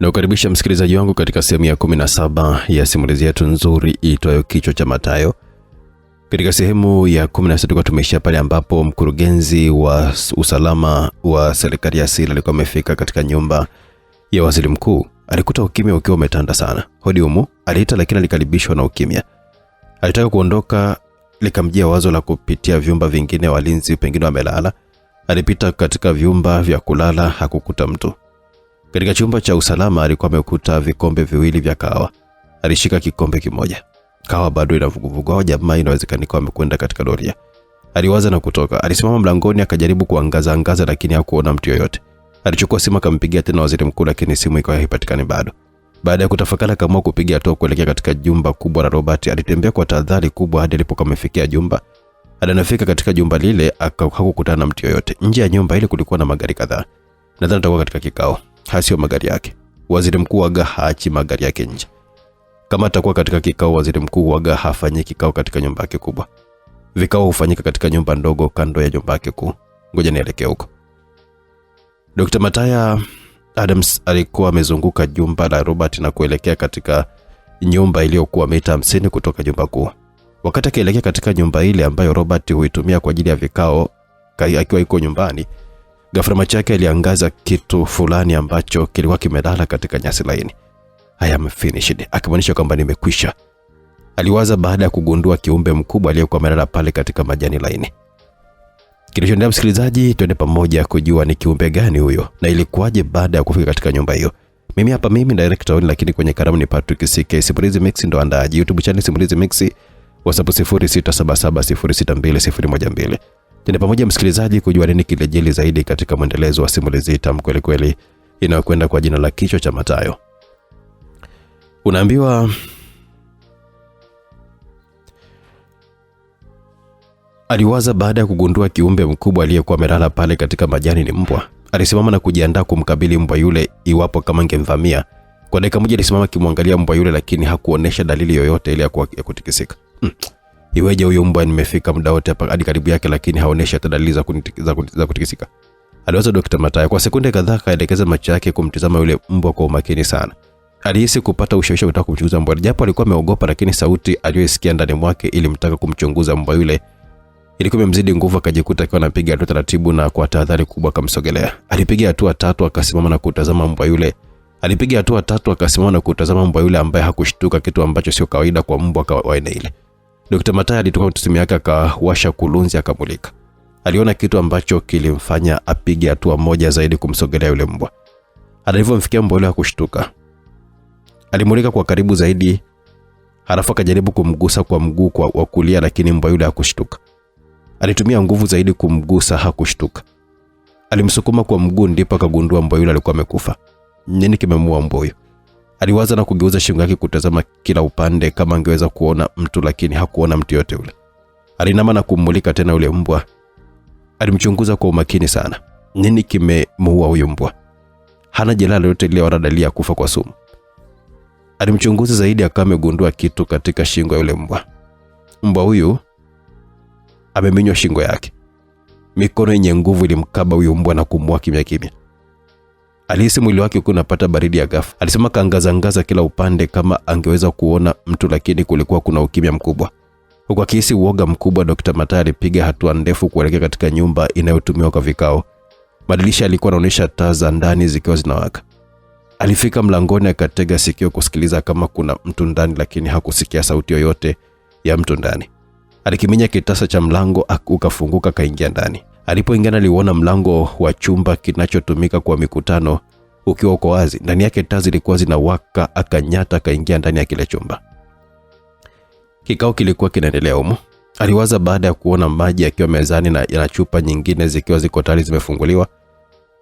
Na ukaribisha msikilizaji wangu katika sehemu ya 17 ya simulizi yetu nzuri iitwayo Kichwa cha Mathayo. Katika sehemu ya 16 tulikuwa tumeishia pale ambapo mkurugenzi wa usalama wa serikali ya asili alikuwa amefika katika nyumba ya waziri mkuu. Alikuta ukimya ukiwa umetanda sana. Hodi humu, aliita lakini alikaribishwa na ukimya. Alitaka kuondoka, likamjia wazo la kupitia vyumba vingine walinzi pengine wamelala. Alipita katika vyumba vya kulala, hakukuta mtu. Katika chumba cha usalama alikuwa amekuta vikombe viwili vya kahawa. Alishika kikombe kimoja. Kahawa bado ina vuguvugu, jamaa inawezekana kwa amekwenda katika doria. Aliwaza na kutoka. Alisimama mlangoni akajaribu kuangaza lakini hakuona mtu yoyote. Alichukua simu akampigia tena waziri mkuu lakini simu ikawa haipatikani bado. Baada ya kutafakari akaamua kupiga hatua kuelekea katika jumba kubwa la Robert. Alitembea kwa tahadhari kubwa hadi alipokuwa amefikia jumba. Alinafika katika jumba lile hakukutana na mtu yoyote. Nje ya nyumba ile kulikuwa na magari kadhaa. Nadhani atakuwa katika kikao. Hasio magari yake. Waziri mkuu waga haachi magari yake nje. Kama atakuwa katika kikao, waziri mkuu waga hafanyi kikao katika nyumba yake kubwa. Vikao hufanyika katika nyumba ndogo kando ya nyumba yake kuu. Ngoja nielekee huko. Dr. Mathayo Adams alikuwa amezunguka jumba la Robert na kuelekea katika nyumba iliyokuwa mita 50 kutoka nyumba kuu. Wakati akielekea katika nyumba ile ambayo Robert huitumia kwa ajili ya vikao akiwa yuko nyumbani, ghafla macho yake aliangaza kitu fulani ambacho kilikuwa kimelala katika nyasi laini. I am finished. Akimaanisha kwamba nimekwisha. Aliwaza baada ya kugundua kiumbe mkubwa aliyekuwa amelala pale katika majani laini. Kilichoendelea msikilizaji, twende pamoja kujua ni kiumbe gani huyo na ilikuwaje baada ya kufika katika nyumba hiyo. Mimi director lakini kwenye karamu ni Patrick CK. Simulizi Mix ndo andaaji. YouTube channel Simulizi Mix, WhatsApp 0677062012. Twende pamoja msikilizaji kujua nini kilejeli zaidi katika mwendelezo wa simulizi tamu kweli kweli inayokwenda kwa jina la Kichwa cha Mathayo. Unaambiwa aliwaza baada ya kugundua kiumbe mkubwa aliyekuwa amelala pale katika majani ni mbwa. Alisimama na kujiandaa kumkabili mbwa yule iwapo kama angemvamia. Kwa dakika moja alisimama kimwangalia mbwa yule lakini hakuonesha dalili yoyote ile ya kutikisika. Iweje huyo mbwa nimefika muda wote hapa hadi karibu yake lakini haonesha dalili za kutikisika. Aliwaza Dr. Mathayo. Kwa sekunde kadhaa kaelekeza macho yake kumtizama yule mbwa kwa umakini sana. Alihisi kupata ushawishi kutaka kumchunguza mbwa. Japo alikuwa ameogopa lakini sauti aliyosikia ndani mwake ilimtaka kumchunguza mbwa yule. Ilikuwa imemzidi nguvu, akajikuta akiwa anapiga hatua taratibu na kwa tahadhari kubwa akamsogelea. Alipiga hatua 3 akasimama na kutazama mbwa yule. Ambaye hakushtuka, kitu ambacho sio kawaida kwa mbwa wa aina ile. Dr. Mathayo alitoka simu yake akawasha kulunzi akamulika. Aliona kitu ambacho kilimfanya apige hatua moja zaidi kumsogelea yule mbwa. Alipomfikia mbwa yule hakushtuka. Alimulika kwa karibu zaidi, halafu akajaribu kumgusa kwa mguu wa kulia lakini mbwa yule hakushtuka. Alitumia nguvu zaidi kumgusa, hakushtuka. Alimsukuma kwa mguu ndipo akagundua mbwa yule alikuwa amekufa. Nini kimemuua mbwa huyo? Aliwaza na kugeuza shingo yake kutazama kila upande kama angeweza kuona mtu lakini hakuona mtu yote yule. Alinama na kumulika tena yule mbwa. Alimchunguza kwa umakini sana. Nini kimemuua huyo mbwa? Hana jeraha lolote ile wala dalili ya kufa kwa sumu. Alimchunguza zaidi akawa amegundua kitu katika shingo ya yule mbwa. Mbwa huyu ameminywa shingo yake. Mikono yenye nguvu ilimkaba huyo mbwa na kumua kimya kimya. Alihisi mwili wake ukiwa unapata baridi ya ghafla. Alisema kaangaza kila upande kama angeweza kuona mtu lakini kulikuwa kuna ukimya mkubwa. Huku akihisi uoga mkubwa, Dr. Mathayo alipiga hatua ndefu kuelekea katika nyumba inayotumiwa kwa vikao. Madirisha yalikuwa yanaonyesha taa za ndani zikiwa zinawaka. Alifika mlangoni akatega sikio kusikiliza kama kuna mtu ndani lakini hakusikia sauti yoyote ya mtu ndani. Alikiminya kitasa cha mlango ukafunguka kaingia ndani. Alipoingia aliona mlango wa chumba kinachotumika kwa mikutano ukiwa uko wazi. Ndani yake taa zilikuwa zinawaka, akanyata kaingia ndani ya kile chumba. Kikao kilikuwa kinaendelea humo. Aliwaza baada ya kuona maji yakiwa mezani na chupa nyingine zikiwa ziko tayari zimefunguliwa.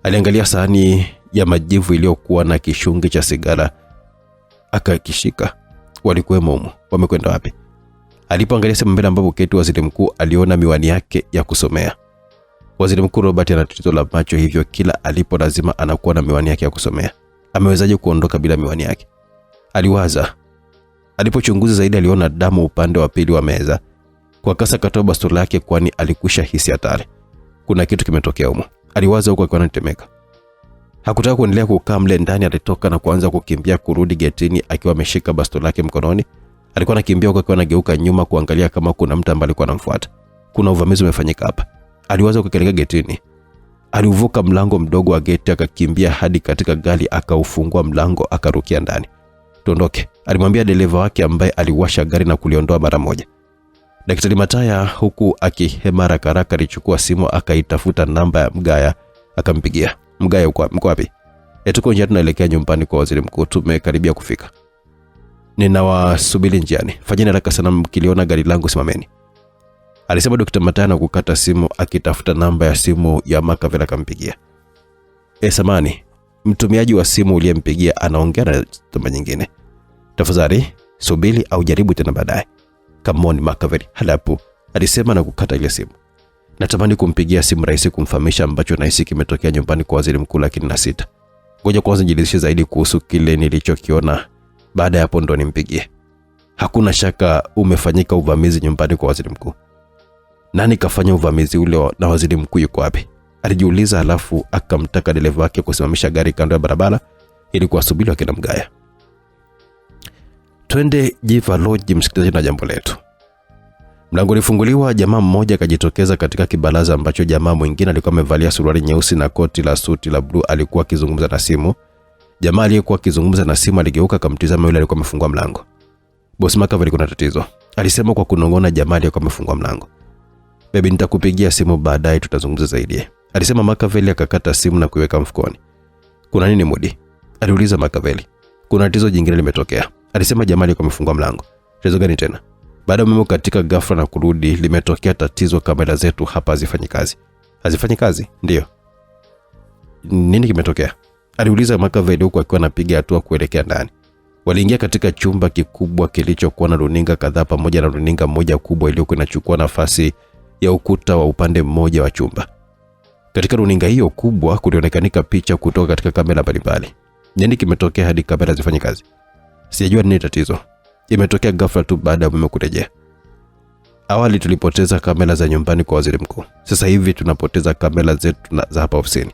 Aliangalia sahani ya majivu iliyokuwa na kishungi cha sigara. Akakishika. Walikuwemo humo. Wamekwenda wapi? Alipoangalia sehemu mbele ambapo keti waziri mkuu, aliona miwani yake ya kusomea. Waziri mkuu Robert ana tatizo la macho, hivyo kila alipo lazima anakuwa na miwani yake ya kusomea. Amewezaje kuondoka bila miwani yake? Aliwaza. Alipochunguza zaidi aliona damu upande wa pili wa meza. Kwa kasa katoa bastola yake kwani alikusha hisi hatari. Kuna kitu kimetokea humo. Aliwaza huko akiwa anatemeka. Hakutaka kuendelea kukaa mle ndani, alitoka na kuanza kukimbia kurudi getini akiwa ameshika bastola lake mkononi. Alikuwa anakimbia huko akiwa anageuka nyuma kuangalia kama kuna mtu ambaye alikuwa anamfuata. Kuna uvamizi umefanyika hapa. Aliwaza kuelekea getini. Alivuka mlango mdogo wa geti akakimbia hadi katika gari, akaufungua mlango akarukia ndani. Tuondoke, alimwambia dereva wake ambaye aliwasha gari na kuliondoa mara moja. Daktari Mataya huku akihema haraka alichukua simu akaitafuta namba ya Mgaya akampigia. Mgaya, mko wapi? Tuko njiani tunaelekea nyumbani kwa waziri mkuu, tumekaribia kufika. Ninawasubiri njiani. Fanyeni haraka sana, mkiliona gari langu simameni, alisema Dr. Mataya na kukata simu akitafuta namba ya simu ya Makaveli akampigia. Samani, mtumiaji wa simu uliyempigia anaongea na namba nyingine. Tafadhali subiri au jaribu tena baadaye. Come on Makaveli, halafu alisema na kukata ile simu. Natamani kumpigia simu rais kumfahamisha ambacho nahisi kimetokea nyumbani kwa waziri mkuu, lakini na sita. Ngoja kwanza nijiridhishe zaidi kuhusu kile nilichokiona, baada ya hapo ndo nimpigie. Hakuna shaka umefanyika uvamizi nyumbani kwa waziri mkuu. Nani kafanya uvamizi ule na waziri mkuu yuko wapi? Alijiuliza, halafu akamtaka dereva wake kusimamisha gari kando ya barabara ili kuwasubiri wakina Mgaya. Twende Jiva Lodge msikilizaji na jambo letu. Mlango ulifunguliwa, jamaa mmoja akajitokeza katika kibaraza ambacho jamaa mwingine alikuwa amevalia suruali nyeusi na koti la suti la blue alikuwa akizungumza na simu. Jamaa aliyekuwa akizungumza na simu aligeuka akamtizama yule aliyekuwa amefungua mlango. Boss Makaveli, kuna tatizo, alisema kwa kunong'ona jamaa aliyekuwa amefungua mlango. Baby, nitakupigia simu baadaye tutazungumza zaidi, alisema Makaveli akakata simu na kuiweka mfukoni. Kuna nini Mudi? aliuliza Makaveli. Kuna tatizo jingine limetokea, alisema jamaa aliyekuwa amefungua mlango. Tatizo gani tena? Baada ya umeme katika ghafla na kurudi, limetokea tatizo, kamera zetu hapa hazifanyi kazi. Hazifanyi kazi? Ndio. Nini kimetokea? aliuliza Makaveli huku akiwa anapiga hatua kuelekea ndani. Waliingia katika chumba kikubwa kilichokuwa na runinga kadhaa pamoja na runinga moja kubwa iliyokuwa inachukua nafasi ya ukuta wa upande mmoja wa chumba. Katika runinga hiyo kubwa kulionekanika picha kutoka katika kamera mbalimbali. Nini kimetokea hadi kamera zifanye kazi? Sijajua nini tatizo. Imetokea ghafla tu baada ya umeme kurejea. Awali tulipoteza kamera za nyumbani kwa waziri mkuu. Sasa hivi tunapoteza kamera zetu za hapa ofisini.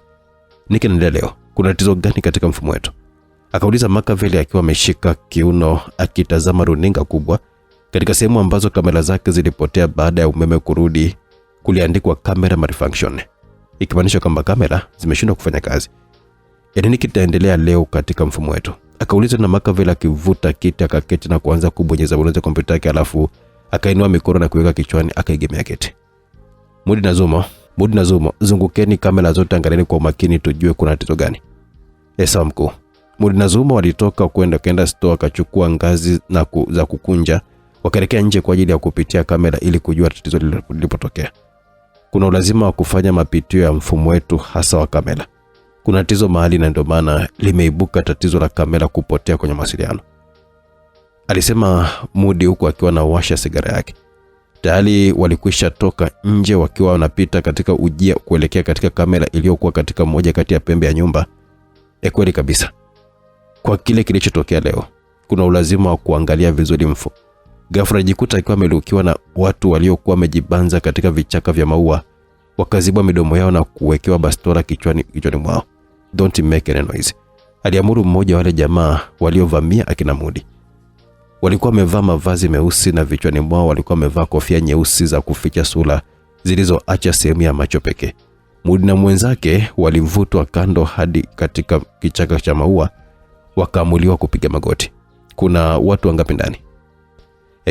Niki naendelea leo. Kuna tatizo gani katika mfumo wetu? Akauliza Makaveli akiwa ameshika kiuno akitazama runinga kubwa. Katika sehemu ambazo kamera zake zilipotea baada ya umeme kurudi kuliandikwa camera malfunction, ikimaanisha kwamba kamera zimeshindwa kufanya kazi. Nini kitaendelea leo katika mfumo wetu? Akauliza na Makaveli akivuta kiti akaketi na kuanza kubonyeza kompyuta yake, alafu akainua mikono na kuweka kichwani akaigemea kiti. Mudi na Zumo, zungukeni kamera zote, angalieni kwa makini tujue kuna tatizo gani. Sawa mkuu. Mudi na Zumo walitoka kwenda store akachukua ngazi za kukunja, wakaelekea nje kwa ajili ya kupitia kamera ili kujua tatizo lilipotokea. Kuna ulazima wa kufanya mapitio ya mfumo wetu hasa wa kamera. Kuna tatizo mahali na ndio maana limeibuka tatizo la kamera kupotea kwenye mawasiliano, alisema Mudi huku akiwa na washa sigara yake. Tayari walikwisha toka nje wakiwa wanapita katika ujia kuelekea katika kamera iliyokuwa katika moja kati ya pembe ya nyumba. Kweli kabisa. Kwa kile kilichotokea leo, kuna ulazima wa kuangalia vizuri mfu. Ghafla jikuta akiwa amelukiwa na watu waliokuwa wamejibanza katika vichaka vya maua, wakazibwa midomo yao na kuwekewa bastola kichwani mwao. Don't make any noise, aliamuru mmoja wale jamaa waliovamia akina Mudi. Walikuwa wamevaa mavazi meusi na vichwani mwao walikuwa wamevaa kofia nyeusi za kuficha sura zilizoacha sehemu ya macho pekee. Mudi na mwenzake walivutwa kando hadi katika kichaka cha maua, wakaamuliwa kupiga magoti. Kuna watu wangapi ndani?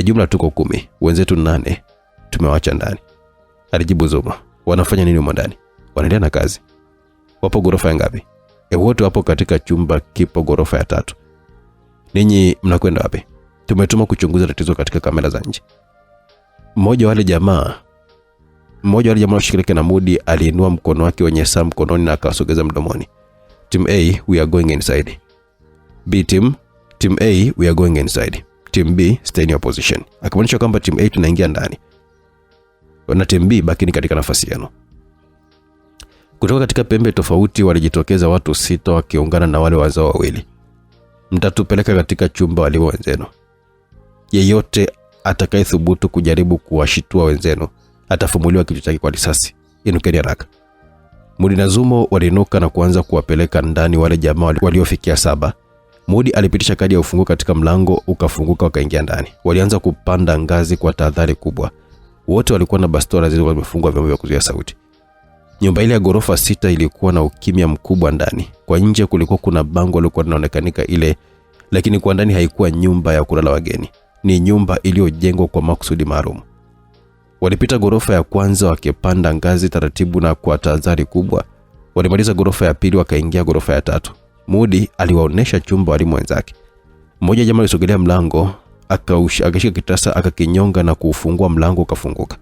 Jumla tuko 10, wenzetu 8 tumewaacha ndani, alijibu Zuma. Wanafanya nini huko ndani? Wanaendelea na kazi. Wapo ghorofa ngapi? Wote wapo katika chumba kipo ghorofa ya 3. Ninyi mnakwenda wapi? Tumetuma kuchunguza tatizo katika kamera za nje. Mmoja wale jamaa washikileke na Mudi aliinua mkono wake wenye saa mkononi na akasogeza mdomoni. Team A, we are going inside. B team A, we are going inside. Team B, stay in your position. Akamaanisha kwamba team A tunaingia ndani, na team B bakini katika nafasi yenu. Kutoka katika pembe tofauti walijitokeza watu 6 wakiungana na wale wazao wawili. Mtatupeleka katika chumba walio wenzenu. Yeyote atakayethubutu kujaribu kuwashitua wenzenu atafumuliwa kichwa chake kwa risasi. Inukeni haraka. Moody na Zumo waliinuka na kuanza kuwapeleka ndani wale jamaa waliofikia 7. Moody alipitisha kadi ya ufunguo katika mlango, ukafunguka, wakaingia ndani. Walianza kupanda ngazi kwa tahadhari kubwa. Wote walikuwa na bastola zilizokuwa zimefungwa vyombo vya kuzuia sauti. Nyumba ile ya ghorofa 6 ilikuwa na ukimya mkubwa ndani. Kwa nje kulikuwa kuna bango lilikuwa linaonekanika ile, lakini kwa ndani haikuwa nyumba ya kulala wageni. Ni nyumba iliyojengwa kwa makusudi maalum. Walipita ghorofa ya kwanza wakipanda ngazi taratibu na kwa tahadhari kubwa. Walimaliza ghorofa ya pili wakaingia ghorofa ya 3. Moody aliwaonesha chumba walimu wenzake. Mmoja jamaa alisogelea mlango, akashika kitasa, akakinyonga na kufungua mlango, ukafunguka.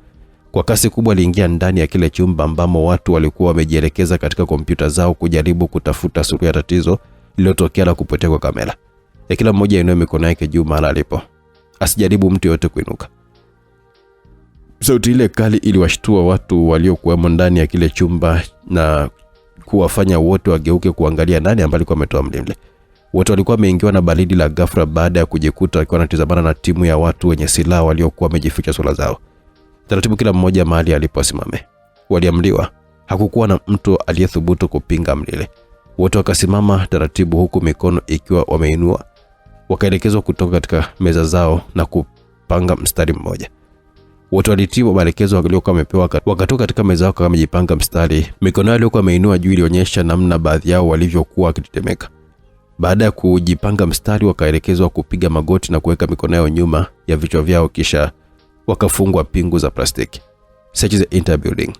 Kwa kasi kubwa aliingia ndani ya kile chumba ambamo watu walikuwa wamejielekeza katika kompyuta zao kujaribu kutafuta suluhu ya tatizo lililotokea la kupotea kwa kamera. Ya kila mmoja ainue mikono yake juu mahali alipo. Asijaribu mtu yote kuinuka. Sauti ile kali iliwashtua watu waliokuwa ndani ya kile chumba na kuwafanya wote wageuke kuangalia nani ambaye alikuwa ametoa mlinde. Wote walikuwa wameingiwa na baridi la ghafla baada ya kujikuta wakiwa wanatazamana na timu ya watu wenye silaha waliokuwa wamejificha sura zao. Taratibu kila mmoja mahali aliposimame. Waliamriwa. Hakukuwa na mtu aliyethubutu kupinga mlile. Wote wakasimama taratibu huku mikono ikiwa wameinua. Wakaelekezwa kutoka katika meza zao na kupanga mstari mmoja. Wote walitii maelekezo waliokuwa wamepewa, wakatoka katika meza zao kama wamejipanga mstari. Mikono yao iliyokuwa imeinua juu ilionyesha namna baadhi yao walivyokuwa wakitetemeka. Baada ya kujipanga mstari wakaelekezwa kupiga magoti na kuweka mikono yao nyuma ya vichwa vyao, kisha wakafungwa pingu za plastiki. Search the entire building.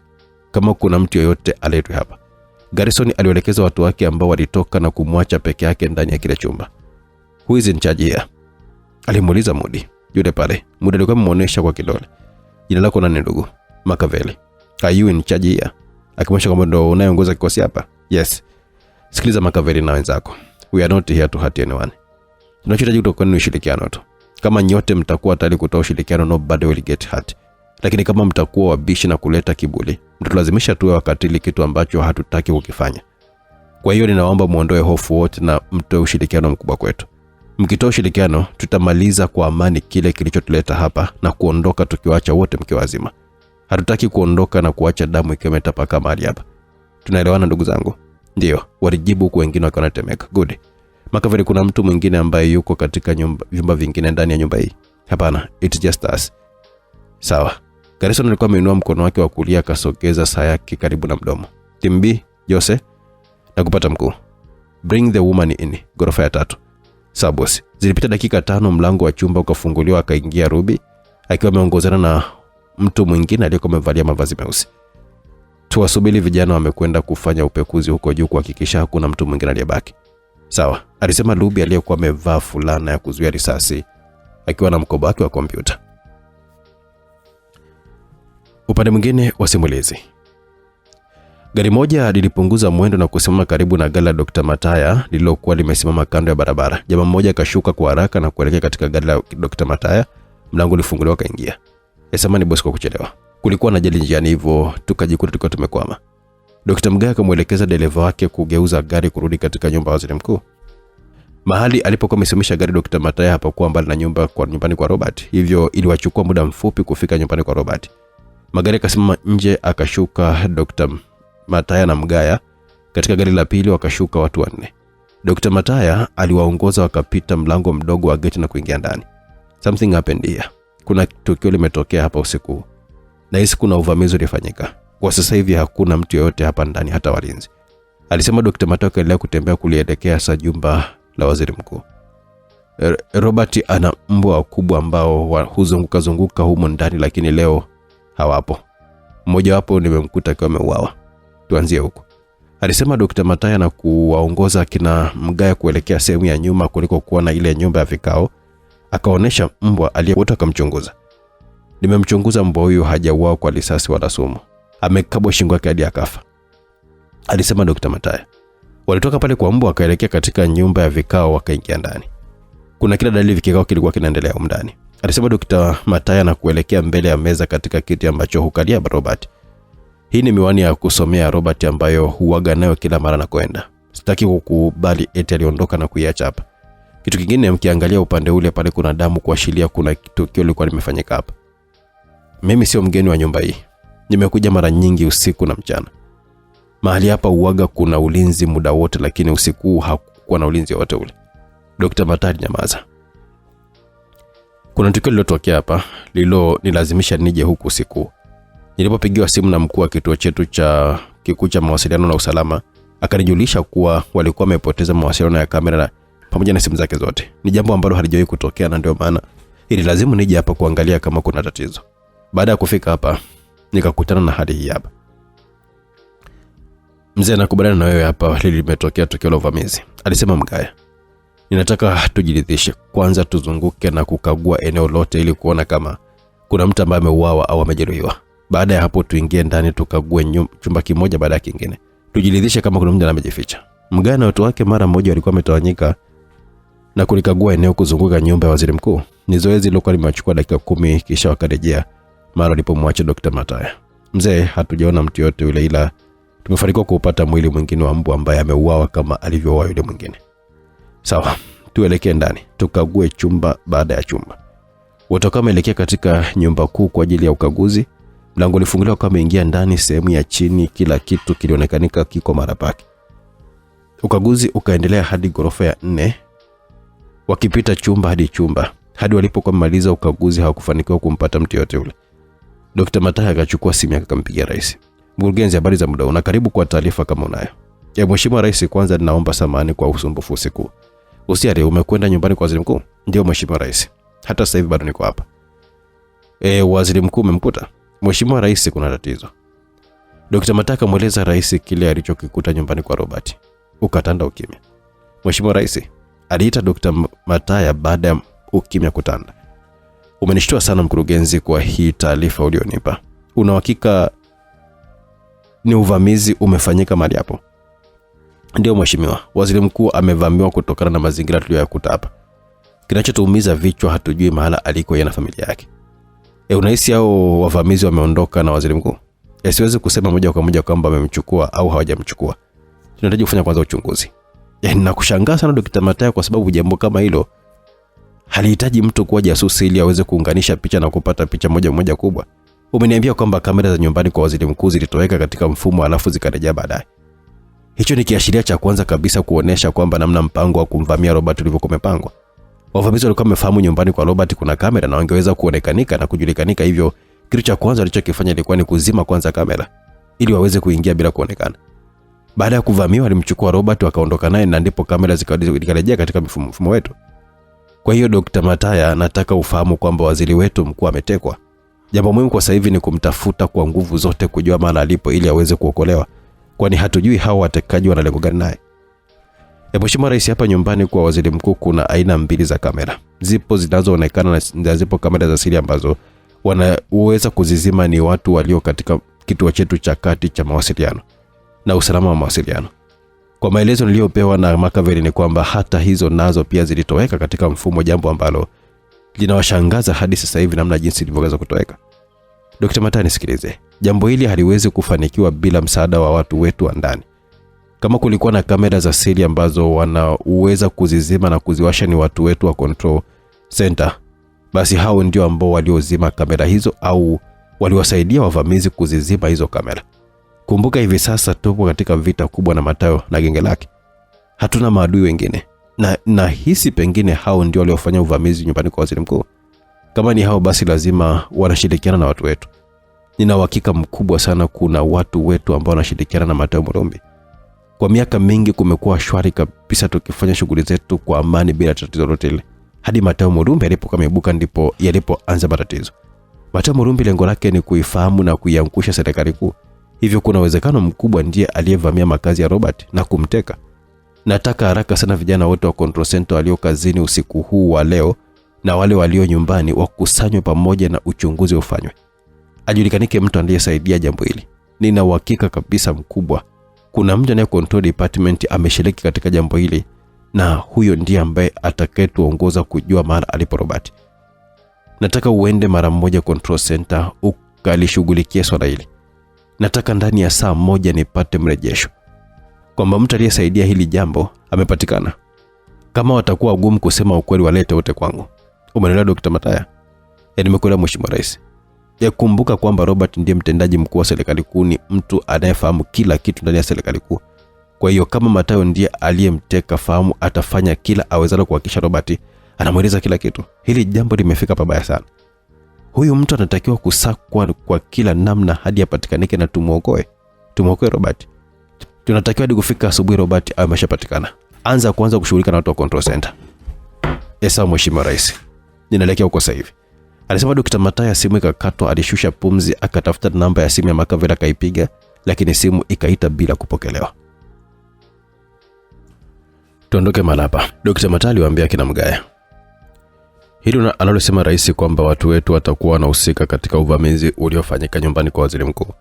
Kama kuna mtu yoyote aletwe hapa. Garrison aliwaelekeza watu wake ambao walitoka na kumwacha peke yake ndani ya kile chumba. Who is in charge here? Alimuuliza Moody. Yule pale. Moody alikuwa amemuonesha kwa kidole. Jina lako nani ndugu? Machiavelli. Are you in charge here? Akimwonyesha kwamba ndo unayeongoza kikosi hapa. Yes. Sikiliza Machiavelli na wenzako. We are not here to hurt anyone. Tunachohitaji kutoka kwenu ni ushirikiano tu. Kama nyote mtakuwa tayari kutoa ushirikiano, nobody will get hurt. Lakini kama mtakuwa wabishi na kuleta kiburi, mtalazimisha tuwe wakatili, kitu ambacho hatutaki kukifanya. Kwa hiyo ninaomba muondoe hofu wote na mtoe ushirikiano mkubwa kwetu. Mkitoa ushirikiano, tutamaliza kwa amani kile kilichotuleta hapa na kuondoka tukiwaacha wote mkiwa wazima. Hatutaki kuondoka na kuacha damu ikiwa imetapakaa mahali hapa. Tunaelewana ndugu zangu? Ndio, walijibu huku wengine wakiwa wanatemeka. Good. Machiavelli, kuna mtu mwingine ambaye yuko katika vyumba vingine ndani ya nyumba hii? Hapana, it's just us. Sawa. Garrison alikuwa ameinua mkono wake wa kulia akasogeza saa yake karibu na mdomo. Team B, Jose, na kupata mkuu. Bring the woman in. Ghorofa ya 3. Sawa boss. Zilipita dakika 5, mlango wa chumba ukafunguliwa, akaingia Ruby akiwa ameongozana na mtu mwingine aliyekuwa amevalia mavazi meusi. Tuwasubiri vijana wamekwenda kufanya upekuzi huko juu kuhakikisha hakuna mtu mwingine aliyebaki. Sawa, alisema Ruby aliyekuwa amevaa fulana ya kuzuia risasi akiwa na mkoba wake wa kompyuta. Upande mwingine wa simulizi. Gari moja lilipunguza mwendo na kusimama karibu na gari la Dr. Mataya lililokuwa limesimama kando ya barabara. Jamaa mmoja akashuka kwa haraka na kuelekea katika gari la Dr. Mataya. Mlango ulifunguliwa, kaingia. Yasamani boss kwa kuchelewa. Kulikuwa na ajali njiani, hivyo tukajikuta tukiwa tumekwama. Dr. Mgaya akamuelekeza dereva wake kugeuza gari kurudi katika nyumba ya waziri mkuu. Mahali alipokuwa amesimamisha gari Dr. Mataya hapakuwa mbali na nyumbani kwa Robert, hivyo iliwachukua muda mfupi kufika nyumbani kwa Robert. Magari yakasimama nje, akashuka Dr. Mataya na Mgaya. Katika gari la pili wakashuka watu 4. Dr. Mataya aliwaongoza wakapita mlango mdogo wa gate na kuingia ndani. Something happened here. Kuna tukio limetokea hapa usiku. Na hisi kuna uvamizi ulifanyika. Kwa sasa hivi hakuna mtu yoyote hapa ndani, hata walinzi. Alisema Dr. Mataya akaendelea kutembea kulielekea sa jumba la waziri mkuu. Robert ana mbwa wakubwa ambao huzunguka humo ndani, lakini leo hawapo. Mmoja wapo nimemkuta akiwa ameuawa. Tuanzie huko, alisema Dr. Mataya na kuwaongoza kina Mgaya kuelekea sehemu ya nyuma kuliko kuwa na ile nyumba ya vikao. Akaonesha mbwa aliyekuwa akamchunguza. Nimemchunguza mbwa huyu, hajauawa kwa risasi wala sumu. Amekabwa shingo yake hadi akafa, alisema Dr. Mataya. Walitoka pale kwa mbwa wakaelekea katika nyumba ya vikao, wakaingia ndani. Kuna kila dalili vikao kilikuwa kinaendelea huko ndani, alisema Dr. Mataya na kuelekea mbele ya meza katika kiti ambacho hukalia Robert. Hii ni miwani ya kusomea Robert ambayo huaga nayo kila mara na kwenda. Sitaki kukubali eti aliondoka na kuiacha hapa. Kitu kingine, mkiangalia upande ule pale kuna damu kuashiria kuna tukio lilikuwa limefanyika hapa. Mimi sio mgeni wa nyumba hii. Nimekuja mara nyingi usiku na mchana. Mahali hapa uwaga kuna ulinzi muda wote, lakini usiku hakukuwa na ulinzi wote ule. Dr. Mataya nyamaza. Kuna tukio lilotokea hapa nilazimisha nije huku usiku. Nilipopigiwa simu na mkuu wa kituo chetu cha kikuu cha mawasiliano na usalama, akanijulisha kuwa walikuwa wamepoteza mawasiliano ya kamera pamoja na simu zake zote. Ni jambo ambalo halijawahi kutokea, na ndio maana ililazimu nije hapa kuangalia kama kuna tatizo. Baada ya kufika hapa, nikakutana na hali hii hapa. Mzee, nakubaliana na wewe, hapa limetokea tukio la uvamizi, alisema Mgaya. Ninataka tujiridhishe kwanza, tuzunguke na kukagua eneo lote ili kuona kama kuna mtu ambaye ameuawa au amejeruhiwa. Baada ya hapo tuingie ndani tukague chumba kimoja baada ya kingine, tujiridhishe kama kuna mtu amejificha. Mgaya na watu wake mara moja walikuwa wametawanyika na kulikagua eneo kuzunguka nyumba ya waziri mkuu. Ni zoezi lilokuwa limechukua dakika 10, kisha wakarejea mara walipomwacha Dr. Mataya. Mzee, hatujaona mtu yote yule, ila tumefanikiwa kupata mwili mwingine wa mbwa ambaye ameuawa kama alivyouawa yule mwingine. Sawa, tuelekee ndani tukague chumba baada ya chumba. Wote kama elekea katika nyumba kuu kwa ajili ya ukaguzi. Mlango ulifunguliwa kama ameingia ndani, sehemu ya chini kila kitu kilionekanika kiko mara pake. Ukaguzi ukaendelea hadi ghorofa ya 4, wakipita chumba hadi chumba. Hadi walipokuwa maliza ukaguzi hawakufanikiwa kumpata mtu yote yule. Dr. Mataya akachukua simu yake akampigia rais. Mkurugenzi, habari za muda, una karibu kwa taarifa kama unayo. Mheshimiwa Rais, kwanza ninaomba samahani kwa usumbufu usiku. Usiare, umekwenda nyumbani kwa waziri mkuu? Ndio Mheshimiwa Rais. Hata sasa hivi bado niko hapa. Waziri mkuu umemkuta? Mheshimiwa Rais, kuna tatizo. Dr. Mataya mweleza rais kile alichokikuta nyumbani kwa Robert. Ukatanda ukimya. Mheshimiwa Rais, aliita Dr. Mataya baada ya ukimya kutanda. Umenishtua sana mkurugenzi kwa hii taarifa ulionipa. Una hakika ni uvamizi umefanyika mahali hapo? Ndio Mheshimiwa, waziri mkuu amevamiwa kutokana na mazingira tuliyoyakuta hapa. Kinachotuumiza vichwa, hatujui mahala aliko yeye na familia yake. Unahisi hao wavamizi wameondoka na waziri mkuu? Siwezi kusema moja kwa moja kwamba wamemchukua au hawajamchukua. Tunahitaji kufanya kwanza uchunguzi. Nakushangaa sana Dr. Mataya kwa sababu jambo kama hilo halihitaji mtu kuwa jasusi ili aweze kuunganisha picha na kupata picha moja kubwa. Umeniambia kwamba kamera za nyumbani kwa waziri mkuu zilitoweka katika mfumo alafu zikarejea baadaye. Hicho ni kiashiria cha kwanza kabisa kuonesha kwamba namna mpango wa kumvamia Robert ulivyokuwa umepangwa. Wavamizi walikuwa wamefahamu nyumbani kwa Robert kuna kamera na wangeweza kuonekanika na kujulikanika, hivyo kitu cha kwanza walichokifanya ilikuwa ni kuzima kwanza kamera ili waweze kuingia bila kuonekana. Baada ya kuvamiwa walimchukua Robert wakaondoka naye, na ndipo kamera zikarejea katika mfumo wetu. Kwa hiyo Dr. Mataya, nataka ufahamu kwamba waziri wetu mkuu ametekwa. Jambo muhimu kwa sasa hivi ni kumtafuta kwa nguvu zote kujua mahali alipo ili aweze kuokolewa, kwani hatujui hao watekaji wana lengo gani naye. Mheshimiwa Rais, hapa nyumbani kwa waziri mkuu kuna aina 2 za kamera. Zipo zinazoonekana na zipo kamera za siri ambazo wanaweza kuzizima ni watu walio katika kituo chetu cha kati cha mawasiliano na usalama wa mawasiliano. Kwa maelezo niliyopewa na Makaveli ni kwamba hata hizo nazo pia zilitoweka katika mfumo, jambo ambalo linawashangaza hadi sasa hivi namna jinsi lilivyoweza kutoweka. Dr. Mataya, nisikilize. Jambo hili haliwezi kufanikiwa bila msaada wa watu wetu wa ndani. Kama kulikuwa na kamera za siri ambazo wanaweza kuzizima na kuziwasha ni watu wetu wa control center, basi hao ndio ambao waliozima kamera hizo au waliwasaidia wavamizi kuzizima hizo kamera. Kumbuka hivi sasa tupo katika vita kubwa na Mataya na genge lake. Hatuna maadui wengine. Na hisi pengine hao ndio waliofanya uvamizi nyumbani kwa waziri mkuu. Kama ni hao, basi lazima wanashirikiana na watu wetu. Nina uhakika mkubwa sana kuna watu wetu ambao wanashirikiana na Mataya Murumbi. Kwa miaka mingi kumekuwa shwari kabisa tukifanya shughuli zetu kwa amani bila tatizo lolote ile. Hadi Mataya Murumbi alipokuwa amebuka ndipo yalipoanza matatizo. Mataya Murumbi lengo lake ni kuifahamu na kuiangusha serikali kuu. Hivyo kuna uwezekano mkubwa ndiye aliyevamia makazi ya Robert na kumteka. Nataka haraka sana vijana wote wa control center walio kazini usiku huu wa leo na wale walio nyumbani wakusanywe pamoja na uchunguzi ufanywe. Ajulikanike mtu aliyesaidia jambo hili. Nina uhakika kabisa mkubwa kuna mtu anaye control department ameshiriki katika jambo hili, na huyo ndiye ambaye atakayetuongoza kujua mara alipo Robert. Nataka uende mara moja control center ukalishughulikie swala hili. Nataka ndani ya saa moja nipate mrejesho kwamba mtu aliyesaidia hili jambo amepatikana. Kama watakuwa wagumu kusema ukweli, walete wote kwangu. Umeelewa Dr. Mataya? Nimekuelewa Mheshimiwa Rais. Kumbuka kwamba Robert ndiye mtendaji mkuu wa serikali kuu, ni mtu anayefahamu kila kitu ndani ya serikali kuu. Kwa hiyo kama Mathayo ndiye aliyemteka fahamu, atafanya kila awezalo kuhakikisha Robert anamweleza kila kitu. Hili jambo limefika pabaya sana. Huyu mtu anatakiwa kusakwa kwa kila namna hadi apatikanike na tumuokoe Robert. Tunatakiwa hadi kufika asubuhi Robert awe ameshapatikana. Kwanza kushughulika na watu wa control center. Mheshimiwa Rais, ninaelekea huko sasa hivi, alisema Dr. Mathayo. Simu ikakatwa, alishusha pumzi, akatafuta namba ya simu ya Makaveli akaipiga, lakini simu ikaita bila kupokelewa. Tuondoke Malapa. Dr. Mathayo aliwaambia kina Mgaya, hili analosema rais kwamba watu wetu watakuwa wanahusika katika uvamizi uliofanyika nyumbani kwa waziri mkuu,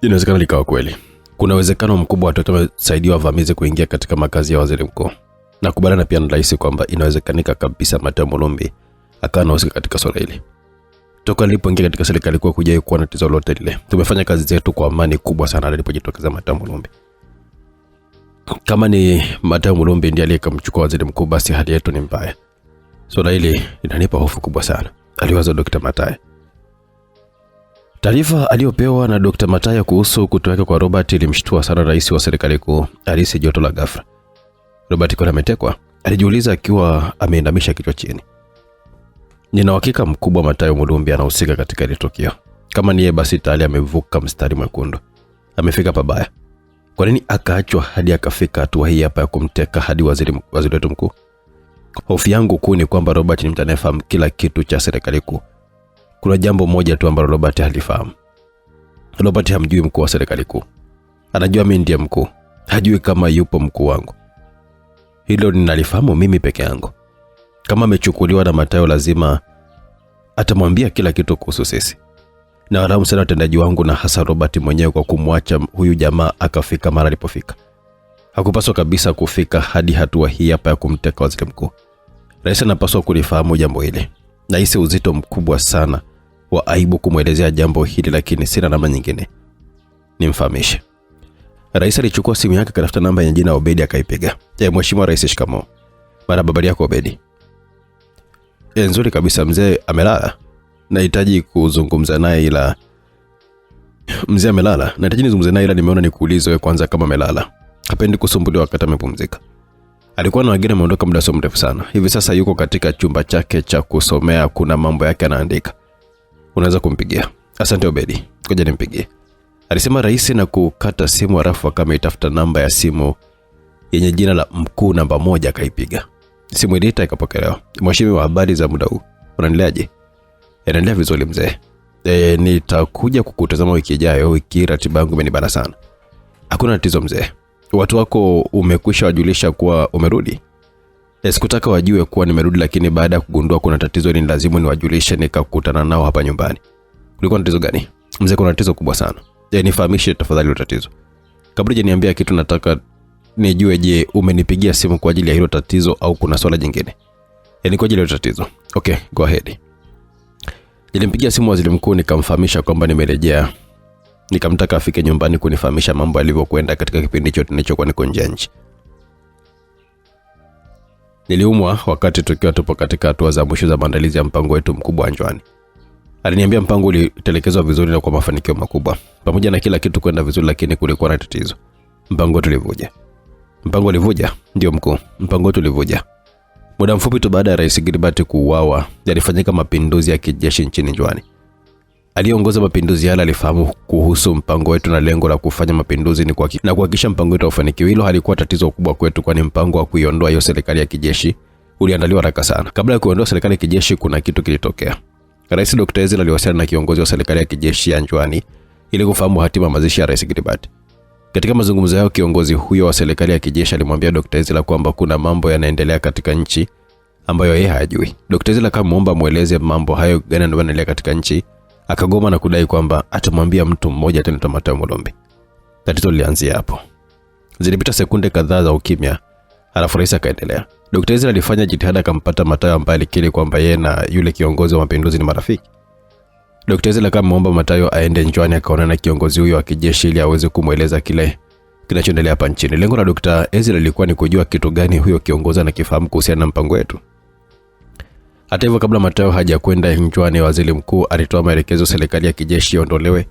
inawezekana likawa kweli. Kuna uwezekano mkubwa watu watasaidia wavamizi kuingia katika makazi ya waziri mkuu. Na kubaliana pia na rais kwamba inawezekanika kabisa Mathayo Mulumbi akawa anahusika katika swala hili. Toka nilipoingia katika serikali kuu kujai kuwa na tatizo lolote lile. Tumefanya kazi zetu kwa amani kubwa sana alipojitokeza Mathayo Mulumbi. Kama ni Mathayo Mulumbi ndiye aliyekamchukua waziri mkuu, basi hali yetu ni mbaya. Swala hili linanipa hofu kubwa sana, aliwaza Dr. Mathayo. Taarifa aliyopewa na Dr. Mathayo kuhusu kutoweka kwa Robert ilimshtua sana rais wa serikali kuu, alisi joto la ghafla. Robert kwa ametekwa? Alijiuliza akiwa ameinamisha kichwa chini. Nina uhakika mkubwa Mathayo Mulumbi anahusika katika hili tukio. Kama ni yeye, basi tayari amevuka mstari mwekundu. Amefika pabaya. Kwa nini akaachwa hadi akafika hatua hii hapa ya kumteka hadi waziri wetu mkuu? Hofu yangu kuu ni kwamba Robert ni mtu anayefahamu kila kitu cha serikali kuu. Kuna jambo moja tu ambalo Robert halifahamu. Robert hamjui mkuu wa serikali kuu. Anajua mimi ndiye mkuu. Hajui kama yupo mkuu wangu. Hilo ninalifahamu mimi peke yangu. Kama amechukuliwa na Mathayo, lazima atamwambia kila kitu kuhusu sisi. Na walamu sana utendaji wangu na hasa Robert mwenyewe kwa kumwacha huyu jamaa akafika mara alipofika. Hakupaswa kabisa kufika hadi hatua hii hapa ya kumteka waziri mkuu. Rais anapaswa kulifahamu jambo hili. Na hisi uzito mkubwa sana wa aibu kumwelezea jambo hili, lakini sina namna nyingine. Nimfahamishe. Rais alichukua simu yake akatafuta namba ya jina Obedi akaipiga. Mheshimiwa Rais, shikamoo. Mara habari yako Obedi? Nzuri kabisa, mzee amelala. Nahitaji kuzungumza naye ila mzee amelala. Nahitaji nizungumze naye ila nimeona nikuulize wewe kwanza kama amelala. Hapendi kusumbuliwa wakati amepumzika. Alikuwa na wageni ameondoka muda sio mrefu sana. Hivi sasa yuko katika chumba chake cha kusomea, kuna mambo yake anaandika. Unaweza kumpigia. Asante Obedi. Ngoja nimpigie. Alisema rais na kukata simu, halafu akaitafuta namba ya simu yenye jina la mkuu namba 1 akaipiga. Simu ilita ikapokelewa. Mheshimiwa, habari za muda huu? Unaendeleaje? Naendelea vizuri mzee. Nitakuja kukutazama wiki ijayo, wiki ratiba yangu imenibana sana. Hakuna tatizo mzee. Watu wako umekwisha wajulisha kuwa umerudi? Sikutaka wajue kuwa nimerudi, lakini baada ya kugundua kuna tatizo ni lazima niwajulishe, nikakutana nao hapa nyumbani. Kulikuwa na tatizo gani? Mzee, kuna tatizo kubwa sana. Nifahamishe tafadhali hilo tatizo. Kabla hujaniambia kitu nataka nijue, je, umenipigia simu kwa ajili ya hilo tatizo au kuna swala jingine? Ni kwa ajili ya hilo tatizo. Okay, go ahead. Nilimpigia simu waziri mkuu nikamfahamisha kwamba nimerejea. Nikamtaka afike nyumbani kunifahamisha mambo yalivyokwenda katika kipindi chote nilichokuwa niko nje ya nchi. Niliumwa wakati tukiwa tupo katika hatua za mwisho za maandalizi ya mpango wetu mkubwa Anjwani. Aliniambia mpango ulitelekezwa vizuri na kwa mafanikio makubwa. Pamoja na kila kitu kwenda vizuri, lakini kulikuwa na tatizo. Mpango ulivuja. Mpango ulivuja? Ndio mkuu, mpango ulivuja. Muda mfupi tu baada ya Rais Gilbert kuuawa, yalifanyika mapinduzi ya kijeshi nchini Anjwani. Aliongoza mapinduzi yale alifahamu kuhusu mpango wetu na lengo la kufanya mapinduzi ni kuhakikisha mpango wetu ufanikiwe. Hilo halikuwa tatizo kubwa kwetu, kwani mpango wa kuiondoa hiyo serikali ya kijeshi uliandaliwa haraka sana. Kabla ya kuondoa serikali ya kijeshi kuna kitu kilitokea. Rais Dr. Ezra aliwasiliana na kiongozi wa serikali ya kijeshi ya Anjwani ili kufahamu hatima mazishi ya Rais Gilbert. Katika mazungumzo yao, kiongozi huyo wa serikali ya kijeshi alimwambia Dr. Ezra kwamba kuna mambo yanaendelea katika nchi ambayo yeye hajui. Dr. Ezra akamwomba mueleze mambo hayo gani yanaendelea katika nchi. Akagoma na kudai kwamba atamwambia mtu mmoja tena Mathayo Mulumbi. Tatizo lilianzia hapo. Zilipita sekunde kadhaa za ukimya, halafu rais akaendelea. Dr. Ezra alifanya jitihada akampata Mathayo ambaye alikiri kwamba yeye na yule kiongozi wa mapinduzi ni marafiki. Dr. Ezra akamwomba Mathayo aende Anjwani akaonana na kiongozi huyo wa kijeshi ili aweze kumueleza kile kinachoendelea hapa nchini. Lengo la Dr. Ezra lilikuwa ni kujua kitu gani huyo kiongozi anakifahamu kuhusiana na mpango wetu. Hata hivyo, kabla Matayo hajakwenda Anjwani, waziri mkuu alitoa maelekezo serikali ya kijeshi iondolewe,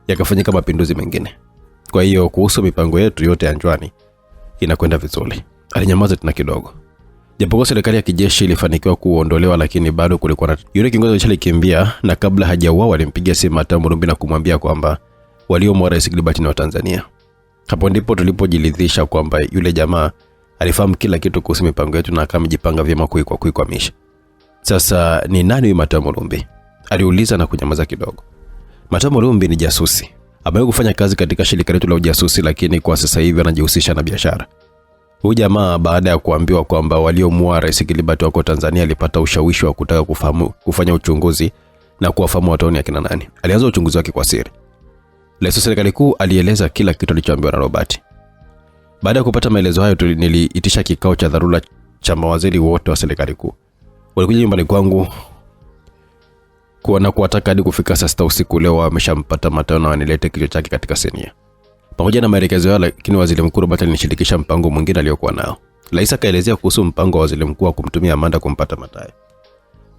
yakafanyika mapinduzi mengine. Kwa hiyo kuhusu mipango yetu yote Anjwani inakwenda vizuri. Alinyamaza tena kidogo. Japokuwa serikali ya kijeshi ilifanikiwa kuondolewa, lakini bado kulikuwa na yule kiongozi alikimbia, na kabla hajauawa alimpigia simu Matayo Mulumbi na kumwambia kwamba waliomua Rais Gilbert ni Watanzania. Hapo ndipo tulipojiridhisha kwamba yule jamaa alifahamu kila kitu kuhusu mipango yetu na akamjipanga vyema kuikwamisha. Sasa ni nani huyu Matayo Mulumbi? Aliuliza na kunyamaza kidogo. Matayo Mulumbi ni jasusi. Amewahi kufanya kazi katika shirika letu la ujasusi, lakini kwa sasa hivi anajihusisha na biashara. Huyu jamaa baada ya kuambiwa kwamba waliomua Rais Gilbert wako Tanzania, alipata ushawishi wa kutaka kufanya uchunguzi na kuwafahamu watu ni akina nani. Alianza uchunguzi wake kwa siri. Rais wa serikali kuu alieleza kila kitu alichoambiwa na Robert. Baada ya kupata maelezo hayo, niliitisha kikao cha dharura cha mawaziri wote wa serikali kuu. Walikuja nyumbani kwangu kuwataka hadi kufika saa 6 usiku leo wameshampata Matayo na wanilete kichwa chake katika sinia. Pamoja na maelekezo yao, lakini waziri mkuu Robert alinishirikisha mpango mwingine aliokuwa nao. Rais akaelezea kuhusu mpango wa waziri mkuu wa kumtumia Amanda kumpata Matayo.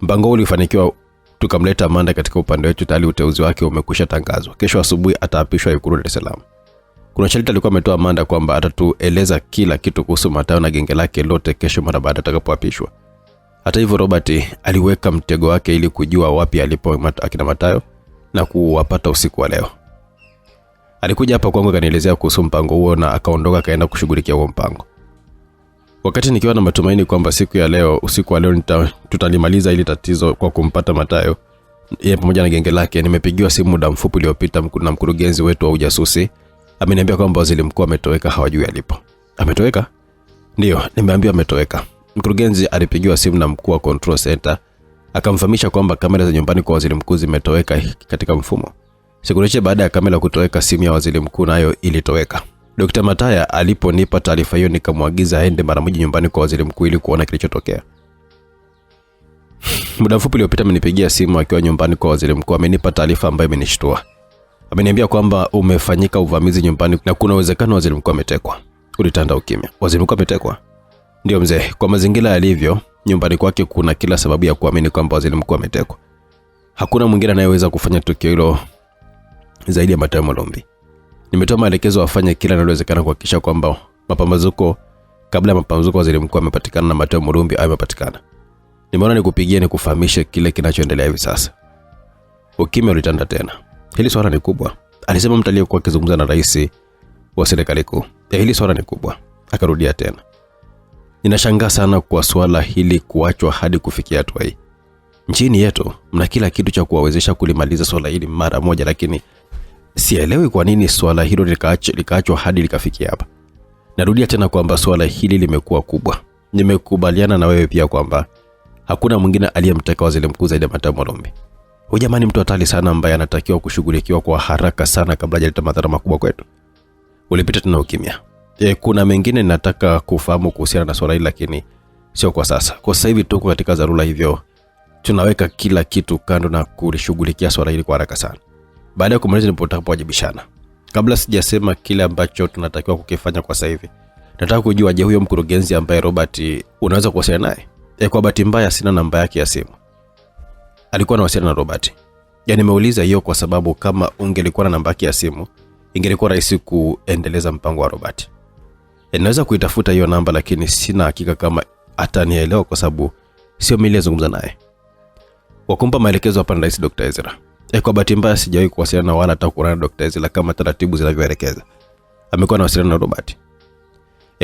Mpango ulifanikiwa, tukamleta Amanda katika upande wetu. Tayari uteuzi wake umekwisha tangazwa. Kesho asubuhi ataapishwa Ikulu Dar es Salaam. Kuna sharti alikuwa ametoa Amanda kwamba atatueleza kila kitu kuhusu Matayo na genge lake lote kesho mara baada atakapoapishwa. Hata hivyo, Robert aliweka mtego wake ili kujua wapi alipo akina Matayo na kuwapata usiku wa leo. Alikuja hapa kwangu akanielezea kuhusu mpango huo na akaondoka kaenda kushughulikia huo mpango. Wakati nikiwa na matumaini kwamba usiku wa leo tutalimaliza ili tatizo kwa kumpata Matayo yeye pamoja na genge lake, nimepigiwa simu muda mfupi uliopita na mkurugenzi wetu wa ujasusi. Ameniambia kwamba waziri mkuu ametoweka, hawajui alipo. Ametoweka? Ndio, nimeambiwa ametoweka. Mkurugenzi alipigiwa simu na mkuu wa control center akamfahamisha kwamba kamera za nyumbani kwa waziri mkuu zimetoweka katika mfumo. Siku chache baada ya kamera kutoweka, simu ya waziri mkuu nayo ilitoweka. Dr. Mataya aliponipa taarifa hiyo, nikamwagiza aende mara moja nyumbani kwa waziri mkuu ili kuona kilichotokea. Muda mfupi uliopita amenipigia simu akiwa nyumbani kwa waziri mkuu. Amenipa taarifa ambayo imenishtua. Ameniambia kwamba umefanyika uvamizi nyumbani na kuna uwezekano waziri mkuu ametekwa. Ulitanda ukimya. Waziri mkuu ametekwa? Ndio mzee, kwa mazingira yalivyo nyumbani kwake kuna kila sababu ya kuamini kwamba waziri mkuu ametekwa. Hakuna mwingine anayeweza kufanya tukio hilo zaidi ya Matayo Mulumbi. Nimetoa maelekezo afanye kila linalowezekana kuhakikisha kwamba kabla ya mapambazuko waziri mkuu amepatikana na Matayo Mulumbi amepatikana. Nimeona nikupigie nikufahamishe kile kinachoendelea hivi sasa. Ukimya ulitanda tena. Hili swala ni kubwa, alisema mtu aliyekuwa akizungumza na rais wa serikali kuu. Hili swala ni kubwa, akarudia tena. Ninashangaa sana kwa swala hili kuachwa hadi kufikia hatua hii. Nchini yetu mna kila kitu cha kuwawezesha kulimaliza swala hili mara moja, lakini sielewi kwa nini swala hilo likaachwa hadi likafikia hapa. Narudia tena kwamba swala hili limekuwa kubwa. Nimekubaliana na wewe pia kwamba hakuna mwingine aliyemteka waziri mkuu zaidi ya Matayo Mulumbi. Huyu jamani mtu hatari sana ambaye anatakiwa kushughulikiwa kwa haraka sana kabla hajaleta madhara makubwa kwetu. Ulipita tena ukimya. Kuna mengine nataka kufahamu kuhusiana na swala hili, lakini sio kwa sasa. Kwa sasa hivi tuko katika dharura, hivyo tunaweka kila kitu kando na kulishughulikia swala hili kwa haraka sana. Baada ya kumaliza nipotapowajibishana. Kabla sijasema kile ambacho tunatakiwa kukifanya kwa sasa hivi, nataka kujua je, huyo mkurugenzi ambaye Robert unaweza kuwasiliana naye? Kwa bahati mbaya sina namba yake ya simu. Alikuwa anawasiliana na Robert. Nimeuliza hiyo kwa sababu kama ungelikuwa na namba yake ya simu, ingelikuwa rahisi kuendeleza mpango wa Robert. Naweza kuitafuta hiyo namba, lakini sina hakika kama atanielewa kwa sababu sio mimi niliyezungumza naye. Wakumpa maelekezo hapa na Rais Dr. Ezra. Kwa bahati mbaya sijawahi kuwasiliana wala hata kuona Dr. Ezra kama taratibu zinavyoelekeza. Amekuwa anawasiliana na Robert.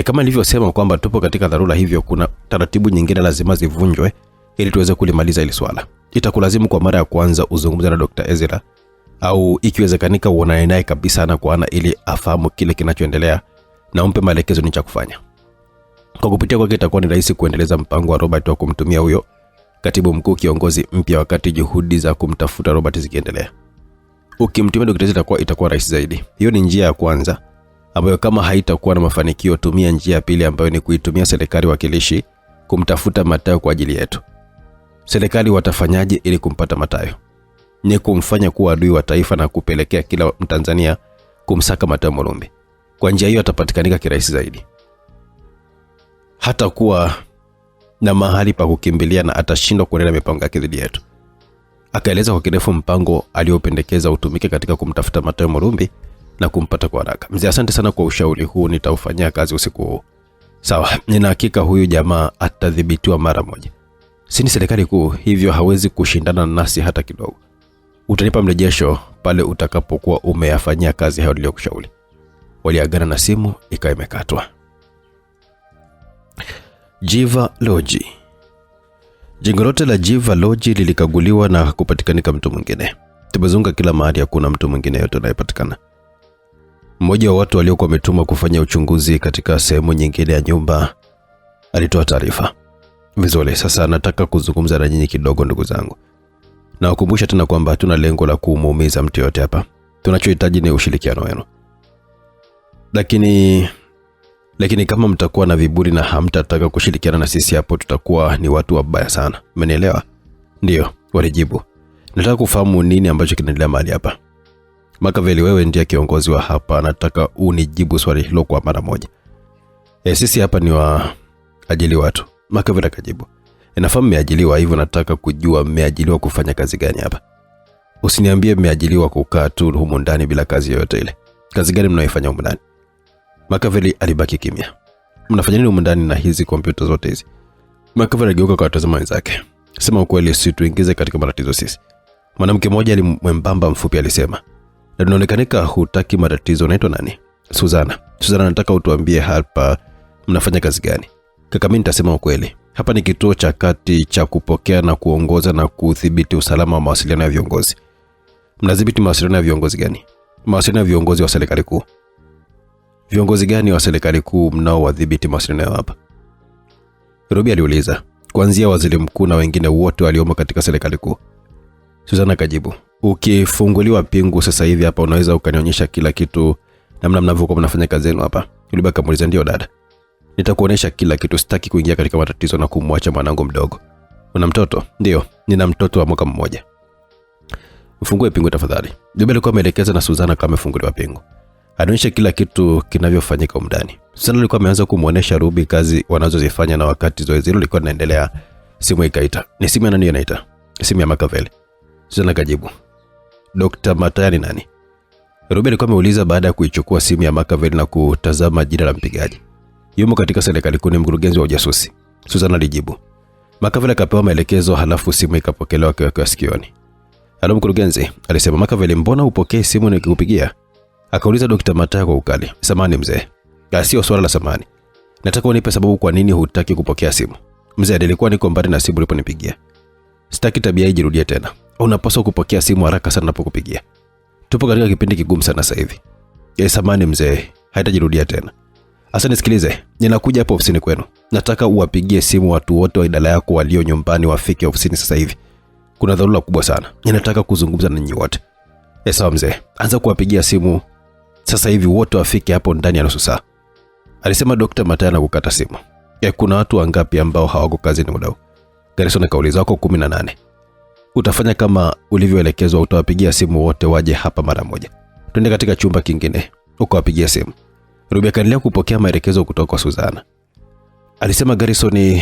Kama nilivyosema kwamba tupo katika dharura, hivyo kuna taratibu nyingine lazima zivunjwe ili tuweze kulimaliza hili swala. Itakulazimu kwa mara ya kwanza uzungumze na Dr. Ezra, au ikiwezekanika uonane naye kabisa ana kwa ana ili afahamu kile kinachoendelea na umpe maelekezo ni cha kufanya. Kwa kupitia kwake itakuwa ni rahisi kuendeleza mpango wa Robert wa kumtumia huyo katibu mkuu kiongozi mpya wakati juhudi za kumtafuta Robert zikiendelea. Ukimtumia Dr. Ezra itakuwa rahisi zaidi. Hiyo ni njia ya kwanza ambayo kama haitakuwa na mafanikio, tumia njia ya pili ambayo ni kuitumia serikali wakilishi kumtafuta Matayo kwa ajili yetu. Serikali watafanyaje ili kumpata Matayo? Ni kumfanya kuwa adui wa taifa na kupelekea kila Mtanzania kumsaka Matayo Mulumbi. Kwa njia hiyo atapatikanika kirahisi zaidi. Hata kuwa na mahali pa kukimbilia na atashindwa kuendelea mipango yake dhidi yetu. Akaeleza kwa kirefu mpango aliopendekeza utumike katika kumtafuta Mathayo Murumbi na kumpata kwa haraka. Mzee, asante sana kwa ushauri huu, nitaufanyia kazi usiku huu. Sawa, nina hakika huyu jamaa atadhibitiwa mara moja. Si ni serikali kuu, hivyo hawezi kushindana nasi hata kidogo. Utanipa mrejesho pale utakapokuwa umeyafanyia kazi hayo niliyokushauri. Waliagana na simu ikawa imekatwa. Jiva Lodge. Jengo lote la Jiva Lodge lilikaguliwa na kupatikanika mtu mwingine. Tumezunguka kila mahali, hakuna mtu mwingine yote anayepatikana. Mmoja wa watu waliokuwa wametumwa kufanya uchunguzi katika sehemu nyingine ya nyumba alitoa taarifa. Vizuri, sasa nataka kuzungumza na nyinyi kidogo ndugu zangu. Na ukumbusha tena kwamba hatuna lengo la kumuumiza mtu yote hapa. Tunachohitaji ni ushirikiano wenu. Lakini kama mtakuwa na viburi na hamtataka kushirikiana na sisi, hapo tutakuwa ni watu wabaya sana. Umenielewa? Ndio, walijibu. Nataka kufahamu nini ambacho kinaendelea mahali hapa. Makaveli, wewe ndiye kiongozi wa hapa, nataka unijibu swali hilo kwa mara moja. Sisi hapa ni waajili watu. Makaveli akajibu. Nafahamu mmeajiliwa, hivyo nataka kujua mmeajiliwa kufanya kazi gani hapa. Usiniambie mmeajiliwa kukaa tu humu ndani bila kazi yoyote ile. Kazi gani mnayoifanya humu ndani? Makaveli alibaki kimya. Mnafanya nini humu ndani na hizi kompyuta zote hizi? Makaveli aligeuka kwa watazama wenzake. Sema ukweli, si tuingize katika matatizo sisi. Mwanamke mmoja alimwembamba mfupi alisema. Na tunaonekanika hutaki matatizo. Unaitwa nani? Suzana. Suzana, nataka utuambie hapa mnafanya kazi gani? Kaka, mimi nitasema ukweli. Hapa ni kituo cha kati cha kupokea na kuongoza na kudhibiti usalama wa mawasiliano ya viongozi. Mnadhibiti mawasiliano ya viongozi gani? Mawasiliano ya viongozi wa serikali kuu. Viongozi gani wa serikali kuu mnaowadhibiti mawasiliano yao hapa? Ruby aliuliza. Kuanzia waziri mkuu na wengine wote waliomo katika serikali kuu. Suzana kajibu. Ukifunguliwa pingu sasa hivi hapa unaweza ukanionyesha kila kitu namna mnavyokuwa mnafanya kazi yenu hapa? Ruby akamuuliza. Ndio dada. Nitakuonesha kila kitu, sitaki kuingia katika matatizo na kumwacha mwanangu mdogo. Una mtoto? Ndio, nina mtoto wa mwaka mmoja. Mfungue pingu tafadhali. Ruby alikuwa ameelekeza na Suzana kama amefunguliwa pingu. Anaonyesha kila kitu kinavyofanyika huko ndani. Suzana alikuwa ameanza kumuonesha Ruby kazi wanazozifanya, na wakati zoezi hilo lilikuwa linaendelea, simu ikaita. Ni simu ya nani inaita? Simu ya Makaveli. Suzana kajibu. Dr. Mataya ni nani? Ruby alikuwa ameuliza baada ya kuichukua simu ya Makaveli na kutazama jina la mpigaji. Yumo katika serikali kuu, ni mkurugenzi wa ujasusi. Suzana alijibu. Makaveli akapewa maelekezo, halafu simu ikapokelewa kwa sikioni. Halo mkurugenzi, alisema Makaveli. Mbona upokee simu nikikupigia? Akauliza Dr. Mataya kwa ukali. Samani mzee. Sio swala la samani. Nataka unipe sababu kwa nini hutaki kupokea simu. Mzee, nilikuwa niko mbali na simu uliponipigia. Sitaki tabia hii jirudie tena. Unapaswa kupokea simu haraka sana ninapokupigia. Tupo katika kipindi kigumu sana sasa hivi. Samani mzee, haitajirudia tena. Asa nisikilize, ninakuja hapo ofisini kwenu. Nataka uwapigie simu watu wote wa idara yako walio nyumbani wafike ofisini sasa hivi. Kuna dharura kubwa sana. Ninataka kuzungumza na nyinyi wote. Sawa mzee, anza kuwapigia simu sasa hivi wote wafike hapo ndani ya nusu saa. Alisema Dr. Mataya na kukata simu. Kuna watu wangapi ambao hawako kazini muda huu? Garrison kauliza. Wako 18. Utafanya kama ulivyoelekezwa, utawapigia simu wote waje hapa mara moja. Twende katika chumba kingine ukawapigia simu. Ruby akaendelea kupokea maelekezo kutoka kwa Suzana. Alisema Garrison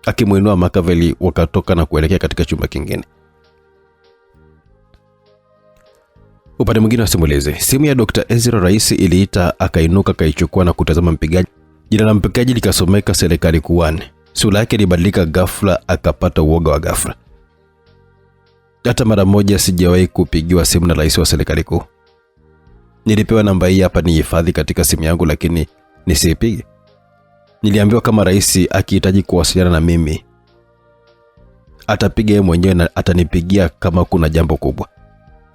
akimuinua Makaveli, wakatoka na kuelekea katika chumba kingine. Upande mwingine wa simulizi, simu ya Dr. Ezra Rais iliita, akainuka kaichukua na kutazama mpigaji. Jina la mpigaji likasomeka serikali kuwani. Sura yake ilibadilika ghafla, akapata uoga wa ghafla. Hata mara moja sijawahi kupigiwa simu na rais wa serikali kuu. Nilipewa namba hii hapa nihifadhi katika simu yangu, lakini nisiipige. Niliambiwa kama rais akihitaji kuwasiliana na mimi atapiga yeye mwenyewe na atanipigia kama kuna jambo kubwa.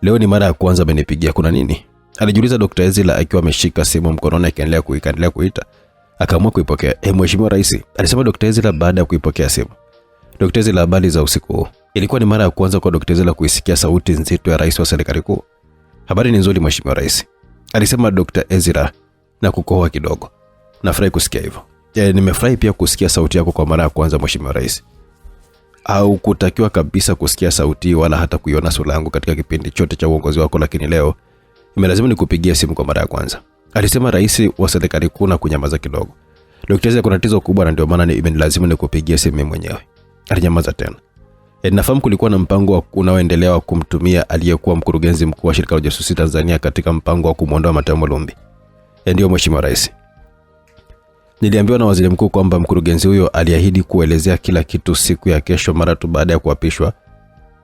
Leo ni mara ya kwanza amenipigia, kuna nini? Alijiuliza Dr. Ezra akiwa ameshika simu mkononi akaendelea kuita. Akaamua kuipokea. Mheshimiwa Rais, alisema Dr. Ezra baada ya kuipokea simu. Dr. Ezra, habari za usiku. Ilikuwa ni mara ya kwanza kwa Dr. Ezra kuisikia sauti nzito ya rais wa serikali kuu. Habari ni nzuri Mheshimiwa Rais, alisema Dr. Ezra na kukohoa kidogo. Nafurahi kusikia hivyo. Nimefurahi pia kusikia sauti yako kwa mara ya kwanza Mheshimiwa Rais. Au kutakiwa kabisa kusikia sauti wala hata kuiona sura yangu katika kipindi chote cha uongozi wako, lakini leo imelazima nikupigie simu kwa mara ya kwanza, alisema rais wa serikali kuu na kunyamaza kidogo. Dr. Ezra, kuna tatizo kubwa na ndio maana imenilazimu nikupigie simu mwenyewe. Alinyamaza tena. Nafahamu kulikuwa na mpango unaoendelea wa kumtumia aliyekuwa mkurugenzi mkuu wa shirika la ujasusi Tanzania katika mpango wa kumuondoa Mateo Mulumbi. Ndio Mheshimiwa Rais. Niliambiwa na waziri mkuu kwamba mkurugenzi huyo aliahidi kuelezea kila kitu siku ya kesho mara tu baada ya kuapishwa.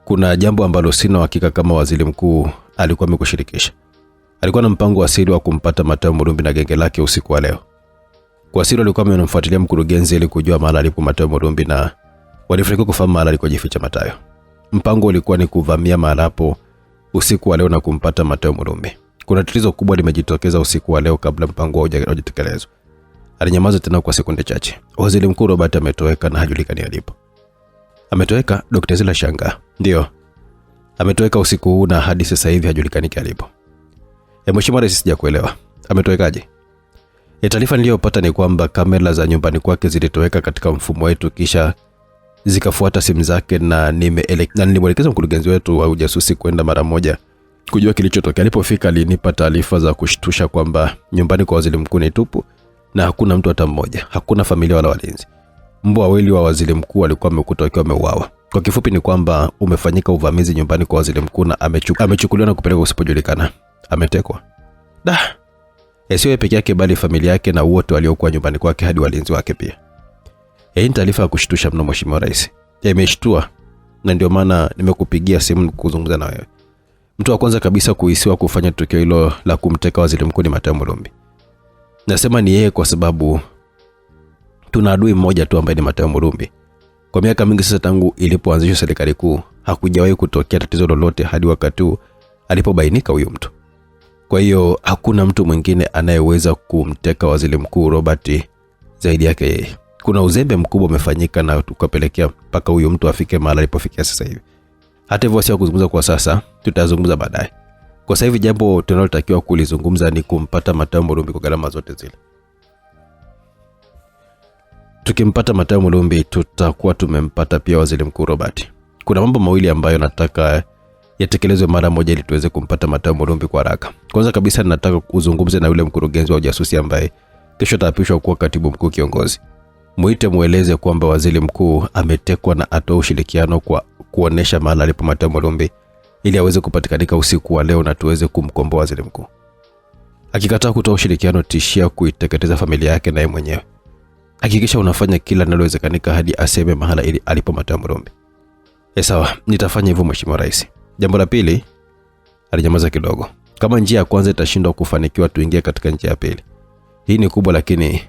Kuna jambo ambalo sina hakika kama waziri mkuu alikuwa amekushirikisha. Alikuwa na mpango wa siri wa kumpata Mateo Mulumbi na genge lake usiku wa leo. Kwa siri alikuwa anamfuatilia mkurugenzi ili kujua mahali alipo Mateo Mulumbi na walifanikiwa kufahamu mahali alikojificha Mateo. Mpango ulikuwa ni kuvamia mahali hapo usiku wa leo na kumpata Mateo Mulumbi. Kuna tatizo kubwa limejitokeza usiku wa leo kabla mpango haujatekelezwa. Alinyamaza tena kwa sekunde chache. Waziri Mkuu Robert ametoweka na hajulikani alipo. Ametoweka? Dr. Ezra shangaa. Ndio. Ametoweka usiku huu na hadi sasa hivi hajulikani alipo. Mheshimiwa Rais, sijakuelewa. Ametowekaje? Taarifa niliyopata ni kwamba kamera za nyumbani kwake zilitoweka katika mfumo wetu kisha zikafuata simu zake na nilimwelekeza mkurugenzi wetu wa ujasusi kwenda mara moja kujua kilichotokea. Alipofika alinipa taarifa za kushtusha kwamba nyumbani kwa waziri mkuu ni tupu na hakuna mtu hata mmoja, hakuna familia wala walinzi. Mbwa wawili wa waziri mkuu walikuwa wamekuta wakiwa wameuawa. Kwa kifupi ni kwamba umefanyika uvamizi nyumbani kwa waziri mkuu na amechukuliwa na kupelekwa usipojulikana. Ametekwa. Sio peke yake bali familia yake na wote waliokuwa nyumbani kwake hadi walinzi wake pia. Hii taarifa ya kushtusha mno Mheshimiwa Rais. Imeshtua na ndio maana nimekupigia simu kuzungumza na wewe. Mtu wa kwanza kabisa kuhisiwa kufanya tukio hilo la kumteka waziri mkuu ni Mateo Mulumbi. Nasema ni yeye kwa sababu tuna adui mmoja tu ambaye ni Mateo Mulumbi. Kwa miaka mingi sasa tangu ilipoanzishwa serikali kuu hakujawahi kutokea tatizo lolote hadi wakati huu alipobainika huyo mtu. Kwa hiyo hakuna mtu mwingine anayeweza kumteka waziri mkuu Robert zaidi yake yeye. Kuna uzembe mkubwa umefanyika na tukapelekea mpaka huyo mtu afike mahali alipofikia sasa hivi. Hata hivyo sio kuzungumza kwa sasa, tutazungumza baadaye. Kwa sasa hivi jambo tunalotakiwa kulizungumza ni kumpata Mateo Mulumbi kwa gharama zote zile. Tukimpata Mateo Mulumbi tutakuwa tumempata pia waziri mkuu Robert. Kuna mambo mawili ambayo nataka yatekelezwe mara moja ili tuweze kumpata Mateo Mulumbi kwa haraka. Kwanza kabisa nataka kuzungumza na yule mkurugenzi wa ujasusi ambaye kesho ataapishwa kuwa katibu mkuu kiongozi. Muite mueleze kwamba waziri mkuu ametekwa na atoe ushirikiano kwa kuonesha mahali alipo Mateo Mulumbi ili aweze kupatikanika usiku wa leo na tuweze kumkomboa waziri mkuu. Akikataa kutoa ushirikiano, tishia kuiteketeza familia yake na yeye mwenyewe. Hakikisha unafanya kila linalowezekanika hadi aseme mahali ili alipo Mateo Mulumbi. Sawa, nitafanya hivyo Mheshimiwa Rais. Jambo la pili, alinyamaza kidogo. Kama njia ya kwanza itashindwa kufanikiwa, tuingie katika njia ya pili. Hii ni kubwa lakini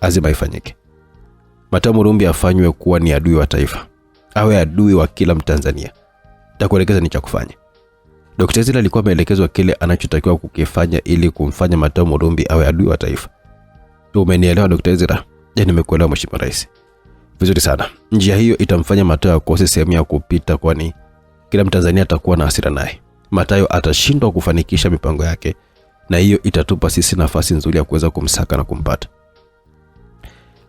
lazima ifanyike. Mateo Mulumbi afanywe kuwa ni adui wa taifa. Awe adui wa kila Mtanzania. Nitakuelekeza ni cha kufanya. Dr. Ezra alikuwa ameelekezwa kile anachotakiwa kukifanya ili kumfanya Mateo Mulumbi awe adui wa taifa. Umenielewa Dr. Ezra? Nimekuelewa Mheshimiwa Rais. Vizuri sana. Njia hiyo itamfanya Mateo akose sehemu ya kupita kwani kila Mtanzania atakuwa na hasira naye. Mateo atashindwa kufanikisha mipango yake na hiyo itatupa sisi nafasi nzuri ya kuweza kumsaka na kumpata.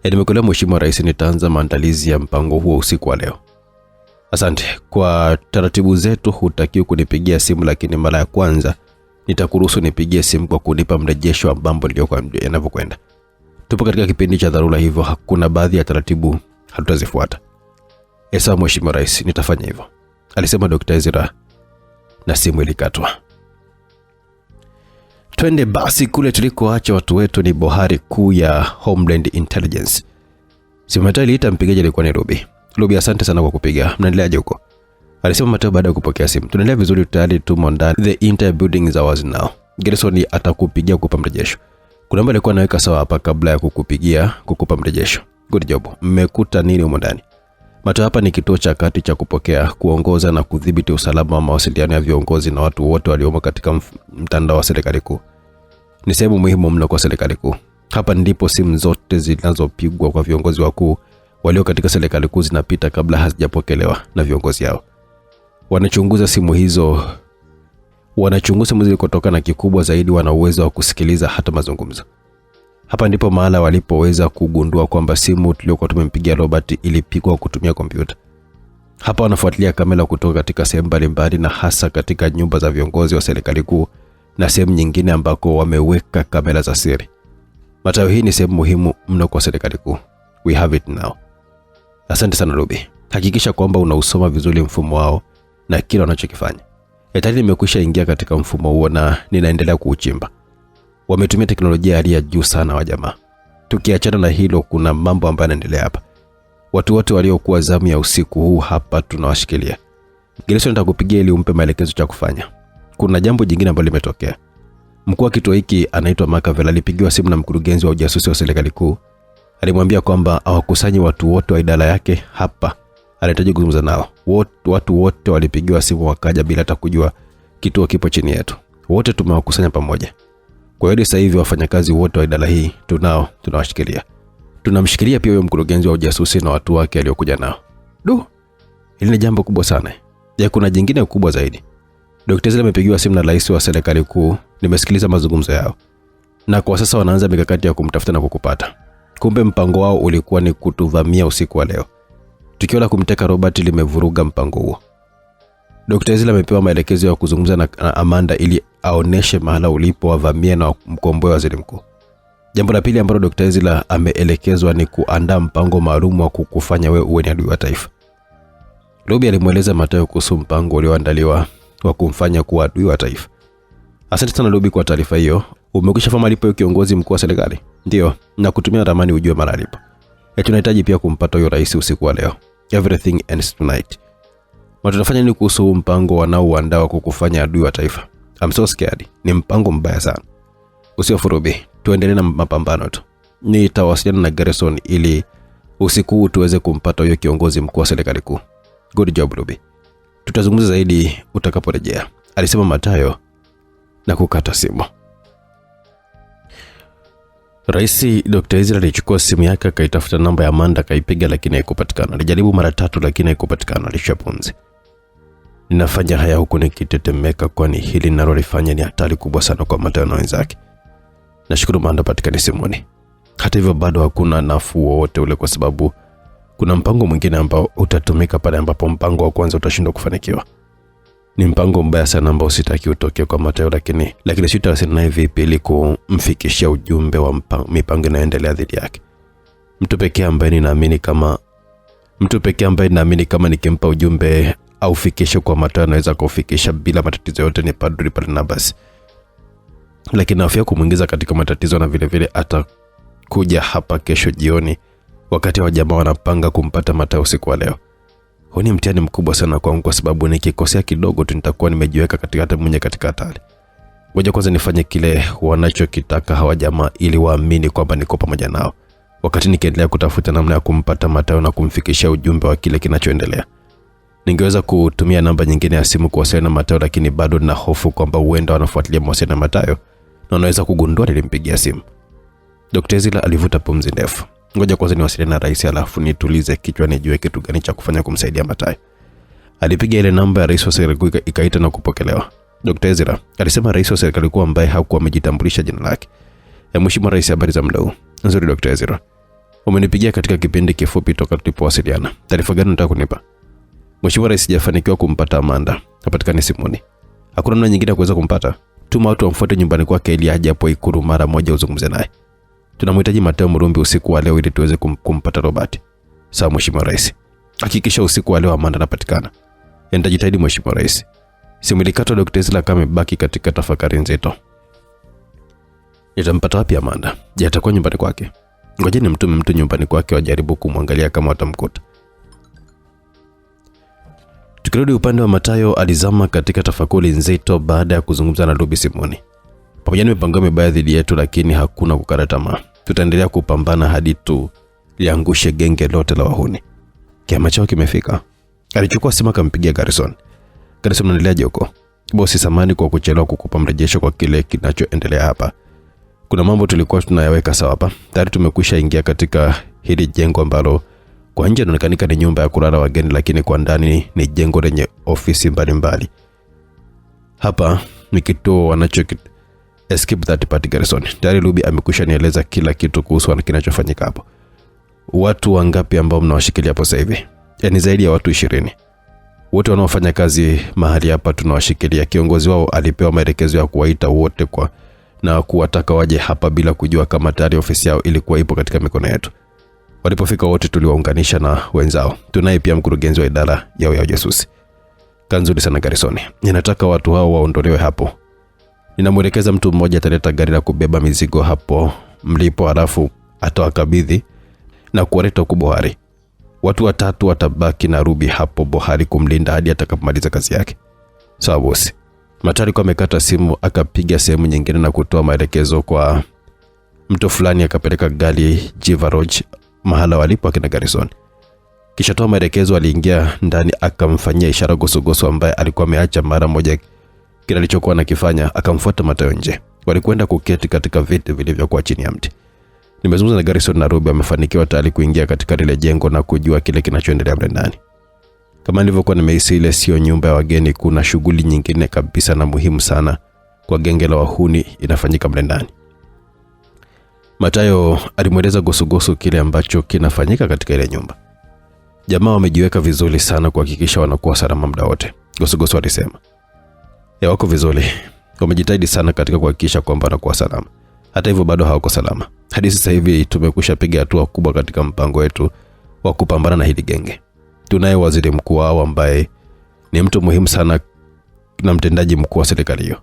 Nimekuelewa Mheshimiwa Rais, nitaanza maandalizi ya mpango huo usiku wa leo. Asante. Kwa taratibu zetu hutakiwi kunipigia simu lakini mara ya kwanza nitakuruhusu nipigie simu kwa kunipa mrejesho wa mambo yanavyokwenda. Tupo katika kipindi cha dharura hivyo hakuna baadhi ya taratibu hatutazifuata. Sawa Mheshimiwa Rais, nitafanya hivyo, alisema Dr. Ezra na simu ilikatwa. Twende basi kule tulikoacha watu wetu ni bohari kuu ya Homeland Intelligence. Simu iliita mpigaji alikuwa ni Ruby. Ruby, asante sana kwa kupiga. Mnaendeleaje huko? Alisema Mateo baada ya kupokea simu. Tunaendelea vizuri, tayari tumo ndani. The entire building is ours now. Gerson atakupigia kukupa mrejesho. Kuna mambo alikuwa anaweka sawa hapa kabla ya kukupa mrejesho. Good job. Mmekuta nini huko ndani? Mateo, hapa ni kituo cha kati cha kupokea, kuongoza na kudhibiti usalama wa mawasiliano ya viongozi na watu wote waliomo katika mtandao wa serikali kuu. Ni sehemu muhimu mno kwa serikali kuu. Hapa ndipo simu zote zinazopigwa kwa viongozi wakuu walio katika serikali kuu zinapita kabla hazijapokelewa na viongozi hao. Wanachunguza simu hizo kutoka na kikubwa zaidi wana uwezo wa kusikiliza hata mazungumzo. Hapa ndipo mahala walipoweza kugundua kwamba simu tuliyokuwa tumempigia Robert ilipigwa kutumia kompyuta. Hapa wanafuatilia kamera kutoka katika sehemu mbalimbali na hasa katika nyumba za viongozi wa serikali kuu na sehemu nyingine ambako wameweka kamera za siri. Mathayo, hii ni sehemu muhimu mno kwa serikali kuu. We have it now. Asante sana Ruby. Hakikisha kwamba unausoma vizuri mfumo wao na kila wanachokifanya. Tayari nimekwisha ingia katika mfumo huo na ninaendelea kuuchimba. Wametumia teknolojia hali ya juu sana wa jamaa. Tukiachana na hilo, kuna mambo ambayo yanaendelea hapa. Watu wote waliokuwa zamu ya usiku huu hapa tunawashikilia. Gerson nitakupigia ili umpe maelekezo cha kufanya. Kuna jambo jingine ambalo limetokea. Mkuu wa kituo hiki anaitwa Machiavelli alipigiwa simu na mkurugenzi wa ujasusi wa serikali kuu. Alimwambia kwamba awakusanye watu wote wa idara yake hapa. Anahitaji kuzungumza nao. Watu wote walipigiwa simu wakaja bila hata kujua kituo kipo chini yetu. Wote tumewakusanya pamoja. Kwa hiyo sasa hivi wafanyakazi wote wa idara hii tunawashikilia. Tunamshikilia pia huyo mkurugenzi wa ujasusi na watu wake aliokuja nao. Hili ni jambo kubwa sana. Je, kuna jingine kubwa zaidi? Dr. Ezra amepigiwa simu na rais wa serikali kuu. Nimesikiliza mazungumzo yao. Na kwa sasa wanaanza mikakati ya kumtafuta na kukupata. Kumbe mpango wao ulikuwa ni kutuvamia usiku wa leo. Tukio la kumteka Robert limevuruga mpango huo. Dr. Ezra amepewa maelekezo ya kuzungumza na Amanda ili aoneshe mahala ulipo wavamia na mkomboe waziri mkuu. Jambo la pili ambalo Dr. Ezra ameelekezwa ni kuandaa mpango maalum wa kukufanya wewe uwe ni adui wa taifa. Ruby alimueleza Mathayo kuhusu mpango ulioandaliwa wa kumfanya kuwa adui wa taifa. Asante sana Ruby kwa taarifa hiyo. Umekwisha fahamu alipo kiongozi mkuu wa serikali? Ndio, na kutumia ramani ujue mara alipo. Tunahitaji pia kumpata huyo rais usiku wa leo. Everything ends tonight. Tunafanya nini kuhusu mpango wanaoandaa wa kukufanya adui wa taifa? I'm so scared. Ni mpango mbaya sana. Usihofu Ruby, tuendelee na mapambano tu. Nitawasiliana na Gerson ili usiku huu tuweze kumpata huyo kiongozi mkuu wa serikali kuu. Good job Ruby. Tutazungumza zaidi utakaporejea, alisema Mathayo na kukata simu. Rais Dr. Ezra alichukua simu yake akaitafuta namba ya Amanda akaipiga lakini haikupatikana. Alijaribu mara 3 lakini haikupatikana. Alishapunzi. Ninafanya haya huku nikitetemeka kwani hili ninalolifanya ni hatari kubwa sana kwa Mathayo na wenzake. Nashukuru Amanda patikani simuni. Hata hivyo bado hakuna nafuu wowote ule kwa sababu kuna mpango mwingine ambao utatumika pale ambapo mpango wa kwanza utashindwa kufanikiwa. Ni mpango mbaya sana ambao sitaki utokee kwa Mathayo lakini sitawasiliana naye vipi ili kumfikishia ujumbe wa mipango inayoendelea dhidi yake. Mtu pekee ambaye ninaamini kama nikimpa ujumbe au fikisho kwa Mathayo anaweza kufikisha bila matatizo yote ni Padri Barnabas. Lakini afya kumuingiza katika matatizo na vile vile atakuja hapa kesho jioni wakati wa jamaa wanapanga kumpata Mathayo usiku wa leo. Huu ni mtihani mkubwa sana kwangu kwa sababu nikikosea kidogo tu nitakuwa nimejiweka katika hatari. Ngoja kwanza nifanye kile wanachokitaka hawa jamaa ili waamini kwamba niko pamoja nao. Wakati nikiendelea kutafuta namna ya kumpata Mathayo na kumfikishia ujumbe wa kile kinachoendelea. Ningeweza kutumia namba nyingine ya simu kuwasiliana na Mathayo lakini bado nina hofu kwamba huenda wanafuatilia mawasiliano na Mathayo na wanaweza kugundua nilimpigia simu. Dr. Ezra alivuta pumzi ndefu. Ngoja kwanza niwasiliane na rais alafu nitulize kichwa nijue kitu gani cha kufanya kumsaidia Mathayo. Alipiga ile namba ya rais wa serikali ikaita na kupokelewa. Dr. Ezra alisema rais wa serikali kuu ambaye hakuwa amejitambulisha jina lake. Mheshimiwa rais, habari za muda huu? Nzuri Dr. Ezra. Umenipigia katika kipindi kifupi toka tulipowasiliana. Taarifa gani unataka kunipa? Mheshimiwa rais, sijafanikiwa kumpata Amanda. Hapatikani simuni. Hakuna namna nyingine ya kuweza kumpata? Tuma watu wamfuate nyumbani kwake ili aje hapo Ikulu mara moja uzungumze naye. Tunamhitaji Mathayo Murumbi usiku wa leo ili tuweze kumpata Robert. Sawa Mheshimiwa rais. Hakikisha usiku wa leo Amanda anapatikana. Nitajitahidi Mheshimiwa rais. Simu ilikatwa. Dr. Ezra kama baki katika tafakari nzito. Nitampata wapi Amanda? Je, atakuwa nyumbani kwake? Ngoja nimtume mtu nyumbani kwake wajaribu kumwangalia kama watamkuta. Tukirudi upande wa Mathayo, alizama katika tafakuri nzito baada ya kuzungumza na Ruby simuni. Pamoja na mipango mibaya dhidi yetu lakini hakuna kukata tamaa. Tutaendelea kupambana hadi tu liangushe genge lote la wahuni. Kiama chao kimefika. Alichukua simu akampigia Gerson. Gerson, unaendeleaje huko? Bosi, samani kwa kuchelewa kukupa mrejesho kwa kile kinachoendelea hapa. Kuna mambo tulikuwa tunayaweka sawa hapa. Tayari tumekwisha ingia katika hili jengo ambalo kwa nje inaonekana ni nyumba ya kulala wageni lakini kwa ndani ni jengo lenye ofisi mbalimbali. Hapa ni kituo wanacho escape that party Gerson. Tayari Ruby amekwisha nieleza kila kitu kuhusu kinachofanyika hapo. Watu wangapi ambao mnawashikilia hapo sasa hivi? Yaani zaidi ya watu 20. Wote wanaofanya kazi mahali hapa tunawashikilia. Kiongozi wao alipewa maelekezo ya kuwaita wote na kuwataka waje hapa bila kujua kama tayari ofisi yao ilikuwa ipo katika mikono yetu. Walipofika wote tuliwaunganisha na wenzao. Tunaye pia mkurugenzi wa idara yao ya ujasusi. Kanzuri sana Garrison. Ninataka watu hao waondolewe hapo. Ninamwelekeza mtu mmoja ataleta gari la kubeba mizigo hapo mlipo, halafu atawakabidhi na kuwaleta huko bohari. Watu 3 watabaki na Ruby hapo bohari kumlinda hadi atakapomaliza kazi yake. Sawa bosi. Matari kwa amekata simu akapiga sehemu nyingine na kutoa maelekezo kwa mtu fulani, akapeleka gari Jivaroj mahala walipo akina Garrison. Kisha toa maelekezo, aliingia ndani akamfanyia ishara Gosogoso ambaye alikuwa ameacha mara moja kile alichokuwa anakifanya, akamfuata Matayo nje. Walikwenda kuketi katika viti vilivyokuwa chini ya mti. Nimezungumza na Garrison na Ruby amefanikiwa tayari kuingia katika lile jengo na kujua kile kinachoendelea mle ndani. Kama nilivyokuwa nimehisi, ile sio nyumba ya wageni, kuna shughuli nyingine kabisa na muhimu sana kwa genge la wahuni inafanyika mle ndani. Matayo alimweleza Gosogoso kile ambacho kinafanyika katika ile nyumba. Jamaa wamejiweka vizuri sana kuhakikisha wanakuwa salama muda wote, Gosogoso alisema. Wako vizuri. Wamejitahidi sana katika kuhakikisha kwamba wanakuwa salama. Hata hivyo bado hawako salama. Hadi sasa hivi tumekwisha piga hatua kubwa katika mpango wetu wa kupambana na hili genge. Tunaye waziri mkuu wao ambaye ni mtu muhimu sana na mtendaji mkuu wa serikali hiyo.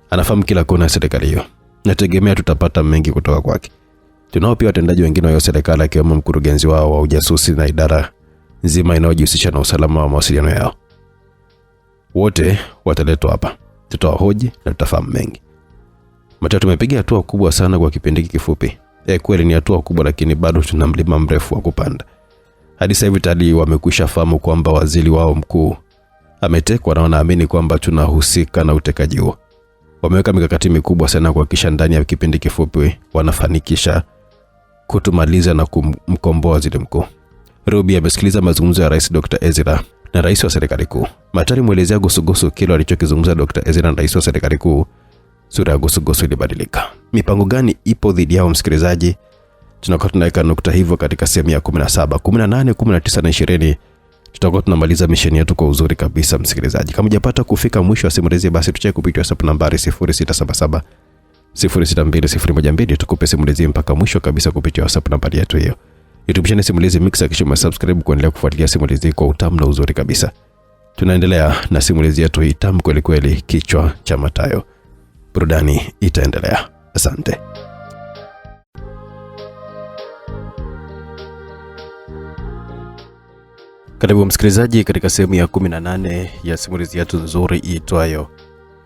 Anafahamu kila kona ya serikali hiyo. Nategemea tutapata mengi kutoka kwake. Tunao pia watendaji wengine wa serikali akiwemo mkurugenzi wao wa ujasusi na idara nzima inayojihusisha na usalama wa mawasiliano yao. Wote wataletwa hapa. Tutawahoji na tutafahamu mengi. Matayo, tumepiga hatua kubwa sana kwa kipindi kifupi. Kweli ni hatua kubwa, lakini bado tuna mlima mrefu wa kupanda. Hadi sasa hivi tayari wamekwisha fahamu kwamba waziri wao mkuu ametekwa na wanaamini kwamba tunahusika na utekaji huo. Wameweka mikakati mikubwa sana kuhakikisha ndani ya kipindi kifupi wanafanikisha kutumaliza na kumkomboa waziri mkuu. Ruby amesikiliza mazungumzo ya Rais Dr. Ezra na rais wa serikali kuu. Matari muelezea Gosogoso kile alichokizungumza Dr. Ezra na rais wa serikali kuu. Sura ya Gosogoso ilibadilika. Mipango gani ipo dhidi yao, msikilizaji? Tunakuwa tunaweka nukta hivyo katika sehemu ya 17, 18, 19 na 20. Tutakuwa tunamaliza misheni yetu kwa uzuri kabisa, msikilizaji. Kama hujapata kufika mwisho wa simulizi, basi tucheke kupitia WhatsApp nambari 0677 062012 tukupe simulizi mpaka mwisho kabisa kupitia WhatsApp nambari yetu hiyo. YouTube channel Simulizi Mix, kisha subscribe kuendelea kufuatilia simulizi kwa utamu na uzuri kabisa. Tunaendelea na simulizi yetu hii tamu kweli kweli, Kichwa cha Matayo. Burudani itaendelea. Asante. Karibu msikilizaji katika sehemu ya 18 ya simulizi yetu nzuri iitwayo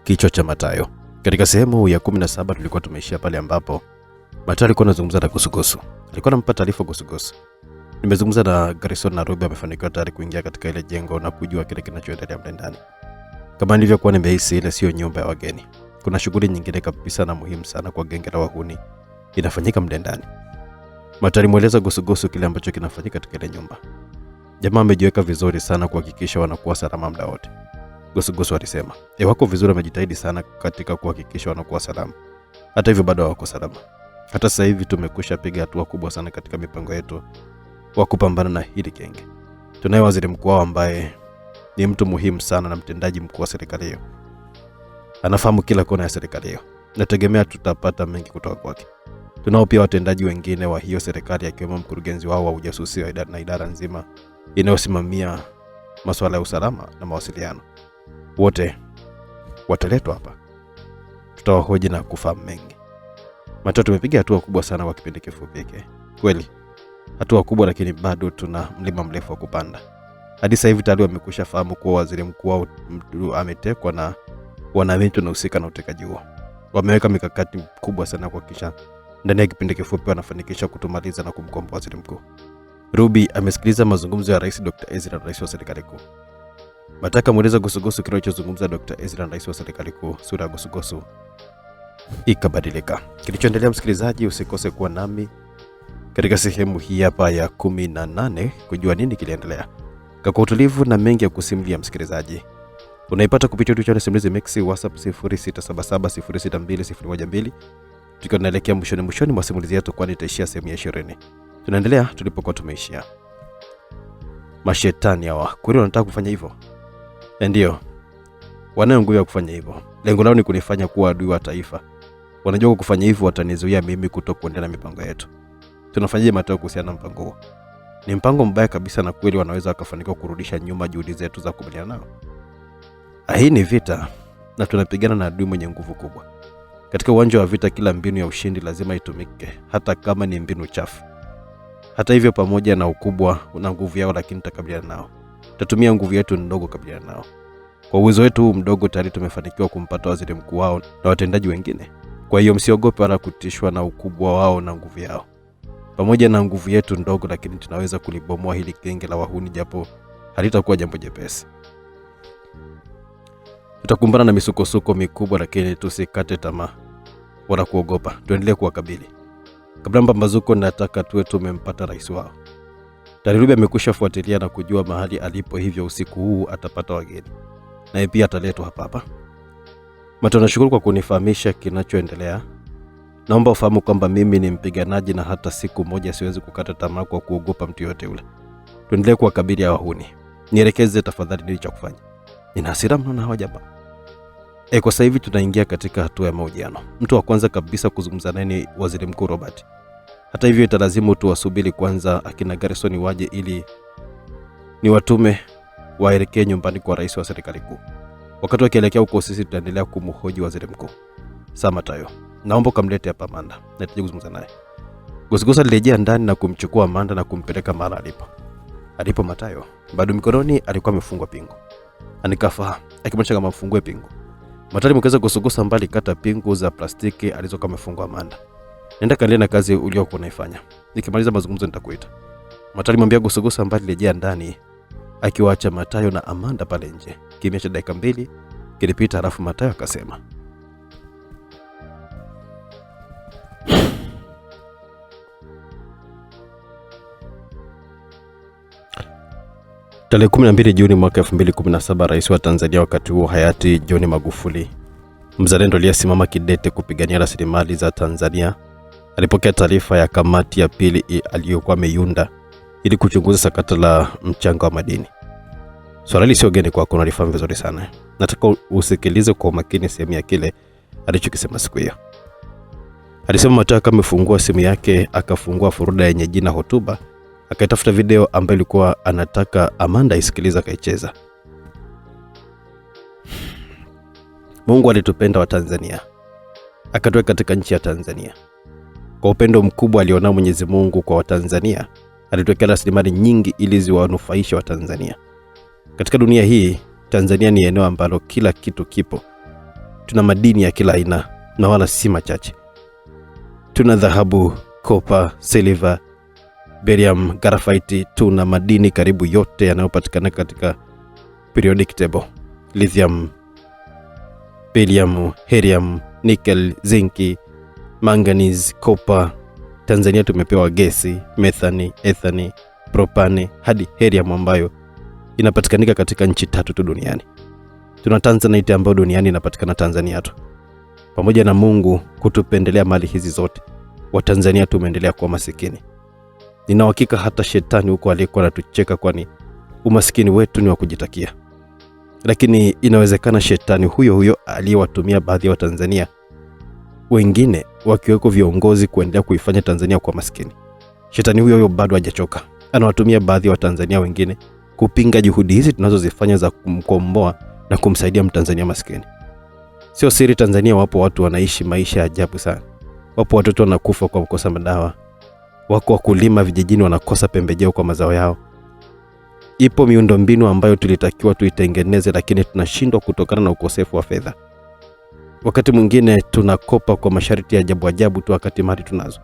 Kichwa cha Matayo. Katika sehemu ya 17 tulikuwa tumeishia pale ambapo Matayo alikuwa anazungumza na Gosogoso. Alikuwa anampa taarifa Gosogoso. Nimezungumza na Garrison na Ruby amefanikiwa tayari kuingia katika ile jengo na kujua kile kinachoendelea mle ndani. Kama nilivyokuwa nimehisi, ile sio nyumba ya wageni. Kuna shughuli nyingine kabisa na muhimu sana kwa genge la wahuni inafanyika mle ndani. Matayo mueleza Gosogoso kile ambacho kinafanyika katika ile nyumba. Jamaa amejiweka vizuri sana kuhakikisha wanakuwa salama muda wote, Gosogoso alisema. Wako vizuri, wamejitahidi sana katika kuhakikisha wanakuwa salama. Hata hivyo bado hawako salama. Hata sasa hivi tumekwisha piga hatua kubwa sana katika mipango yetu wa kupambana na hili genge. Tunaye waziri mkuu wao ambaye ni mtu muhimu sana na mtendaji mkuu wa serikali hiyo. Anafahamu kila kona ya serikali hiyo. Nategemea tutapata mengi kutoka kwake. Tunao pia watendaji wengine wa hiyo serikali akiwemo mkurugenzi wao wa ujasusi na idara nzima inayosimamia masuala ya usalama na mawasiliano. Wote wataletwa hapa. Tutawahoji na kufahamu mengi. Matayo, tumepiga hatua kubwa sana kwa kipindi kifupi hiki. Kweli hatua kubwa, lakini bado tuna mlima mrefu wa kupanda. Hadi sasa hivi tayari wamekwisha fahamu kuwa waziri mkuu wao ametekwa na wanaamini tunahusika na utekaji huo. Wameweka mikakati kubwa sana kuhakikisha ndani ya kipindi kifupi wanafanikisha kutumaliza na kumkomboa waziri mkuu. Ruby amesikiliza mazungumzo ya Rais Dr. Ezra na rais wa serikali kuu. Mataka mueleza Gosogoso kile alichozungumza Dr. Ezra na rais wa serikali kuu. Sura ya Gosogoso ikabadilika. Kilichoendelea, msikilizaji, usikose kuwa nami katika sehemu hii hapa ya 18 kujua nini kiliendelea. Kwa utulivu na mengi ya kusimulia, msikilizaji, unaipata kupitia YouTube channel Simulizi Mix, WhatsApp 0677062012. Tukiwa tunaelekea mwishoni mwa simulizi yetu, kwani itaishia sehemu ya 20. Tunaendelea tulipokuwa tumeishia. Mashetani hawa kweli wanataka kufanya hivyo? Ndio, wanayo nguvu ya kufanya hivyo. Lengo lao ni kunifanya kuwa adui wa taifa Wanajua kufanya hivyo watanizuia mimi kutokuendelea na mipango yetu. Tunafanyaje Mathayo kuhusiana na mpango huo? Ni mpango mbaya kabisa, na kweli wanaweza wakafanikiwa kurudisha nyuma juhudi zetu za kukabiliana nao. Hii ni vita na tunapigana na adui mwenye nguvu kubwa. Katika uwanja wa vita kila mbinu ya ushindi lazima itumike, hata kama ni mbinu chafu. Hata hivyo, pamoja na ukubwa na nguvu yao, lakini tutakabiliana nao. Tutatumia nguvu yetu ndogo kukabiliana nao. Kwa uwezo wetu huu mdogo tayari tumefanikiwa kumpata waziri mkuu wao na watendaji wengine. Kwa hiyo msiogope wala kutishwa na ukubwa wao na nguvu yao. Pamoja na nguvu yetu ndogo, lakini tunaweza kulibomoa hili genge la wahuni, japo halitakuwa jambo jepesi. Tutakumbana na misukosuko mikubwa, lakini tusikate tamaa wala kuogopa. Tuendelee kuwakabili. Kabla mpambazuko, nataka tuwe tumempata rais wao. Tarirubi amekwisha fuatilia na kujua mahali alipo, hivyo usiku huu atapata wageni. Na pia ataletwa hapa. Mathayo, nashukuru kwa kunifahamisha kinachoendelea. Naomba ufahamu kwamba mimi ni mpiganaji na hata siku moja siwezi kukata tamaa kwa kuogopa mtu yote yule. Tuendelee kuwakabili wahuni. Nielekeze tafadhali nini cha kufanya. Nina hasira mno na hawa jamaa. Kwa sasa hivi tunaingia katika hatua ya mahojiano. Mtu wa kwanza kabisa kuzungumza naye ni Waziri Mkuu Robert. Hata hivyo italazimu tuwasubiri kwanza akina Garrison waje ili ni watume waelekee nyumbani kwa rais wa serikali kuu. Wakati wakielekea huko, sisi tutaendelea kumhoji waziri mkuu. Sawa Mathayo, naomba kamlete hapa Amanda. Nataka kuzungumza naye. Gusagusa alirejea ndani na kumchukua Amanda na kumpeleka mahali alipo Mathayo. Bado mikononi alikuwa amefungwa pingu. Anikafa akimaanisha kama afungue pingu. Mathayo mkaweza Gusagusa mbali kata pingu za plastiki alizokuwa amefungwa Amanda. Nenda kaendelee na kazi uliyokuwa unaifanya. Nikimaliza mazungumzo nitakuita. Mathayo mwambia Gusagusa mbali rejea ndani, akiwaacha Mathayo na Amanda pale nje. Kimya cha dakika 2 kilipita, halafu Mathayo akasema, Tarehe 12 Juni mwaka 2017, rais wa Tanzania wakati huo hayati John Magufuli, mzalendo aliyesimama kidete kupigania rasilimali za Tanzania, alipokea taarifa ya kamati ya pili aliyokuwa ameiunda ili kuchunguza sakata la mchanga wa madini. Swala hili sio geni kwako, unalifahamu vizuri sana. Nataka usikilize kwa makini sehemu ya kile alichokisema siku hiyo. Alisema Mathayo kama amefungua simu yake, akafungua folder yenye jina hotuba, akaitafuta video ambayo ilikuwa anataka Amanda isikiliza, akaicheza. Mungu alitupenda wa Tanzania, akatuweka katika nchi ya Tanzania. Kwa upendo mkubwa alionao Mwenyezi Mungu kwa Watanzania, alituwekea rasilimali nyingi ili ziwanufaishe Watanzania. Katika dunia hii, Tanzania ni eneo ambalo kila kitu kipo. Tuna madini ya kila aina na wala si machache. Tuna dhahabu, copper, silver, barium, graphite, tuna madini karibu yote yanayopatikana katika periodic table. Lithium, beryllium, helium, nickel, zinki, manganese, copper. Tanzania tumepewa gesi, methane, ethane, propane hadi helium ambayo inapatikanika katika nchi 3 tu duniani. Tuna tanzanite ambayo duniani inapatikana Tanzania tu. Pamoja na Mungu kutupendelea mali hizi zote, Watanzania tumeendelea kuwa masikini. Nina uhakika hata shetani huko aliyekuwa anatucheka, kwani umasikini wetu ni wa kujitakia. Lakini inawezekana shetani huyo huyo aliyewatumia baadhi ya Watanzania wengine wakiweko viongozi kuendelea kuifanya Tanzania kwa maskini. Shetani huyo huyo bado hajachoka. Anawatumia baadhi ya Watanzania wengine kupinga juhudi hizi tunazozifanya za kumkomboa na kumsaidia Mtanzania maskini. Sio siri, Tanzania wapo watu wanaishi maisha ya ajabu sana. Wapo watoto wanakufa kwa kukosa madawa. Wako wakulima vijijini wanakosa pembejeo kwa mazao yao. Ipo miundombinu ambayo tulitakiwa tuitengeneze, lakini tunashindwa kutokana na ukosefu wa fedha. Wakati mwingine tunakopa kwa masharti ya ajabu ajabu tu wakati mali tunazo.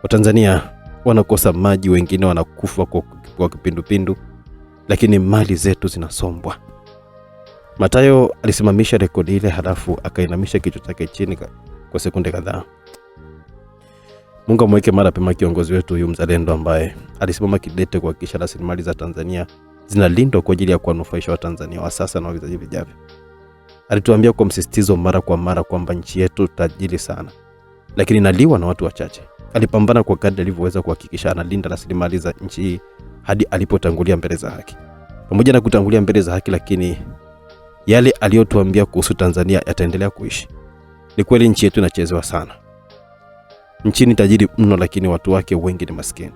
Watanzania wanakosa maji, wengine wanakufa kwa kipindupindu, lakini mali zetu zinasombwa. Mathayo alisimamisha rekodi ile, halafu akainamisha kichwa chake chini kwa sekunde kadhaa. Mungu amweke mara pema kiongozi wetu huyu mzalendo ambaye alisimama kidete kuhakikisha rasilimali za Tanzania zinalindwa kwa ajili ya kuwanufaisha Watanzania wa sasa na vizazi vijavyo. Alituambia kwa msisitizo mara kwa mara kwamba nchi yetu tajiri sana, lakini inaliwa na watu wachache. Alipambana kwa kadri alivyoweza kuhakikisha analinda rasilimali za nchi hii hadi alipotangulia mbele za haki. Pamoja na kutangulia mbele za haki, lakini yale aliyotuambia kuhusu Tanzania yataendelea kuishi. Ni kweli nchi yetu inachezewa sana. Nchi ni tajiri mno, lakini watu wake wengi ni maskini.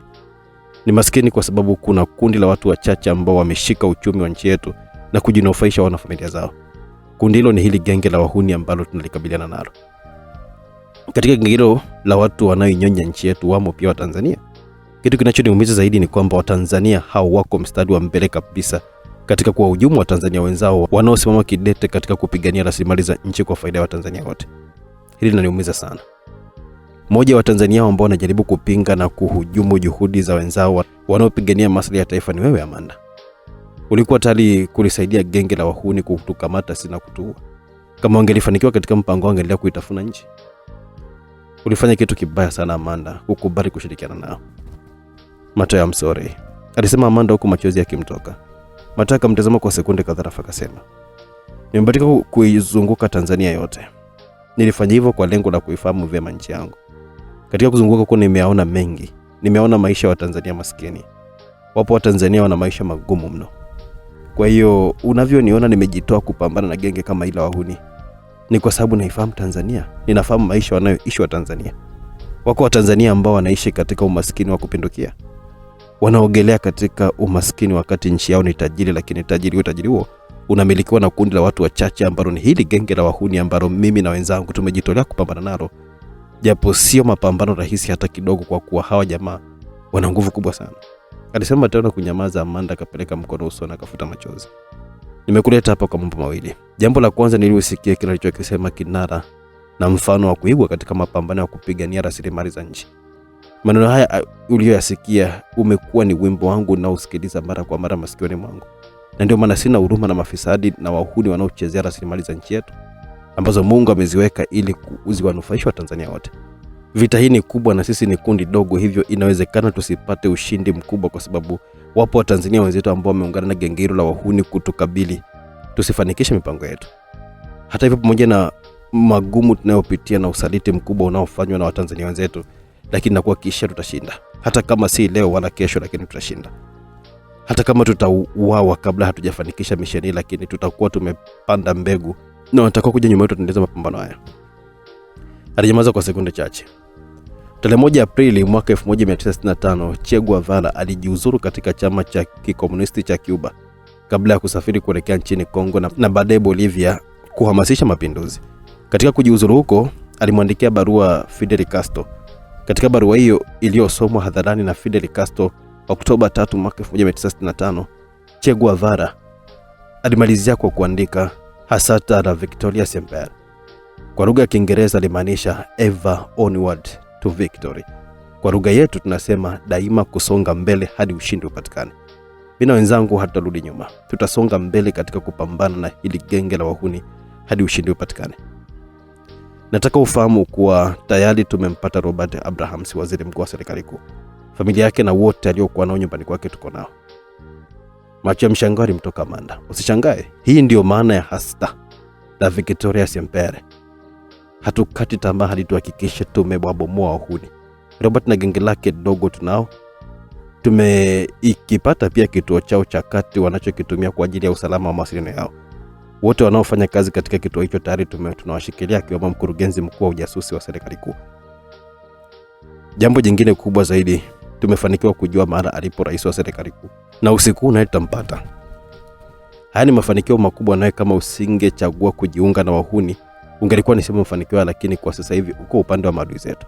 Ni maskini kwa sababu kuna kundi la watu wachache ambao wameshika uchumi wa nchi yetu na kujinufaisha wana familia zao. Kundi hilo ni hili genge la wahuni ambalo tunalikabiliana nalo. Katika genge hilo la watu wanaoinyonya nchi yetu wamo pia Watanzania. Kitu kinachoniumiza zaidi ni kwamba Watanzania hao wako mstari wa mbele kabisa katika kuwahujumu Watanzania wenzao wanaosimama kidete katika kupigania rasilimali za nchi kwa faida ya Watanzania wote. Hili linaniumiza sana. Mmoja wa Watanzania ambao wanajaribu kupinga na kuhujumu juhudi za wenzao wanaopigania maslahi ya taifa ni wewe, Amanda. Ulikuwa tayari kulisaidia genge la wahuni kutukamata sina kutuua. Kama wangelifanikiwa katika mpango wao, angeendelea kuitafuna nchi. Ulifanya kitu kibaya sana, Amanda, kukubali kushirikiana nao. Matayo, I'm sorry, alisema Amanda huku machozi yakimtoka. Matayo akamtazama kwa sekunde kadhaa akasema, nimebahatika kuizunguka Tanzania yote. Nilifanya hivyo kwa lengo la kuifahamu vyema nchi yangu. Katika kuzunguka huko nimeona mengi. Nimeona maisha ya Watanzania maskini. Wapo Watanzania wana maisha magumu mno. Kwa hiyo unavyoniona nimejitoa kupambana na genge kama ila wahuni, ni kwa sababu naifahamu Tanzania. Ninafahamu maisha wanayoishi Watanzania. Wako Watanzania ambao wanaishi katika umaskini wa kupindukia. Wanaogelea katika umaskini wakati nchi yao ni tajiri, lakini tajiri huo unamilikiwa na kundi la watu wachache ambao ni hili genge la wahuni ambao mimi na wenzangu tumejitolea kupambana nalo. Japo sio mapambano rahisi hata kidogo, kwa kuwa hawa jamaa wana nguvu kubwa sana. Alisema tena kunyamaza. Amanda akapeleka mkono usoni akafuta machozi. Nimekuleta hapa kwa mambo mawili. Jambo la kwanza, niliusikia kile alichokisema kinara na mfano wa kuigwa katika mapambano ya kupigania rasilimali za nchi. Maneno haya uliyoyasikia umekuwa ni wimbo wangu na usikiliza mara kwa mara masikioni mwangu. Na ndio maana sina huruma na mafisadi na wahuni wanaochezea rasilimali za nchi yetu ambazo Mungu ameziweka ili kuziwanufaisha Watanzania wote. Vita hii ni kubwa na sisi ni kundi dogo, hivyo inawezekana tusipate ushindi mkubwa kwa sababu wapo Watanzania wenzetu ambao wameungana na genge hilo la wahuni kutukabili tusifanikishe mipango yetu. Hata hivyo, pamoja na magumu tunayopitia na usaliti mkubwa unaofanywa na Watanzania wenzetu, lakini nakuwa kisha tutashinda. Hata kama si leo wala kesho, lakini tutashinda. Hata kama tutauawa kabla hatujafanikisha misheni, lakini tutakuwa tumepanda mbegu na watakao kuja nyuma yetu tuendeleza mapambano haya. Alinyamaza kwa sekunde chache. Tarehe 1 Aprili mwaka 1965, Che Guevara alijiuzuru katika chama cha kikomunisti cha Cuba kabla ya kusafiri kuelekea nchini Kongo na baadaye Bolivia kuhamasisha mapinduzi. Katika kujiuzuru huko, alimwandikia barua Fidel Castro. Katika barua hiyo iliyosomwa hadharani na Fidel Castro Oktoba 3 mwaka 1965, Che Guevara alimalizia kwa kuandika Hasta la Victoria Siempre. Kwa lugha ya Kiingereza alimaanisha ever onward to victory. Kwa lugha yetu tunasema daima kusonga mbele hadi ushindi upatikane. Mimi wenzangu hatarudi nyuma. Tutasonga mbele katika kupambana na hili genge la wahuni hadi ushindi upatikane. Nataka ufahamu kuwa tayari tumempata Robert Abrahams, waziri mkuu wa serikali kuu. Familia yake na wote aliokuwa nao nyumbani kwake tuko nao. Macho ya mshangao yalimtoka Amanda. Usishangae, hii ndio maana ya Hasta la Victoria Siempre. Hatukati tamaa hadi tuhakikishe tumebomoa wahuni. Robert na genge lake dogo tunao. Tumeikipata pia kituo chao cha kati wanachokitumia kwa ajili ya usalama wa mawasiliano yao. Wote wanaofanya kazi katika kituo hicho tayari tunawashikilia, akiwemo mkurugenzi mkuu wa ujasusi wa serikali kuu. Jambo jingine kubwa zaidi, tumefanikiwa kujua mara alipo rais wa serikali kuu na usiku naye tutampata. Haya ni mafanikio makubwa, naye kama usingechagua kujiunga na wahuni ungelikuwa ni sema mafanikio, lakini kwa sasa hivi uko upande wa maadui zetu.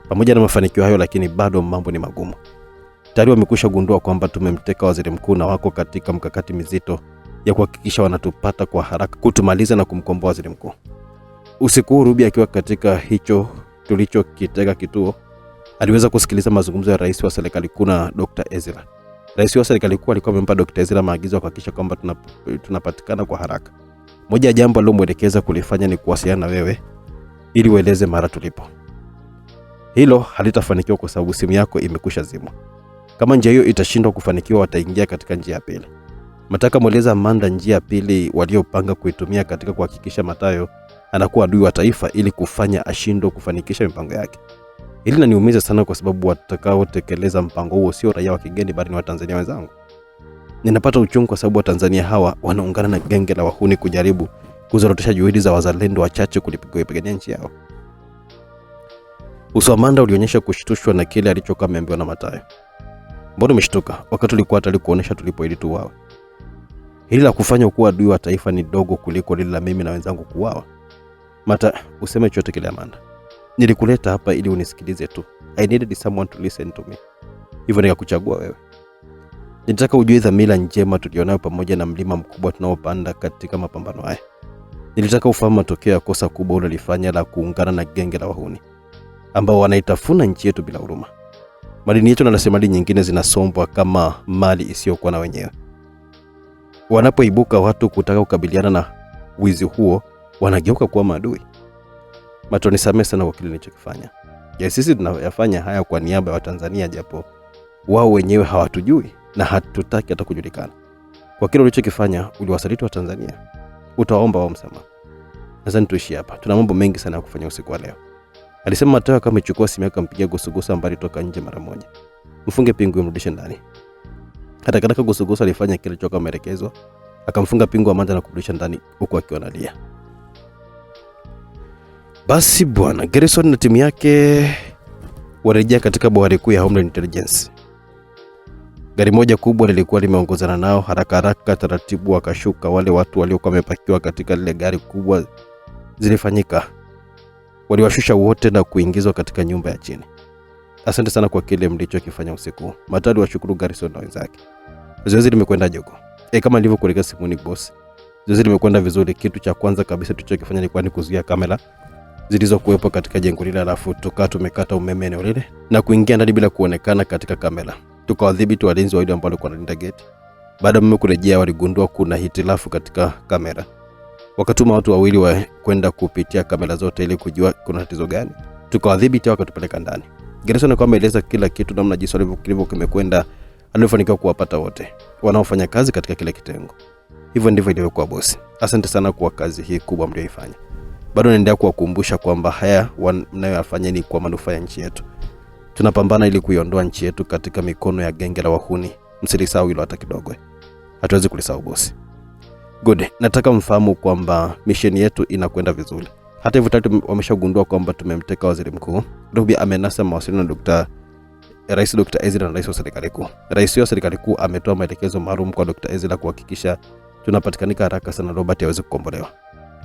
Pamoja na mafanikio hayo, lakini bado mambo ni magumu. Tayari wamekusha gundua kwamba tumemteka waziri mkuu na wako katika mkakati mzito ya kuhakikisha wanatupata kwa haraka, kutumaliza na kumkomboa waziri mkuu. Usiku Ruby akiwa katika hicho tulichokitega kituo, aliweza kusikiliza mazungumzo ya rais wa serikali kuu na Dr. Ezra. Rais wa serikali kuu alikuwa amempa Dr. Ezra maagizo ya kuhakikisha kwamba tunapatikana kwa haraka. Moja ya jambo alilomwelekeza kulifanya ni kuwasiliana na wewe ili ueleze mara tulipo. Hilo halitafanikiwa kwa sababu simu yako imekusha zimwa. Kama njia hiyo itashindwa kufanikiwa, wataingia katika njia ya pili. Nataka mueleza Amanda njia ya pili waliopanga kuitumia katika kuhakikisha Matayo anakuwa adui wa taifa ili kufanya ashindwe kufanikisha mipango yake. Hili linaniumiza sana kwa sababu watakao tekeleza mpango huo sio raia wa kigeni bali ni Watanzania wenzangu. Ninapata uchungu kwa sababu Watanzania hawa wanaungana na genge la wahuni kujaribu kuzorotesha juhudi za wazalendo wachache kulipigania nchi yao. Uso wa Amanda ulionyesha kushtushwa na kile alichokuwa ameambiwa na Mathayo. Mbona umeshtuka wakati ulikuwa tayari kuonesha tulipo ili tuuawe? Hili la kufanya kuwa adui wa taifa ni dogo kuliko lile la mimi na wenzangu kuuawa. Useme chochote kile Amanda. Nilikuleta hapa ili unisikilize tu. I needed someone to listen to me. Hivyo nikakuchagua wewe. Nilitaka ujue dhamira njema tulionayo pamoja na mlima mkubwa tunaopanda katika mapambano haya. Nilitaka ufahamu matokeo ya kosa kubwa ulilofanya la kuungana na genge la wahuni ambao wanaitafuna nchi yetu bila huruma. Madini yetu na rasilimali nyingine zinasombwa kama mali isiyokuwa na wenyewe. Wanapoibuka watu kutaka kukabiliana na wizi huo, wanageuka kuwa maadui. Nisamehe sana kwa kile nilichokifanya. Sisi tunayafanya haya kwa niaba ya Watanzania, japo wao wenyewe hawatujui na hatutaki hata kujulikana. Kwa kile ulichokifanya uliwasaliti wa Tanzania. Utaomba wao msamaha. Nadhani tuishi hapa. Tuna mambo mengi sana ya kufanya usiku wa leo. Alisema Mathayo kama amechukua simu yake ampigia Gusugusu ambaye toka nje mara moja. Mfunge pingu umrudishe ndani. Hata Gusugusu alifanya kile alichokuwa ameelekezwa. Akamfunga pingu Amanda na kurudisha ndani huko akiwa analia. Basi bwana, Garrison na timu yake warejea katika bwari kuu ya Homeland Intelligence. Gari moja kubwa lilikuwa limeongozana nao haraka taratibu, wakashuka wale watu waliokuwa wamepakiwa katika lile gari kubwa. Zilifanyika. Waliwashusha wote na kuingizwa katika nyumba ya chini. Asante sana kwa kile mlichokifanya usiku. Mathayo washukuru Garrison na wenzake. Zoezi limekwenda jogo. Kama nilivyokuelekeza simuni boss. Zoezi limekwenda vizuri. Kitu cha kwanza kabisa tulichokifanya ni kuzuia kamera zilizokuwepo katika jengo lile, alafu tumekata umeme eneo lile na kuingia ndani bila kuonekana katika kamera. Tukawadhibiti walinzi wawili ambao walikuwa wanalinda gate. Baada ya kurejea waligundua kuna hitilafu katika kamera. Wakatuma watu wawili wa kwenda kupitia kamera zote ili kujua kuna tatizo gani. Tukawadhibiti wakatupeleka ndani. Garrison alikuwa ameeleza kila kitu namna jinsi kilivyo kimekwenda, alifanikiwa kuwapata wote wanaofanya kazi katika kile kitengo. Hivyo ndivyo ilivyokuwa boss. Asante sana kwa kazi hii kubwa mlioifanya. Bado naendelea kuwakumbusha kwamba haya mnayoyafanya ni kwa manufaa ya nchi yetu. Tunapambana ili kuiondoa nchi yetu katika mikono ya genge la wahuni. Msilisahau hilo hata kidogo. Hatuwezi kulisahau boss. Good. Nataka mfahamu kwamba mission yetu inakwenda vizuri. Hata hivyo tayari wameshagundua kwamba tumemteka waziri mkuu. Ruby amenasa mawasiliano na Rais Dr. Ezra na Rais wa serikali kuu. Rais wa serikali kuu ametoa maelekezo maalum kwa Dr. Ezra kuhakikisha tunapatikanika haraka sana Robert aweze kukombolewa.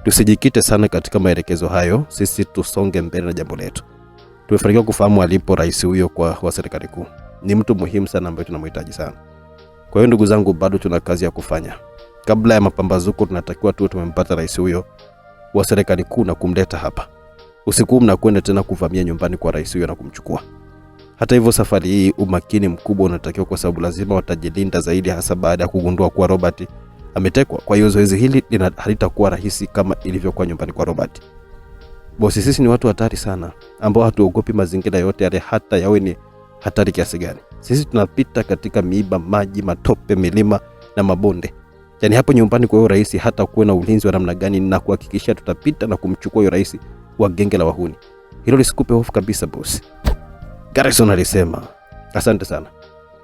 Tusijikite sana katika maelekezo hayo, sisi tusonge mbele na jambo letu. Tumefanikiwa kufahamu alipo rais huyo wa serikali kuu. Ni mtu muhimu sana ambaye tunamhitaji sana. Kwa hiyo ndugu zangu, bado tuna kazi ya kufanya. Kabla ya mapambazuko tunatakiwa tumempata rais huyo wa serikali kuu na kumleta hapa. Usiku mnakwenda tena kuvamia nyumbani kwa rais huyo na kumchukua. Hata hivyo safari hii umakini mkubwa unatakiwa kwa sababu lazima watajilinda zaidi, hasa baada ya kugundua kuwa Robert ametekwa. Kwa hiyo zoezi hili halitakuwa rahisi kama ilivyokuwa nyumbani kwa Robert. Bosi, sisi ni watu hatari sana ambao hatuogopi mazingira yote yale, hata yawe ni hatari kiasi gani. Sisi tunapita katika miiba, maji, matope, milima na mabonde. Yaani hapo nyumbani kwa hiyo rais hata kuwe na ulinzi wa namna gani, na kuhakikisha tutapita na kumchukua hiyo rais wa genge la wahuni. Hilo lisikupe hofu kabisa bosi. Garrison alisema, asante sana.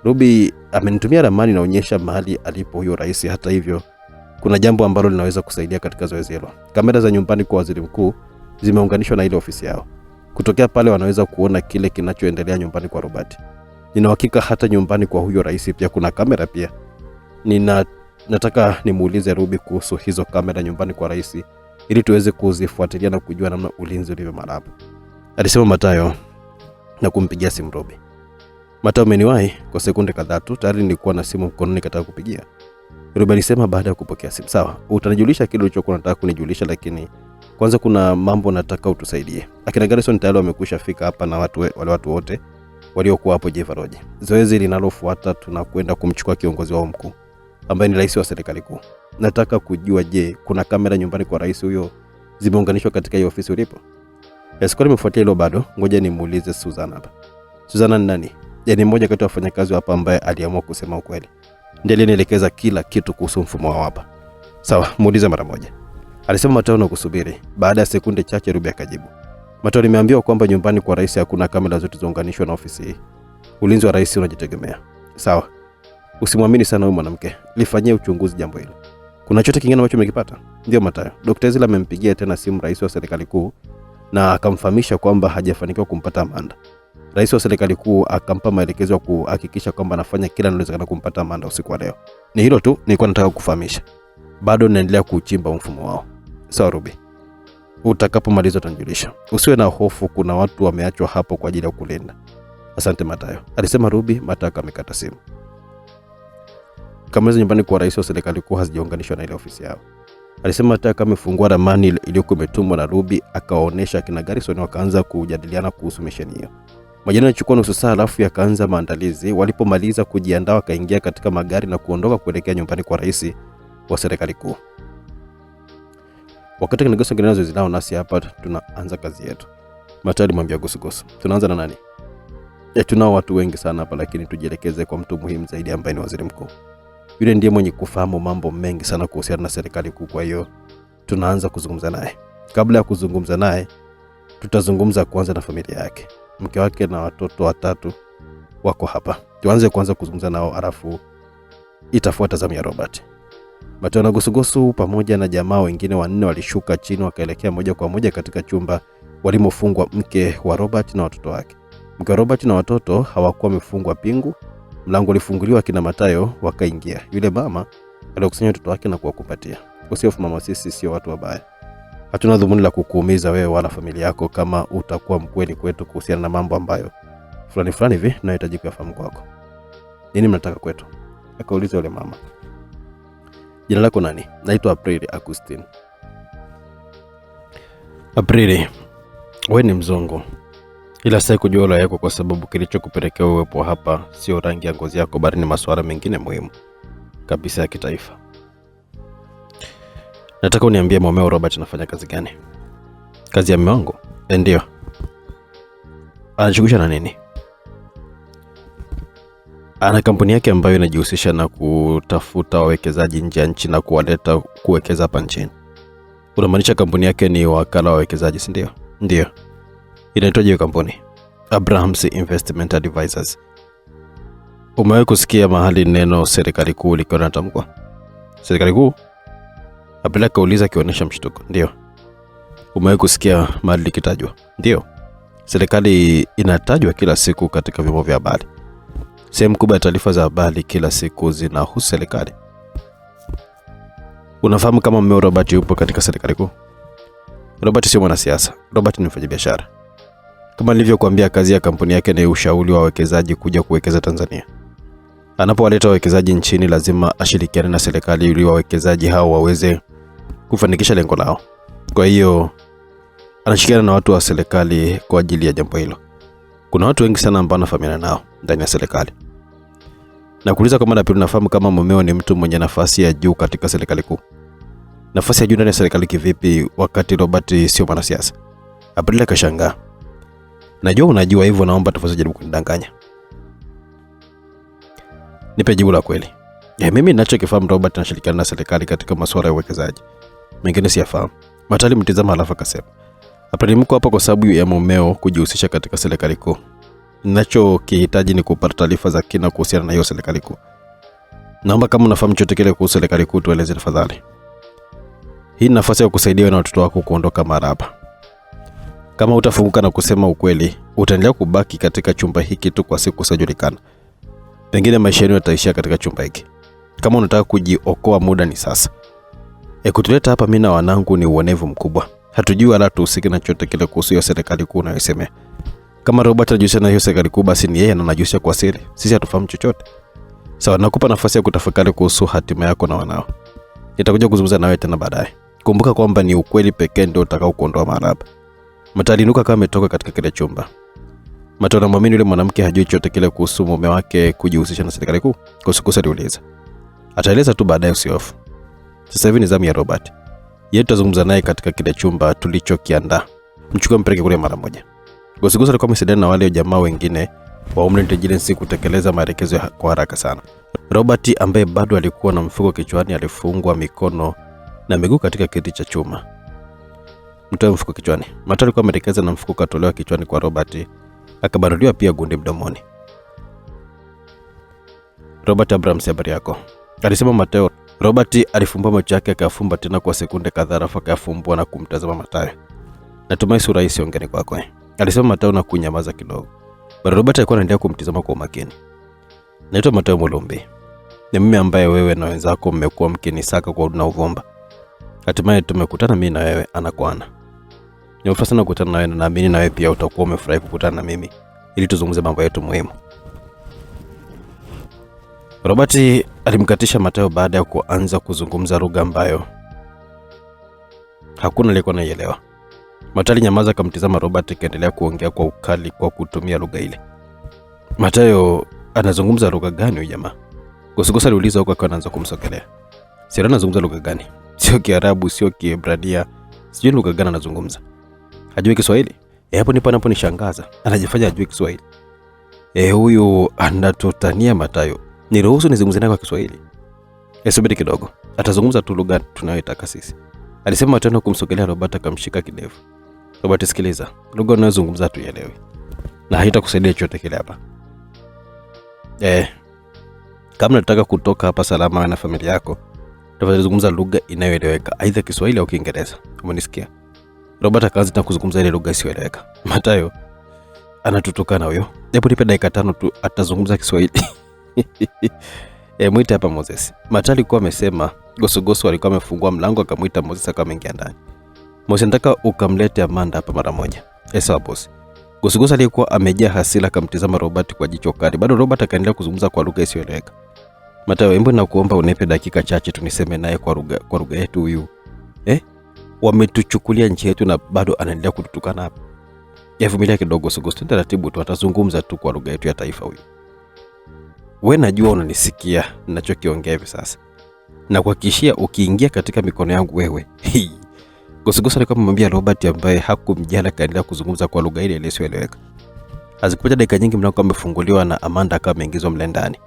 Ruby amenitumia ramani inaonyesha mahali alipo huyo rais. Hata hivyo kuna jambo ambalo linaweza kusaidia katika zoezi hilo. Kamera za nyumbani kwa waziri mkuu zimeunganishwa na ile ofisi yao. Kutokea pale wanaweza kuona kile kinachoendelea nyumbani kwa Robert. Nina hakika hata nyumbani kwa huyo rais pia kuna kamera pia. Nataka nimuulize Ruby kuhusu hizo kamera nyumbani kwa rais ili tuweze kuzifuatilia na kujua namna ulinzi ulivyo marabu. Alisema Mathayo na kumpigia simu Ruby. Mathayo ameniwahi kwa sekunde kadhaa tu, tayari nilikuwa na simu mkononi kataka kupigia. Ruby alisema baada ya kupokea simu, sawa, utanijulisha kile ulichokuwa unataka kunijulisha, lakini kwanza kuna mambo nataka utusaidie. Akina Garrison tayari wamekwisha fika hapa na wale watu wote waliokuwa hapo Jeva Lodge. Zoezi linalofuata tunakwenda kumchukua kiongozi wao mkuu ambaye ni rais wa serikali kuu. Nataka kujua, je, kuna kamera nyumbani kwa rais huyo zimeunganishwa katika hiyo ofisi ulipo? Yasikoni nimefuatia hilo bado. Ngoja nimuulize Suzana hapa. Suzana ni nani? Ni mmoja kati ya wafanyakazi hapa ambaye aliamua kusema ukweli. Ndiye alinielekeza kila kitu kuhusu mfumo wao hapa. Sawa, muulize mara moja. Alisema Mathayo na kusubiri. Baada ya sekunde chache Ruby akajibu. Mathayo, nimeambiwa kwamba nyumbani kwa rais hakuna kamera zote ziunganishwa na ofisi hii. Ulinzi wa rais unajitegemea. Sawa. Usimwamini sana huyu mwanamke. Lifanyie uchunguzi jambo hilo. Kuna chochote kingine ambacho umekipata? Ndio Mathayo. Dr. Ezra amempigia tena simu rais wa serikali kuu na akamfahamisha kwamba hajafanikiwa kumpata Amanda. Rais wa serikali kuu akampa maelekezo ya kuhakikisha kwamba anafanya kila linalowezekana kumpata Amanda usiku wa leo. Ni hilo tu nilikuwa nataka kufahamisha. Bado naendelea kuchimba mfumo wao. Sawa Ruby. Utakapomaliza utanijulisha. Usiwe na hofu, kuna watu wameachwa hapo kwa ajili ya kulinda. Asante Mathayo, alisema Ruby. Mathayo amekata simu. Kamera nyumbani kwa rais wa serikali kuu hazijaunganishwa na ile ofisi yao. Alisema Mathayo amefungua ramani iliyokuwa imetumwa na Ruby, akawaonesha kina Garrison, wakaanza kujadiliana kuhusu misheni hiyo. Majana yachukua nusu saa alafu yakaanza maandalizi. Walipomaliza kujiandaa wakaingia katika magari na kuondoka kuelekea nyumbani kwa rais wa serikali kuu. Wakati kinagoso kinaanza zoezi lao, nasi hapa tunaanza kazi yetu. Mathayo alimwambia Gosugosu, tunaanza na nani? Tunao watu wengi sana hapa, lakini tujielekeze kwa mtu muhimu zaidi ambaye ni waziri mkuu. Yule ndiye mwenye kufahamu mambo mengi sana kuhusiana na serikali kuu, kwa hiyo tunaanza kuzungumza naye. Kabla ya kuzungumza naye, tutazungumza kwanza na familia yake. Mke wake na watoto 3 wako hapa. Tuanze kwanza kuzungumza nao, alafu itafuata zamu ya Robert. Mathayo na Gosugosu pamoja na jamaa wengine 4 walishuka chini wakaelekea moja kwa moja katika chumba walimofungwa mke wa Robert na watoto wake. Mke wa Robert na watoto hawakuwa wamefungwa pingu. Mlango ulifunguliwa, kina Mathayo wakaingia. Yule mama alikusanya watoto wake na kuwakumbatia. Usihofu mama, sisi sio watu wabaya. Hatuna dhumuni la kukuumiza wewe wala familia yako, kama utakuwa mkweli kwetu kuhusiana na mambo ambayo fulani hivi tunahitaji kuyafahamu kwako. Nini mnataka kwetu? Akauliza yule mama. Jina lako nani? Naitwa Aprili Augustine. Aprili, wewe ni mzungu. Ila sasa kujua la yako, kwa sababu kilichokupelekea uwepo hapa sio rangi ya ngozi yako, bali ni masuala mengine muhimu kabisa ya kitaifa. Nataka uniambie mumeo Robert anafanya kazi gani? Kazi ya mume wangu? Ndio. Anajishughulisha na nini? Ana kampuni yake ambayo inajihusisha na kutafuta wawekezaji nje ya nchi na kuwaleta kuwekeza hapa nchini. Unamaanisha kampuni yake ni wakala wa wawekezaji, si ndio? Ndio. Inaitwaje hiyo kampuni? Abrahams Investment Advisors. Umewahi kusikia mahali neno serikali kuu likiwa linatamkwa? Serikali kuu? Abela kauliza akionyesha mshtuko. Ndio. Umewahi kusikia mahali likitajwa? Ndio. Serikali inatajwa kila siku katika vyombo vya habari. Sehemu kubwa ya taarifa za habari kila siku zinahusu serikali. Unafahamu kama mume Robert yupo katika serikali kuu? Robert sio mwanasiasa. Robert ni mfanyabiashara. Kama nilivyokuambia, kazi ya kampuni yake ni ushauri wa wawekezaji kuja kuwekeza Tanzania. Anapowaleta wawekezaji nchini, lazima ashirikiane na serikali ili wawekezaji hao waweze kufanikisha lengo lao. Kwa hiyo anashirikiana na watu wa serikali kwa ajili ya jambo hilo. Kuna watu wengi sana ambao anafahamiana nao ndani ya serikali. Na kuuliza kama Aprili nafahamu kama mumeo ni mtu mwenye nafasi ya juu katika serikali kuu. Nafasi ya juu ndani ya serikali kivipi wakati Robert sio mwanasiasa? Aprili akashangaa. Najua unajua hivyo, naomba tafadhali jaribu kunidanganya. Nipe jibu la kweli. Mimi ninachokifahamu, Robert anashirikiana na serikali katika masuala ya uwekezaji. Mengine siyafahamu. Matali mtizama halafu akasema, Aprili, mko hapa kwa sababu ya mumeo kujihusisha katika serikali kuu. Ninachokihitaji ni kupata taarifa za kina kuhusiana na hiyo serikali kuu. Naomba kama unafahamu chochote kile kuhusu serikali kuu tueleze tafadhali. Hii ni nafasi ya kusaidia na watoto wako kuondoka mara hapa. Kama utafunguka na kusema ukweli, utaendelea kubaki katika chumba hiki tu kwa siku zisizojulikana. Pengine maisha yenu yataishia katika chumba hiki. Kama unataka kujiokoa, muda ni sasa. Kutuleta hapa mimi na wanangu ni uonevu mkubwa. Hatujui wala tuhusike na chochote kile kuhusu hiyo serikali kuu unayosema. Kama Robert anajihusisha na hiyo serikali kuu, basi ni yeye anajihusisha kwa siri. Sisi hatufahamu chochote. Sawa, nakupa nafasi ya kutafakari kuhusu hatima yako na wanao. Nitakuja kuzungumza nawe tena baadaye. Kumbuka kwamba ni ukweli pekee ndio utakao kuondoa maraba. Matalinuka kama ametoka katika kile chumba. Matao anamwamini yule mwanamke hajui chochote kile kuhusu mume wake kujihusisha na serikali kuu. Kusukusa aliuliza. Ataeleza tu baadaye, usihofu. Sasa hivi ni zamu ya Robert. Yeye tutazungumza naye katika kile chumba tulichokiandaa. Mchukue mpeleke kule mara moja. Gosugosu alikuwa amesaidiana na wale jamaa wengine wa Homeland Intelligence kutekeleza maelekezo kwa haraka sana. Robert ambaye bado alikuwa na mfuko kichwani alifungwa mikono na miguu katika kiti cha chuma. Mtoe mfuko kichwani. Matao alikuwa ameelekeza na mfuko katolewa kichwani kwa Robert, akabaruliwa pia gundi mdomoni. Robert Abrahams, habari yako? Alisema Mateo Robert alifumbua macho yake, akafumba tena kwa sekunde kadhaa, alafu akafumbua na kumtazama Mathayo. Natumai sura hii sio ngeni kwako, alisema Mathayo na kunyamaza kidogo. Bado Robert alikuwa anaendelea kumtazama kwa umakini. Naitwa Mathayo Mulumbi. Ni mimi ambaye wewe na wenzako mmekuwa mkinisaka kwa uduna uvumba. Hatimaye tumekutana mimi na wewe ana kwa ana. Nimefurahi sana kukutana na wewe na naamini na wewe pia utakuwa umefurahi kukutana na mimi ili tuzungumze mambo yetu muhimu. Robert alimkatisha Mathayo baada ya kuanza kuzungumza lugha ambayo hakuna aliyekuwa anaielewa. Mathayo nyamaza, akamtazama Robert akiendelea kuongea kwa ukali kwa kutumia lugha ile. Mathayo anazungumza lugha gani huyu jamaa? Gusugusu aliuliza huko akiwa anaanza kumsogelea. Sio anazungumza lugha gani? Sio Kiarabu, sio Kiebrania. Sijui lugha gani anazungumza. Hajui Kiswahili? Hapo nipo nishangaza. Anajifanya hajui Kiswahili. Huyu anatotania Mathayo. Niruhusu nizungumze naye kwa Kiswahili. Subiri kidogo. Atazungumza tu lugha tunayotaka sisi. Alisema Mathayo kumsogelea Robert, akamshika kidevu. Robert, sikiliza. Lugha unayozungumza tuielewe. Na haitakusaidia chochote kile hapa. Kama unataka kutoka hapa salama na familia yako, tafadhali zungumza lugha inayoeleweka, aidha Kiswahili au Kiingereza. Umenisikia? Robert akaanza tena kuzungumza ile lugha isiyoeleweka. Mathayo anatutukana huyo. Hebu nipe dakika 5 tu atazungumza Kiswahili. Mwite hapa Moses. Mathayo alikuwa amesema, Gusugusu alikuwa amefungua mlango, akamuita Moses akawa ameingia ndani. Moses, nataka ukamlete Amanda hapa mara moja. Sawa boss. Gusugusu alikuwa amejaa hasira, akamtazama Robert kwa jicho kali. Bado Robert akaendelea kuzungumza kwa lugha isiyoeleweka. Mathayo, hebu nakuomba unipe dakika chache tu niseme naye kwa lugha yetu huyu. Wametuchukulia nchi yetu na bado anaendelea kututukana hapa. Vumilia kidogo Gusugusu, taratibu tu, atazungumza tu kwa lugha yetu ya taifa huyu. Wewe najua unanisikia ninachokiongea hivi sasa. Na kuhakikishia ukiingia katika mikono yangu wewe. Gusugusu alikuwa amemwambia Robert ambaye hakumjala, kaendelea kuzungumza kwa lugha ile isiyoeleweka. Hazikupita dakika nyingi mlango umefunguliwa na Amanda akawa ameingizwa mle ndani.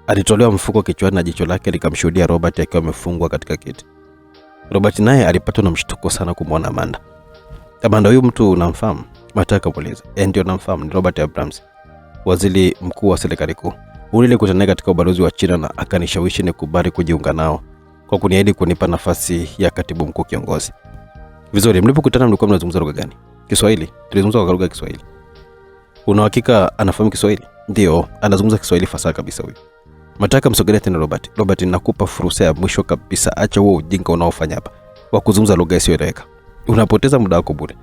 Alitolewa mfuko kichwani na jicho lake likamshuhudia Robert akiwa amefungwa katika kiti. Robert naye alipatwa na mshtuko sana kumwona Amanda. Amanda, huyu mtu unamfahamu? Mathayo akamuuliza. Ndio namfahamu, ni Robert Abrams, waziri mkuu wa serikali kuu. Nilikutana katika ubalozi wa China na akanishawishi nikubali kujiunga nao kwa kuniahidi kunipa nafasi ya katibu mkuu kiongozi. Vizuri, mlipokutana mlikuwa mnazungumza lugha gani? Kiswahili. Tulizungumza kwa lugha ya Kiswahili. Una hakika anafahamu Kiswahili? Ndio, anazungumza Kiswahili fasaha kabisa huyu. Mataka msogelea tena Robert. Robert, nakupa fursa ya mwisho kabisa, acha wewe ujinga unaofanya hapa wa kuzungumza lugha isiyoeleweka. Unapoteza muda wako bure.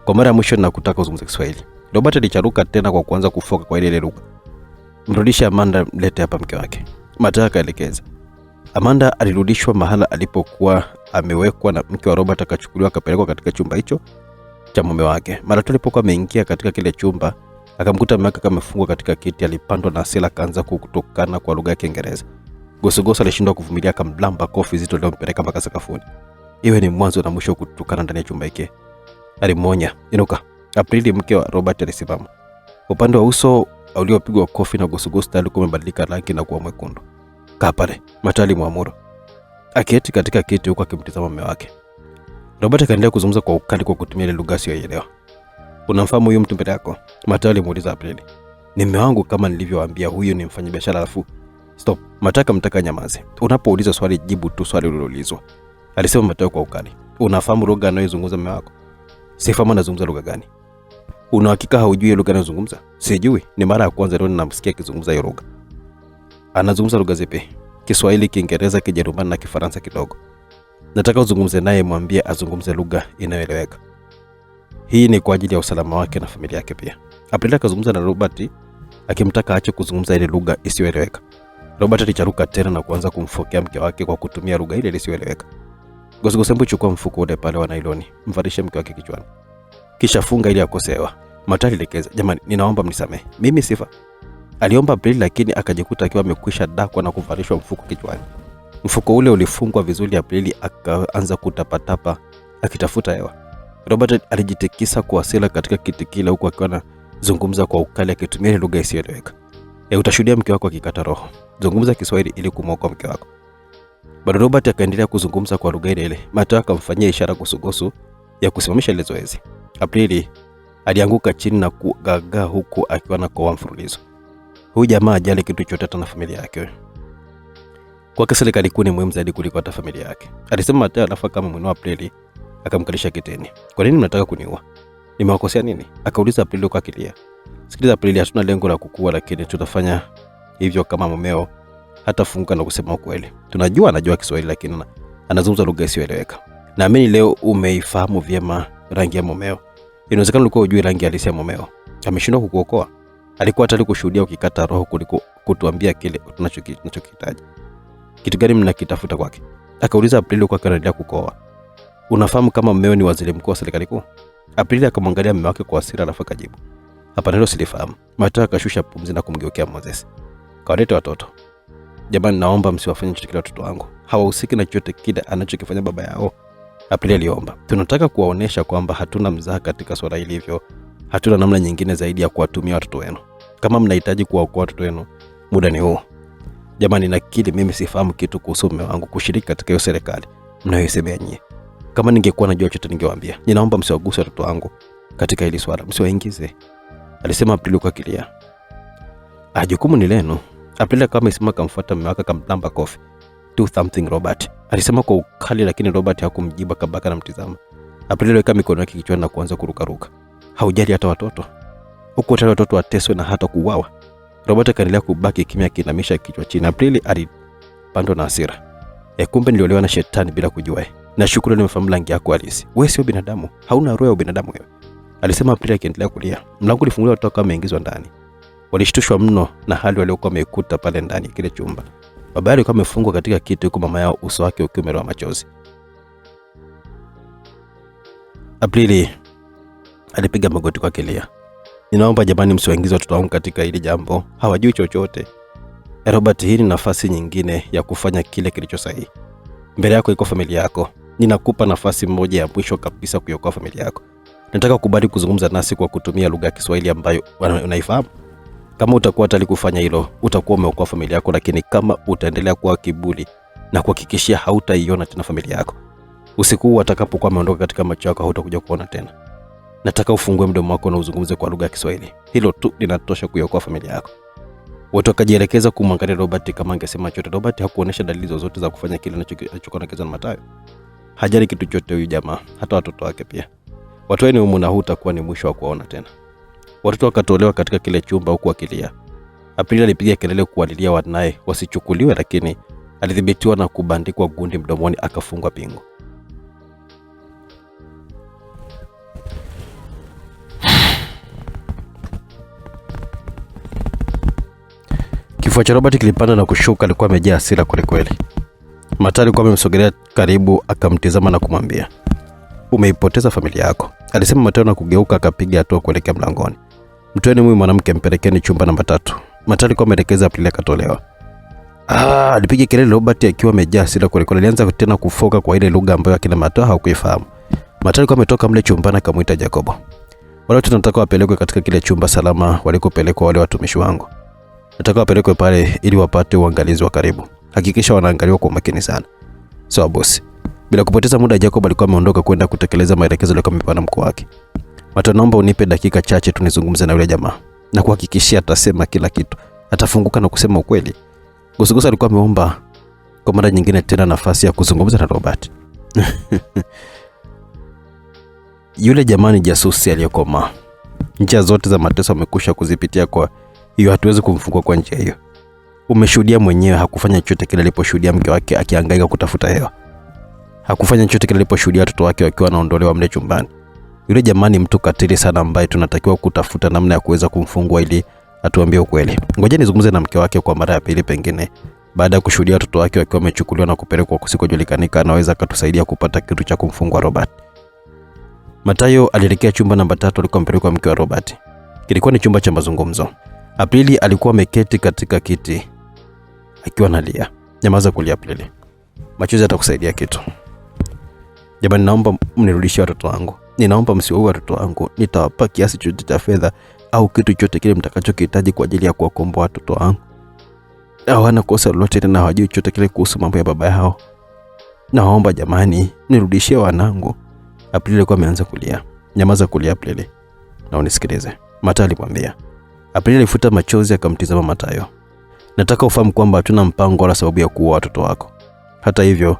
Kwa mara ya mwisho nakutaka uzungumze Kiswahili. Robert alicharuka tena kwa kuanza kufoka kwa ile lugha. Mrudisha Amanda, mlete hapa mke wake. Mataka kaelekeza. Amanda alirudishwa mahala alipokuwa amewekwa na mke wa Robert, akachukuliwa akapelekwa katika chumba hicho cha mume wake. Mara tu alipokuwa ameingia katika kile chumba, akamkuta mume wake kama amefungwa katika kiti. Alipandwa na hasira, akaanza kutokana kwa lugha ya Kiingereza. Gusugusu alishindwa kuvumilia, akamlamba kofi zito lilompeleka mpaka sakafuni. Iwe ni mwanzo na mwisho kutokana ndani ya chumba hiki. Alimwonya, inuka. Aprili, mke wa Robert, alisimama. Upande wa uso uliopigwa kofi na Gusugusu alikuwa umebadilika rangi na kuwa mwekundu. Kaa pale, Mathayo alimwamuru. Aketi katika kiti huko akimtazama mume wake. Robert akaendelea kuzungumza kwa ukali kwa kutumia ile lugha isiyoelewa. Unamfahamu huyu mtu mbele yako? Mathayo alimuuliza Aprili. Ni mume wangu kama nilivyowaambia, huyu ni mfanyabiashara alafu. Stop. Mathayo akamtaka nyamaze. Unapouliza swali jibu tu swali uliloulizwa. Alisema Mathayo kwa ukali. Unafahamu lugha anayozungumza mume wako? Sifahamu anazungumza lugha gani? Una hakika haujui lugha anayozungumza? Sijui, ni mara ya kwanza leo ninamsikia akizungumza hiyo lugha. Anazungumza lugha zipi? Kiswahili, Kiingereza, Kijerumani na Kifaransa kidogo. Nataka uzungumze naye, mwambie azungumze lugha inayoeleweka. Hii ni kwa ajili ya usalama wake na familia yake pia. Aprili akazungumza na Robert akimtaka aache kuzungumza ile lugha isiyoeleweka. Robert alicharuka tena na kuanza kumfokea mke wake kwa kutumia lugha ile isiyoeleweka. Gusugusu, chukua mfuko ule pale wa nailoni, mvarishe mke wake kichwani. Kisha funga ili akosewa. Mathayo alielekeza. Jamani, ninaomba mnisamehe. Mimi sifa. Aliomba Aprili, lakini akajikuta akiwa amekwisha dakwa na kuvalishwa mfuko kichwani. Mfuko ule ulifungwa vizuri. Aprili akaanza kutapatapa akitafuta hewa. Robert alijitikisa kwa hasira katika kiti kile huku akiwa anazungumza kwa ukali akitumia lugha isiyoeleweka. Utashuhudia mke wako akikata roho. Zungumza Kiswahili ili kumwokoa mke wako. Bado Robert akaendelea kuzungumza kwa lugha ile. Mathayo akamfanyia ishara Gusugusu ya kusimamisha ile zoezi. Aprili alianguka chini na kugagaa huku akiwa na koa mfululizo. Huyu jamaa ajali kitu chochote na familia yake. Kwake serikali kuu ni muhimu zaidi kuliko hata familia yake, alisema Mathayo, alafu kama mwinua Aprili akamkalisha kiteni. Kwa nini mnataka kuniua? Nimewakosea nini? Akauliza Aprili kwa akilia. Sikiliza Aprili, hatuna lengo la kukua, lakini tutafanya hivyo kama mumeo hatafunguka na kusema ukweli. Tunajua anajua Kiswahili lakini anazungumza lugha isiyoeleweka. Naamini leo umeifahamu vyema rangi ya mumeo. Inawezekana ulikuwa hujui rangi halisi ya mumeo. Ameshindwa kukuokoa. Alikuwa tayari kushuhudia ukikata roho kuliko kutuambia kile tunachokihitaji. Kitu gani mnakitafuta kwake? Akauliza Aprili kwa akaendelea kukoa. Unafahamu kama mumeo ni waziri mkuu wa serikali kuu? Aprili akamwangalia mume wake kwa hasira alafu akajibu. Hapana, hilo silifahamu. Mathayo akashusha pumzi na kumgeukea Moses. Kawalete watoto. Jamani, naomba msiwafanye chochote watoto wangu. Hawahusiki na chochote kile anachokifanya baba yao. Aprili aliomba. Tunataka kuwaonesha kwamba hatuna mzaha katika swala hili, hivyo hatuna namna nyingine zaidi ya kuwatumia watoto wenu. Kama mnahitaji kuwaokoa watoto wenu, muda ni huu. Jamani, nakiri mimi sifahamu kitu kuhusu mume wangu kushiriki katika hiyo serikali mnayoisemea nyie. Kama ningekuwa najua chochote ningewaambia. Ninaomba msiwaguse watoto wangu katika hili swala, msiwaingize, alisema Aprili kwa akilia. Jukumu ni lenu. Aprili kama isema kamfuata mume wake akamlamba kofi. Do something Robert, alisema kwa ukali, lakini Robert hakumjibu, kabaka na mtizama. Aprili aliweka mikono yake kichwani na kuanza kurukaruka. Haujali hata watoto? Huko tayari watoto wateswe na hata kuuawa? Robert akaendelea kubaki kimya akiinamisha kichwa chini. Aprili alipandwa na hasira. Kumbe niliolewa na shetani bila kujua. Nashukuru nimefahamu rangi yako halisi. Wewe sio binadamu, hauna roho ya binadamu wewe, alisema Aprili akiendelea kulia. Mlango ulifunguliwa, watoto kama wameingizwa ndani. Walishtushwa mno na hali waliokuwa wamekuta pale ndani kile chumba. Baba alikuwa amefungwa katika kiti huko mama yao uso wake ukiwa umeloa machozi. Aprili alipiga magoti kwa kilia. Ninaomba jamani, msiwaingize watoto wangu katika hili jambo, hawajui chochote. Robert, hii ni nafasi nyingine ya kufanya kile kilicho sahihi. Mbele yako iko familia yako. Ninakupa nafasi moja ya mwisho kabisa kuiokoa familia yako. Nataka ukubali kuzungumza nasi kwa kutumia lugha ya Kiswahili ambayo unaifahamu. Kama utakuwa tayari kufanya hilo, utakuwa umeokoa familia yako, lakini kama utaendelea kuwa kiburi na kuhakikishia hautaiona tena familia yako, usiku watakapokuwa wameondoka katika macho yako hautakuja kuona tena. Nataka ufungue mdomo wako na uzungumze kwa lugha ya Kiswahili. Hilo tu linatosha kuiokoa familia yako. Watu wakajielekeza kumwangalia Robert kama angesema chochote. Robert hakuonesha dalili zozote za kufanya kile anachokielekeza na Mathayo. Hajali kitu chochote huyu jamaa, hata watoto wake pia. Watu wao ni umuna, huu utakuwa ni mwisho wa kuona tena. Watoto wakatolewa katika kile chumba huku akilia. Aprili alipiga kelele kuwalilia wanae wasichukuliwe, lakini alidhibitiwa na kubandikwa gundi mdomoni akafungwa pingu. Kifua cha Robert kilipanda na kushuka, alikuwa amejaa hasira kweli kweli. Mathayo alikuwa amemsogelea karibu akamtizama na kumwambia, umeipoteza familia yako, alisema Mathayo na kugeuka akapiga hatua kuelekea mlangoni. Mtoeni huyu mwanamke, mpelekeni chumba namba 3. Mathayo alikuwa ameelekeza. Aprili akatolewa. Alipiga kelele Robert akiwa amejaa hasira kweli kweli. Alianza tena kufoka kwa ile lugha ambayo akina Mathayo hakuifahamu. Mathayo alikuwa ametoka mle chumbani akamuita Jacobo. Wale watu nataka wapelekwe katika kile chumba salama walikopelekwa wale watumishi wangu. Nataka wapelekwe pale ili wapate uangalizi wa karibu. Hakikisha wanaangaliwa kwa makini sana. Sawa bosi. Bila kupoteza muda, Jacob alikuwa ameondoka kwenda kutekeleza maelekezo aliyokuwa amepewa na mkuu wake. Mathayo, naomba unipe dakika chache tu nizungumze na yule jamaa na kuhakikishia atasema kila kitu, atafunguka na kusema ukweli. Gusugusa alikuwa ameomba kwa mara nyingine tena nafasi ya kuzungumza na Robert. Yule jamaa ni jasusi aliyekoma. Njia zote za mateso amekusha kuzipitia, kwa hiyo hatuwezi kumfungua kwa njia hiyo. Umeshuhudia mwenyewe, hakufanya chochote kile aliposhuhudia mke wake akihangaika kutafuta hewa. Hakufanya chochote kile aliposhuhudia watoto wake wakiwa wanaondolewa mle chumbani. Yule jamaa ni mtu katili sana ambaye tunatakiwa kutafuta namna ya kuweza kumfungua ili atuambie ukweli. Ngoja nizungumze na mke wake kwa mara ya pili, pengine baada ya kushuhudia watoto wake wakiwa wamechukuliwa na kupelekwa kusikojulikana, anaweza akatusaidia kupata kitu cha kumfungua Robert. Mathayo alielekea chumba namba 3 alikuwa mpelekwa mke wa Robert. Kilikuwa ni chumba cha mazungumzo. Aprili alikuwa ameketi katika kiti akiwa analia. Nyamaza kulia Aprili. Machozi yatakusaidia kitu. Jamani, naomba mnirudishie watoto wangu. Ninaomba msiwaue watoto wangu. Nitawapa kiasi chochote cha fedha au kitu chochote kile mtakachokihitaji kwa ajili ya kuwakomboa watoto wangu. Hawana kosa lolote tena, hawajui chochote kile kuhusu mambo ya baba yao. Naomba jamani, nirudishie wanangu. Aprili alikuwa ameanza kulia. Nyamaza kulia Aprili, na unisikilize, Mathayo alimwambia. Aprili alifuta machozi akamtizama Mathayo. Nataka ufahamu kwamba hatuna mpango wala sababu ya kuua watoto wako. Hata hivyo,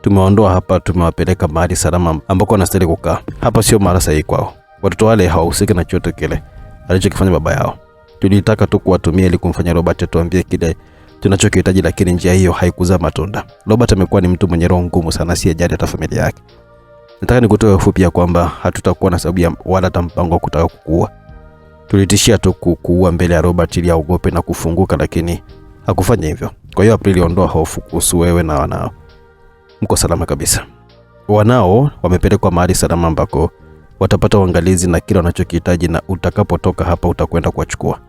tumeondoa hapa, tumewapeleka mahali salama ambako wanastahili kukaa. Hapa sio mahali sahihi kwao. Watoto wale hawahusiki na chochote kile alichokifanya baba yao. Tulitaka tu kuwatumia ili kumfanya Robert atuambie kile tunachokihitaji, lakini njia hiyo haikuzaa matunda. Robert amekuwa ni mtu mwenye roho ngumu sana, si ajali hata familia yake. Nataka nikutoe hofu pia kwamba hatutakuwa na sababu ya wala hata mpango wa kutaka kukuua. Tulitishia tu kukuua mbele ya Robert ili aogope na kufunguka, lakini hakufanya hivyo. Kwa hiyo Aprili, ondoa hofu kuhusu wewe na wanao. Mko salama kabisa. Wanao wamepelekwa mahali salama ambako watapata uangalizi na kila wanachokihitaji, na utakapotoka hapa utakwenda kuwachukua.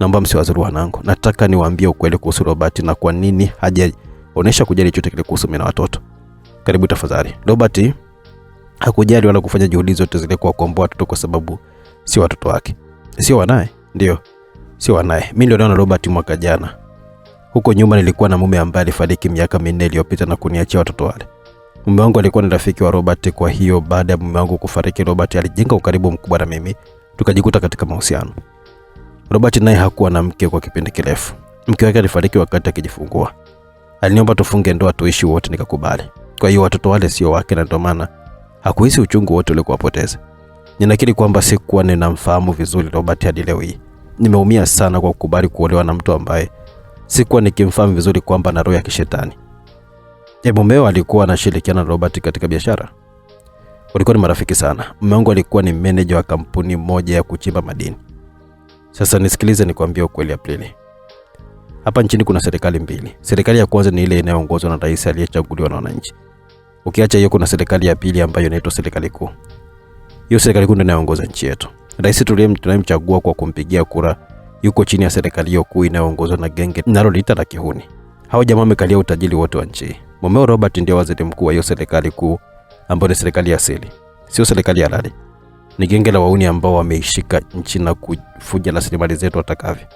Naomba msiwazuru wanangu. Nataka niwaambie ukweli kuhusu Robert na kwa nini hajaonyesha kujali chochote kile kuhusu mimi na watoto. Karibu tafadhali. Robert hakujali wala kufanya juhudi zote zile kwa kuomboa watoto kwa sababu sio watoto wake. Sio wanae? Ndio. Sio wanae. Mimi ndio naona Robert mwaka jana. Huko nyuma nilikuwa na mume ambaye alifariki miaka 4 iliyopita na kuniachia watoto wale. Mume wangu alikuwa ni rafiki wa Robert, kwa hiyo baada ya mume wangu kufariki, Robert alijenga ukaribu mkubwa na mimi, tukajikuta katika mahusiano. Robert naye hakuwa na mke kwa kipindi kirefu. Mke wake alifariki wakati akijifungua. Aliniomba tufunge ndoa tuishi wote, nikakubali. Kwa hiyo watoto wale sio wake na ndio maana hakuhisi uchungu wote ule kuwapoteza. Ninakiri kwamba sikuwa ninamfahamu vizuri Robert hadi leo hii. Nimeumia sana kwa kukubali kuolewa na mtu ambaye sikuwa nikimfahamu vizuri kwamba na roho ya kishetani. Mumeo alikuwa anashirikiana na Robert katika biashara. Walikuwa ni marafiki sana. Mume wangu alikuwa ni manager wa kampuni moja ya kuchimba madini. Sasa nisikilize nikwambie ukweli Aprili. Hapa nchini kuna serikali mbili. Serikali ya kwanza ni ile inayoongozwa na rais aliyechaguliwa na wananchi. Ukiacha hiyo, kuna serikali ya pili ambayo inaitwa serikali kuu. Hiyo serikali kuu ndio inayoongoza nchi yetu. Rais tunayemchagua kwa kumpigia kura yuko chini ya serikali hiyo kuu inayoongozwa na genge linalojiita la kihuni. Hao jamaa wamekalia utajiri wote wa nchi. Mumeo Robert ndio waziri mkuu wa hiyo serikali kuu ambayo ni serikali ya asili. Sio serikali halali. Ni genge la wauni ambao wameishika nchi na kufuja rasilimali zetu watakavyo.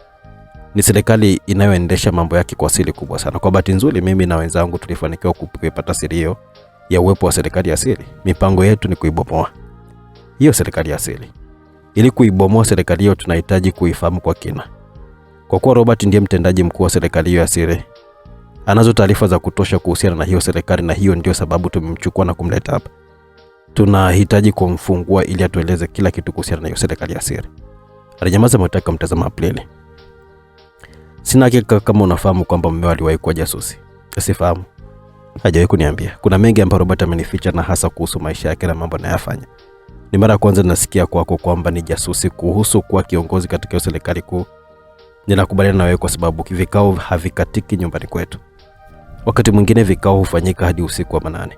Ni serikali inayoendesha mambo yake kwa siri kubwa sana. Kwa bahati nzuri, mimi na wenzangu tulifanikiwa kupata siri hiyo ya uwepo wa serikali ya asili. Mipango yetu ni kuibomoa hiyo serikali ya asili. Ili kuibomoa serikali hiyo tunahitaji kuifahamu kwa kina. Kwa kuwa Robert ndiye mtendaji mkuu wa serikali hiyo ya asili, anazo taarifa za kutosha kuhusiana na hiyo serikali, na hiyo ndio sababu tumemchukua na kumleta hapa. Tunahitaji kumfungua ili atueleze kila kitu kuhusiana na hiyo serikali ya asili. Alinyamaza mtaka mtazama Aprili. Sina hakika kama unafahamu kwamba mume aliwahi kuwa jasusi. Sifahamu. Hajawahi kuniambia. Kuna mengi ambayo Robert amenificha, na hasa kuhusu maisha yake na mambo anayofanya. Ni mara ya kwanza nasikia kwako kwamba ni jasusi kuhusu kuwa kiongozi katika serikali kuu. Ninakubaliana na wewe kwa sababu vikao havikatiki nyumbani kwetu. Wakati mwingine vikao hufanyika hadi usiku wa manane.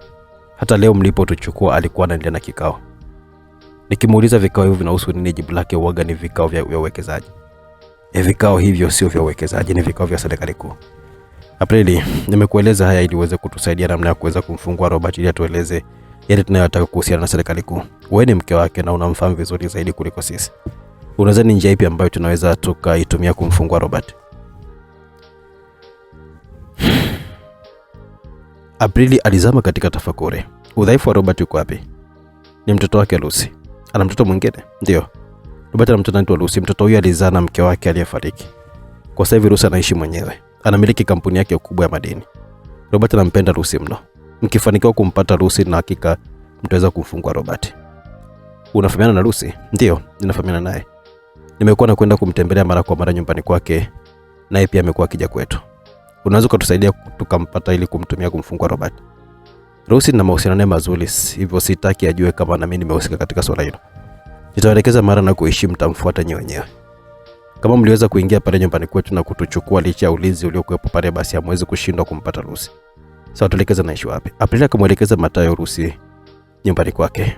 Hata leo mlipotuchukua alikuwa anaendelea na kikao. Nikimuuliza vikao hivyo vinahusu nini, jibu lake huaga ni vikao vya uwekezaji. Vikao hivyo sio vya uwekezaji, ni vikao vya serikali kuu. Aprili, nimekueleza haya ili uweze kutusaidia namna ya kuweza kumfungua Robert ili atueleze yale tunayotaka kuhusiana na serikali kuu. Wewe ni mke wake na unamfahamu vizuri zaidi kuliko sisi. Unadhani njia ipi ambayo tunaweza tukaitumia kumfungua Robert? Aprili alizama katika tafakuri. Udhaifu wa Robert uko wapi? Ni mtoto wake Lucy. Ana mtoto mwingine? Ndio. Robert ana mtoto anaitwa Lucy. Mtoto huyo alizaa na mke wake aliyefariki. Kwa sasa hivi Lucy anaishi mwenyewe. Anamiliki kampuni yake kubwa ya madini. Robert anampenda Lucy mno. Mkifanikiwa kumpata Lucy, na hakika mtaweza kumfungua Robert. Unafahamiana na Lucy? Ndio, ninafahamiana naye. Nimekuwa nakwenda kumtembelea mara kwa mara nyumbani kwake, naye pia amekuwa akija kwetu. Unaweza kutusaidia tukampata ili kumtumia kumfungua Robert? Lucy na mahusiano naye mazuri, hivyo sitaki ajue kama na mimi nimehusika katika swala hilo. Nitawaelekeza mara na kuishi, mtamfuata nyewe wenyewe. Kama mliweza kuingia pale nyumbani kwetu na kutuchukua licha ya ulinzi uliokuwepo pale, basi hamwezi kushindwa kumpata Lucy. Sawa, tuelekeza naishi wapi? Aprili akamwelekeza Matayo Lucy nyumbani kwake.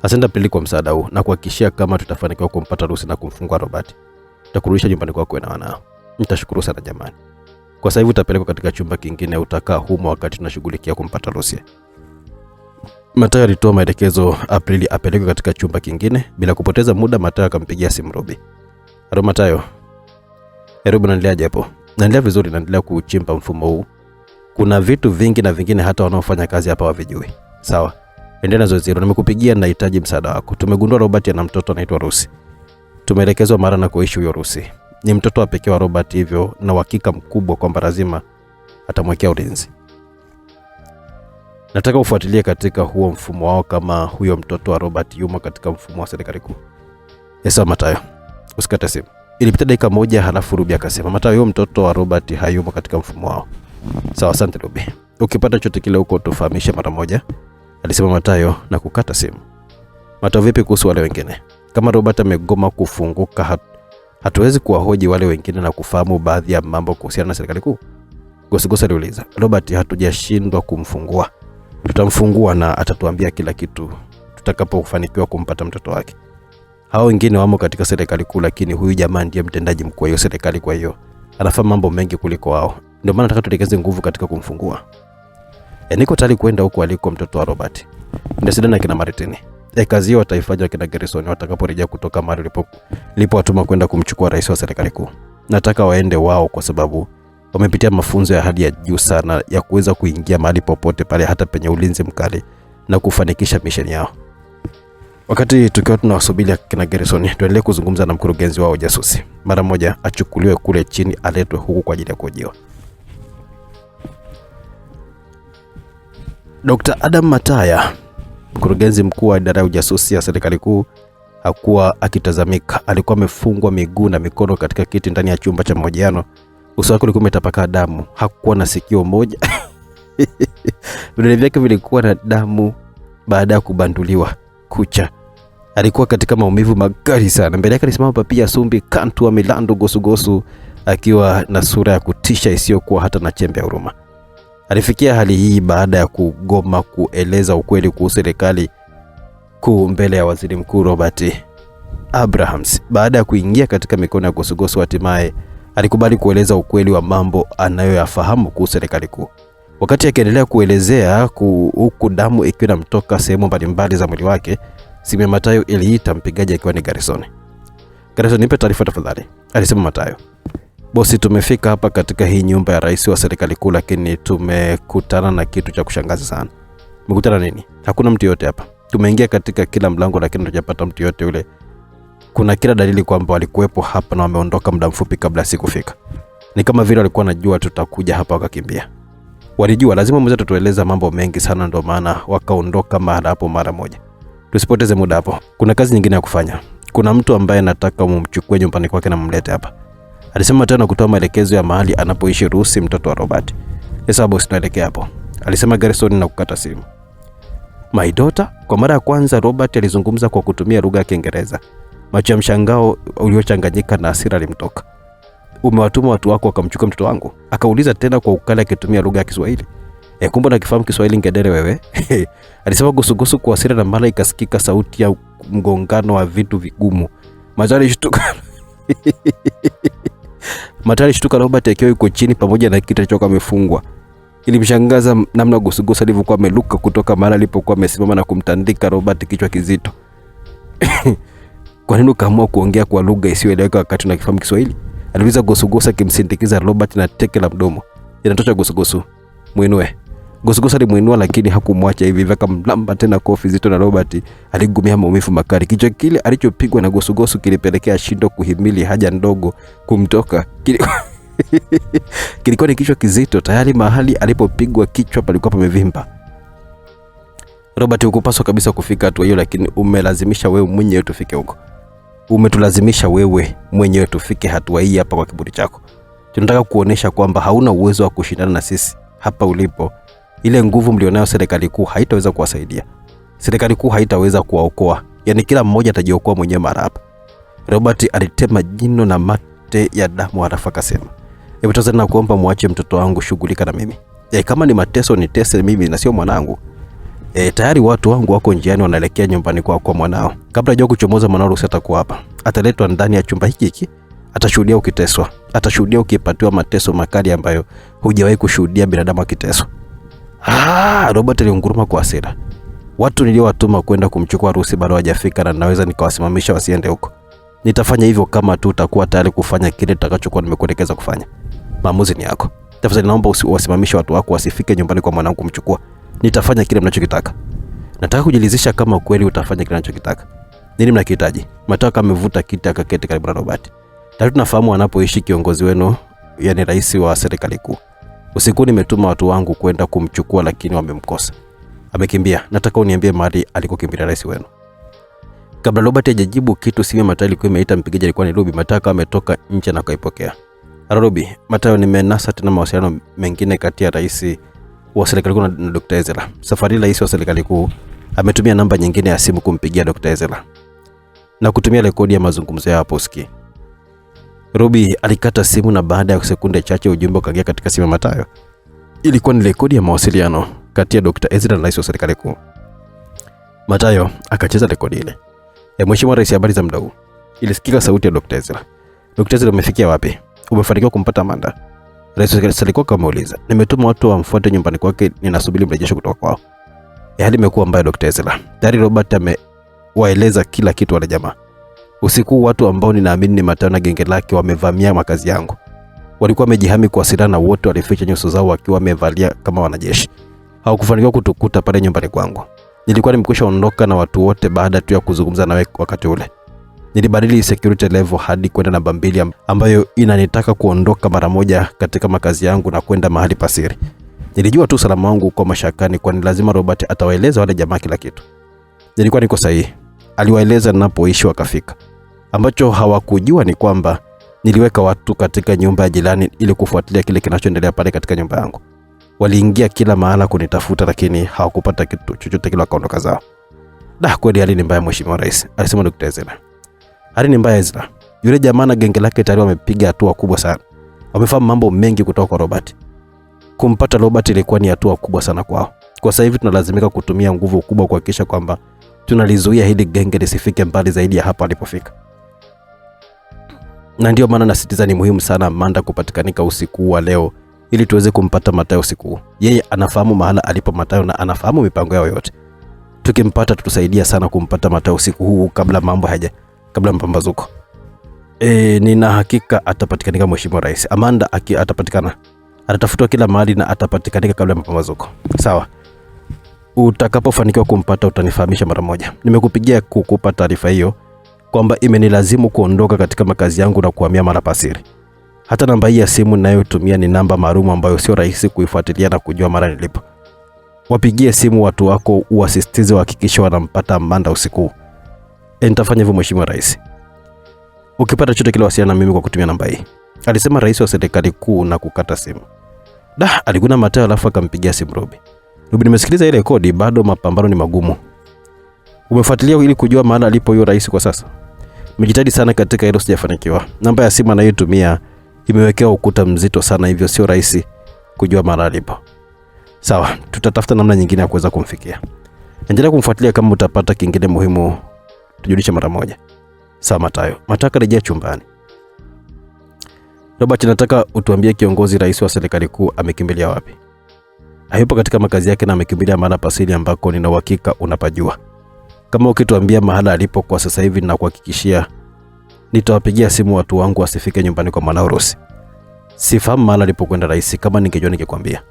Asante Aprili kwa msaada huu, na kuhakikishia kama tutafanikiwa kumpata Lucy na kumfungua Robert, tutakurudisha nyumbani kwako na wanao. Nitashukuru sana jamani. Kwa sasa hivi utapelekwa katika chumba kingine, utakaa humo wakati tunashughulikia kumpata Lucy. Matayo alitoa maelekezo Aprili apelekwe katika chumba kingine. Bila kupoteza muda, Matayo akampigia simu Robi. Halo Matayo. Robi, naendelea hapo? Naendelea vizuri, naendelea kuchimba mfumo huu. Kuna vitu vingi na vingine hata wanaofanya kazi hapa hawavijui. Sawa. Endelea na zoezi hilo. Nimekupigia, nahitaji msaada wako. Tumegundua Robert ana mtoto anaitwa Lucy. Tumeelekezwa mara na kuishi huyo Lucy. Ni mtoto wa pekee wa Robert, hivyo na uhakika mkubwa kwamba lazima atamwekea ulinzi. Nataka ufuatilie katika huo mfumo wao kama huyo mtoto wa Robert yumo katika mfumo wa serikali kuu. Sawa Matayo, usikate simu. Ilipita dakika moja halafu Ruby akasema, Matayo, huyo mtoto wa Robert hayumo katika mfumo wao. Sawa, asante Ruby. Ukipata chochote kile huko tufahamishe mara moja, alisema Matayo na kukata simu. Matayo, vipi kuhusu wale wengine? Kama Robert amegoma kufunguka, hatuwezi kuwahoji wale wengine na kufahamu baadhi ya mambo kuhusiana na serikali kuu? Gosugosu aliuliza. Robert hatujashindwa kumfungua. Tutamfungua na atatuambia kila kitu tutakapofanikiwa kumpata mtoto wake. Hao wengine wamo katika serikali kuu, lakini huyu jamaa ndiye mtendaji mkuu wa hiyo serikali, kwa hiyo anafahamu mambo mengi kuliko wao. Ndio maana nataka tuelekeze nguvu katika kumfungua. Niko tayari kwenda huko aliko mtoto wa Robert. Ndio Sidana kina Maritini. Kazi hiyo wataifanya kina Garrison watakaporejea kutoka mahali watuma kwenda kumchukua rais wa serikali kuu. Nataka waende wao kwa sababu wamepitia mafunzo ya hali ya juu sana ya kuweza kuingia mahali popote pale, hata penye ulinzi mkali, na kufanikisha misheni yao. Wakati tukiwa tunawasubiri kina Garrison, tuendelee kuzungumza na mkurugenzi wao jasusi. Mara moja achukuliwe kule chini, aletwe huku kwa ajili ya kuhojiwa. Dr. Adam Mataya, mkurugenzi mkuu wa idara ya ujasusi ya serikali kuu, hakuwa akitazamika. Alikuwa amefungwa miguu na mikono katika kiti ndani ya chumba cha mahojiano. Uso wake ulikuwa umetapakaa damu. Hakuwa na sikio moja. Vidole vyake vilikuwa na damu baada ya kubanduliwa kucha. Alikuwa katika maumivu makali sana. Mbele yake alisimama Papia Sumbi Kantu wa Milando Gosugosu, akiwa na sura ya kutisha isiyokuwa hata na chembe ya huruma. Alifikia hali hii baada ya kugoma kueleza ukweli kuhusu serikali kuu mbele ya waziri mkuu Robert Abrahams. Baada ya kuingia katika mikono ya Gosugosu, hatimaye alikubali kueleza ukweli wa mambo anayoyafahamu kuhusu serikali kuu. Wakati akiendelea kuelezea huku damu ikiwa inamtoka sehemu mbalimbali za mwili wake, simu ya Matayo iliita, mpigaji akiwa ni Garrison. Garrison, nipe taarifa tafadhali, alisema Matayo. Bosi, tumefika hapa katika hii nyumba ya rais wa serikali kuu, lakini tumekutana na kitu cha kushangaza sana. Mkutana nini? Hakuna mtu yote hapa. Tumeingia katika kila mlango lakini hatujapata mtu yote yule. Kuna kila dalili kwamba walikuwepo hapa na wameondoka muda mfupi kabla sikufika. Ni kama vile walikuwa wanajua tutakuja hapa wakakimbia. Walijua lazima mzee tutueleza mambo mengi sana, ndio maana wakaondoka mara hapo mara moja. Tusipoteze muda hapo. Kuna kazi nyingine ya kufanya. Kuna mtu ambaye nataka mumchukue nyumbani kwake na mumlete hapa. Alisema tena kutoa maelekezo ya mahali anapoishi Rusi, mtoto wa Robert. Sasa bosi, tunaelekea hapo, alisema Garrison na kukata simu. My daughter. Kwa mara ya kwanza Robert alizungumza kwa kutumia lugha ya Kiingereza. Macho ya mshangao uliochanganyika na hasira alimtoka. Umewatuma watu wako wakamchukua mtoto wangu? Akauliza tena kwa ukali akitumia lugha ya Kiswahili. Kumbe nakifahamu Kiswahili ngedere wewe. Alisema Gosugosu kwa hasira, na mara ikasikika sauti ya mgongano wa vitu vigumu. Matari shtuka. Matari shtuka Robert akiwa yuko chini pamoja na kitu alichokuwa amefungwa. Ilimshangaza namna Gosugosu alivyokuwa ameluka kutoka mahali alipokuwa amesimama na kumtandika Robert kichwa kizito. Kwa nini ukaamua kuongea kwa lugha isiyoeleweka wakati unakifahamu Kiswahili? Aliuliza Gosugosu akimsindikiza Robert na teke la mdomo. Inatosha Gosugosu, muinue. Gosugosu alimuinua lakini hakumwacha hivi hivi, akamlamba tena kofi zito na Robert aligumia maumivu makali. Kichwa kile alichopigwa na Gosugosu kilipelekea shindo kuhimili haja ndogo kumtoka. Kilikuwa ni kichwa kizito, tayari mahali alipopigwa kichwa palikuwa pamevimba. Robert, hukupaswa kabisa kufika hatua hiyo, lakini umelazimisha wewe mwenyewe tufike huko. Umetulazimisha wewe mwenyewe tufike hatua hii hapa kwa kiburi chako. Tunataka kuonesha kwamba hauna uwezo wa kushindana na sisi hapa ulipo. Ile nguvu mlionayo serikali kuu haitaweza kuwasaidia. Serikali kuu haitaweza kuwaokoa. Yaani kila mmoja atajiokoa mwenyewe mara hapa. Robert alitema jino na mate ya damu halafu akasema, "Hebu tazama na kuomba muache mtoto wangu shughulika na mimi. Kama ni mateso ni tese mimi na sio mwanangu. Tayari watu wangu wako njiani wanaelekea nyumbani kwa mwanao. Kabla hajao kuchomoza mwanao Rusi atakuwa hapa. Ataletwa ndani ya chumba hiki. Atashuhudia ukiteswa. Atashuhudia ukipatiwa mateso makali ambayo hujawahi kushuhudia binadamu akiteswa." Robert aliunguruma kwa hasira. Watu niliowatuma kwenda kumchukua Rusi bado hawajafika na naweza nikawasimamisha wasiende huko. Nitafanya hivyo kama tu utakuwa tayari kufanya kile nitakachokuwa nimekuelekeza kufanya. Maamuzi ni yako. Tafadhali naomba usiwasimamishe watu wako wasifike nyumbani kwa mwanangu kumchukua. Nitafanya kile mnachokitaka. Nataka kujilizisha kama kweli utafanya kile mnachokitaka. Nini mnakihitaji? Mataka amevuta kiti akaketi karibu na Robert. Tayari tunafahamu anapoishi kiongozi wenu, yani rais wa serikali kuu. Usiku nimetuma watu wangu kwenda kumchukua lakini wamemkosa. Amekimbia. Nataka uniambie mahali alikokimbilia rais wenu." Kabla Robert hajajibu kitu, simu Matayo ilikuwa imeita. Mpigaji alikuwa ni Ruby. Matayo ametoka nje na kaipokea. "Ruby, Matayo, nimenasa tena mawasiliano mengine kati ya rais wa serikali kuu na Dr. Ezra. Safari rais wa serikali kuu ametumia namba nyingine ya simu kumpigia Dr. Ezra na kutumia rekodi ya mazungumzo yao hapo usikie." Ruby alikata simu na baada ya sekunde chache ujumbe ukaingia katika simu ya Matayo. Ilikuwa ni rekodi ya mawasiliano kati ya Dr. Ezra na rais wa serikali kuu. Matayo akacheza rekodi ile. "Mheshimiwa Rais, habari za muda huu?" Ilisikika sauti ya Dr. Ezra. "Dr. Ezra, umefikia wapi? Umefanikiwa kumpata Amanda?" Rais wa serikali kuu ameuliza. "Nimetuma watu wamfuate nyumbani kwake, ninasubiri mrejesho kutoka kwao." Hali imekuwa mbaya Dr. Ezra. Tayari Robert amewaeleza kila kitu wale jamaa. Usiku watu ambao ninaamini ni Matayo na genge lake wamevamia makazi yangu. Walikuwa wamejihami kwa silaha na wote walificha nyuso zao wakiwa wamevalia kama wanajeshi. Hawakufanikiwa kutukuta pale nyumbani kwangu. Nilikuwa nimekwisha ondoka na watu wote baada tu ya kuzungumza nawe wakati ule. Nilibadili security level hadi kwenda namba 2 ambayo inanitaka kuondoka mara moja katika makazi yangu na kwenda mahali pasiri. Nilijua tu usalama wangu kwa mashakani, kwani lazima Robert atawaeleza wale jamaa kila kitu. Nilikuwa niko sahihi. Aliwaeleza ninapoishi wakafika. Ambacho hawakujua ni kwamba niliweka watu katika nyumba ya jirani ili kufuatilia kile kinachoendelea pale katika nyumba yangu. Waliingia kila mahala kunitafuta lakini hawakupata kitu chochote, kile wakaondoka zao. Kweli hali ni mbaya Mheshimiwa Rais," alisema Dr. Ezra. "Hali ni mbaya Ezra. Yule jamaa na genge lake tayari wamepiga hatua kubwa sana. Wamefahamu mambo mengi kutoka kwa Robert. Kumpata Robert ilikuwa ni hatua kubwa sana kwao. Kwa sasa hivi tunalazimika kutumia nguvu kubwa kuhakikisha kwamba tunalizuia hili genge lisifike mbali zaidi ya hapa alipofika. Na ndio maana nasisitiza ni muhimu sana Amanda kupatikanika usiku wa leo ili tuweze kumpata Matayo usiku. Yeye anafahamu mahala alipo Matayo na anafahamu mipango yao yote. Tukimpata tutusaidia sana kumpata Matayo usiku huu kabla mapambazuko. Nina hakika atapatikanika Mheshimiwa Rais. Amanda atapatikana. Atatafutwa kila mahali na atapatikanika kabla mapambazuko. Sawa. Utakapofanikiwa kumpata utanifahamisha mara moja. Nimekupigia kukupa taarifa hiyo kwamba imenilazimu kuondoka katika makazi yangu na kuhamia mahali pasiri. Hata namba hii ya simu ninayotumia ni namba maalum ambayo sio rahisi kuifuatilia na kujua mara nilipo. Wapigie simu watu wako uwasisitize wahakikishe wanampata Amanda usiku. Nitafanya hivyo Mheshimiwa Rais. Ukipata chochote kile wasiliana na mimi kwa kutumia namba hii," alisema rais wa serikali kuu na kukata simu. Aliguna Matayo alafu akampigia simu Ruby. "Ruby, nimesikiliza ile rekodi, bado mapambano ni magumu. Umefuatilia ili kujua maana alipo huyo rais kwa sasa?" "Nimejitahidi sana katika hilo, sijafanikiwa. Namba ya simu anayotumia imewekewa ukuta mzito sana, hivyo sio rahisi kujua maana alipo." "Sawa, tutatafuta namna nyingine ya kuweza kumfikia. Endelea kumfuatilia, kama utapata kingine muhimu tujulishe mara moja." "Sawa Matayo." Matayo karejea chumbani. "Robert, nataka utuambie kiongozi rais wa serikali kuu amekimbilia wapi?" "Hayupo katika makazi yake na amekimbilia mahala pasiri ambako nina uhakika unapajua. Kama ukituambia mahala alipo kwa sasa hivi na kuhakikishia nitawapigia simu watu wangu wasifike nyumbani kwa Mwanarusi. Sifahamu mahala alipokwenda rais, kama ningejua ningekwambia."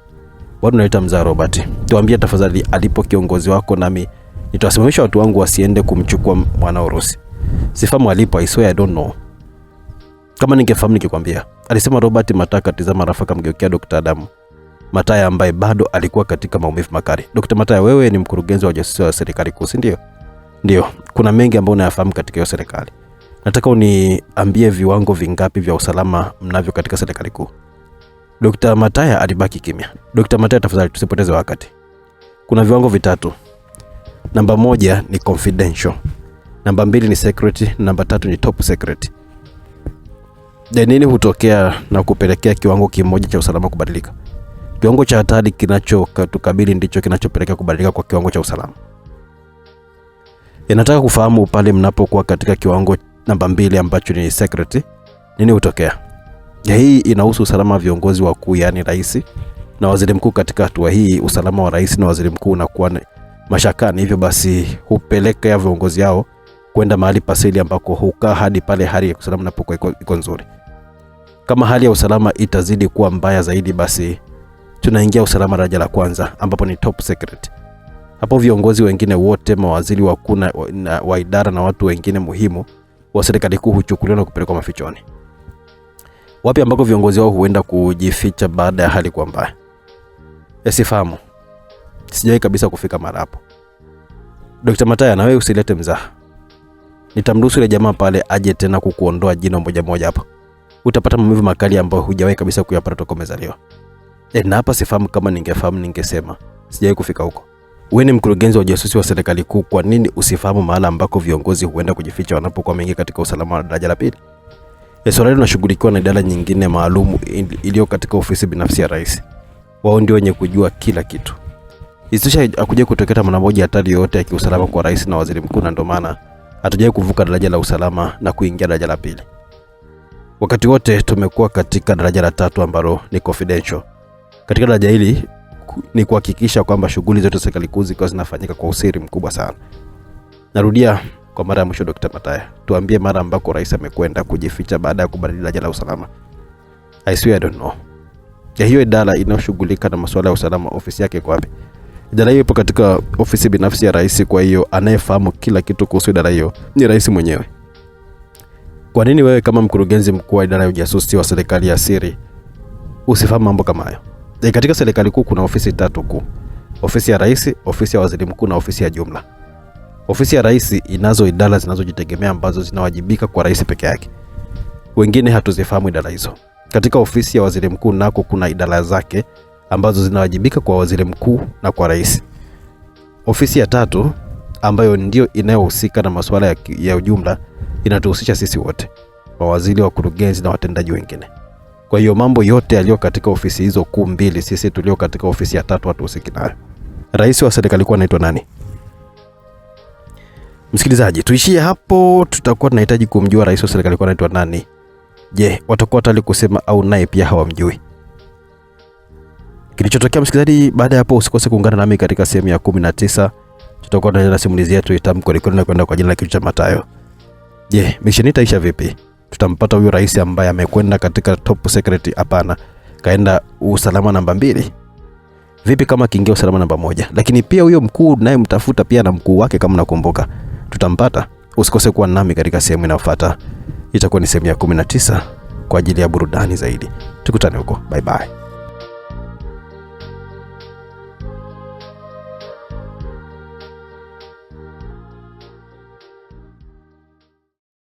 "Bado naita mzaa Robert. Tuambie tafadhali alipo kiongozi wako nami nitawasimamisha watu wangu wasiende kumchukua Mwanarusi. Sifahamu alipo, I swear I don't know. Kama ningefahamu ningekwambia," alisema Robert. Matayo atizama rafa kamgeukia Dr. Adamu Matayo ambaye bado alikuwa katika maumivu makali. "Dr. Matayo, wewe ni mkurugenzi wa jasusi wa serikali kuu, si ndio?" "Ndio, kuna mengi ambayo unayafahamu katika hiyo serikali. Nataka uniambie viwango vingapi vya usalama mnavyo katika serikali kuu?" Dr. Matayo alibaki kimya. "Dr. Matayo, tafadhali tusipoteze wakati. Kuna viwango vitatu. Namba 1 ni confidential. Namba 2 ni secret. Namba 3 ni top secret. Nini hutokea na kupelekea kiwango kimoja cha usalama kubadilika? Kiwango cha hatari kinachotukabili ndicho kinachopelekea kubadilika kwa kiwango cha usalama. Nataka kufahamu pale mnapokuwa katika kiwango namba 2 ambacho ni secret, nini hutokea? Hii inahusu usalama wa viongozi wakuu, yani rais na waziri mkuu. Katika hatua hii usalama wa rais na waziri mkuu unakuwa mashakani, hivyo basi hupeleka ya viongozi hao kwenda mahali pasili ambako hukaa hadi pale hali ya usalama inapokuwa iko nzuri. Kama hali ya usalama itazidi kuwa mbaya zaidi, basi tunaingia usalama daraja la kwanza ambapo ni top secret. Hapo viongozi wengine wote, mawaziri wakuu wa idara na watu wengine muhimu wa serikali kuu huchukuliwa na kupelekwa mafichoni. Wapi ambako viongozi wao huenda kujificha baada ya hali kuwa mbaya? Sifahamu. Sijawahi kabisa kufika mahali hapo. Dr. Mataya, na wewe usilete mzaha. Nitamruhusu ile jamaa pale aje tena kukuondoa jino moja moja hapo. Utapata maumivu makali ambayo hujawahi kabisa kuyapata toka umezaliwa. Na hapa sifahamu, kama ningefahamu ningesema. Sijawahi kufika huko. Wewe ni mkurugenzi wa ujasusi wa serikali kuu, kwa nini usifahamu mahali ambako viongozi huenda kujificha wanapokuwa wameingia katika usalama wa daraja la pili? Swala hilo linashughulikiwa na idara nyingine maalum iliyo katika ofisi binafsi ya rais. Wao ndio wenye kujua kila kitu. Isitoshe hakuja kutokea mara moja hatari yoyote ya kiusalama kwa rais na waziri mkuu, na ndio maana hatujawahi kuvuka daraja la usalama na kuingia daraja la pili. Wakati wote tumekuwa katika daraja la 3 ambalo ni confidential. Katika daraja hili ni kuhakikisha kwamba shughuli zote za serikali kuu ziko zinafanyika kwa usiri mkubwa sana. Narudia kwa mara ya mwisho, Dr. Mataya, tuambie mara ambako rais amekwenda kujificha baada ya kubadili daraja la usalama. I swear I don't know. Hiyo idara inayoshughulika na masuala ya usalama, ofisi yake iko wapi? Idara hiyo ipo katika ofisi binafsi ya rais, kwa hiyo anayefahamu kila kitu kuhusu idara hiyo ni rais mwenyewe. Kwa nini wewe kama mkurugenzi mkuu wa idara ya ujasusi wa serikali ya siri usifahamu mambo kama hayo? Katika serikali kuu kuna ofisi 3 kuu. Ofisi ya rais, ofisi ya waziri mkuu na ofisi ya jumla. Ofisi ya rais inazo idara zinazojitegemea ambazo zinawajibika kwa rais peke yake. Wengine hatuzifahamu idara hizo. Katika ofisi ya waziri mkuu nako kuna idara zake ambazo zinawajibika kwa waziri mkuu na kwa rais. Ofisi ya 3 ambayo ndio inayohusika na masuala ya ujumla inatuhusisha sisi wote, mawaziri, wakurugenzi na watendaji wengine. Kwa hiyo mambo yote yaliyo katika ofisi hizo kuu mbili, sisi tulio katika ofisi ya 3 hatuhusiki nayo. Rais wa serikali kuu anaitwa nani? Msikilizaji, tuishie hapo. Tutakuwa tunahitaji kumjua rais wa serikali kuu anaitwa nani. Je, watakuwa tayari kusema au naye pia hawamjui? Kilichotokea msikilizaji, baada ya hapo usikose kuungana nami katika sehemu ya 19. Tutakuwa tunaendelea na simulizi yetu itamko na kwenda kwa jina la kitu cha Mathayo. Je, mission itaisha vipi? Tutampata huyo rais ambaye amekwenda katika top secret? Hapana, kaenda usalama namba 2. Vipi kama kiingia usalama namba 1? Lakini pia huyo mkuu naye mtafuta pia na mkuu wake, kama nakumbuka. Tutampata. Usikose kuwa nami katika sehemu inayofuata. Itakuwa ni sehemu ya 19 kwa ajili ya burudani zaidi. Tukutane huko. Bye bye.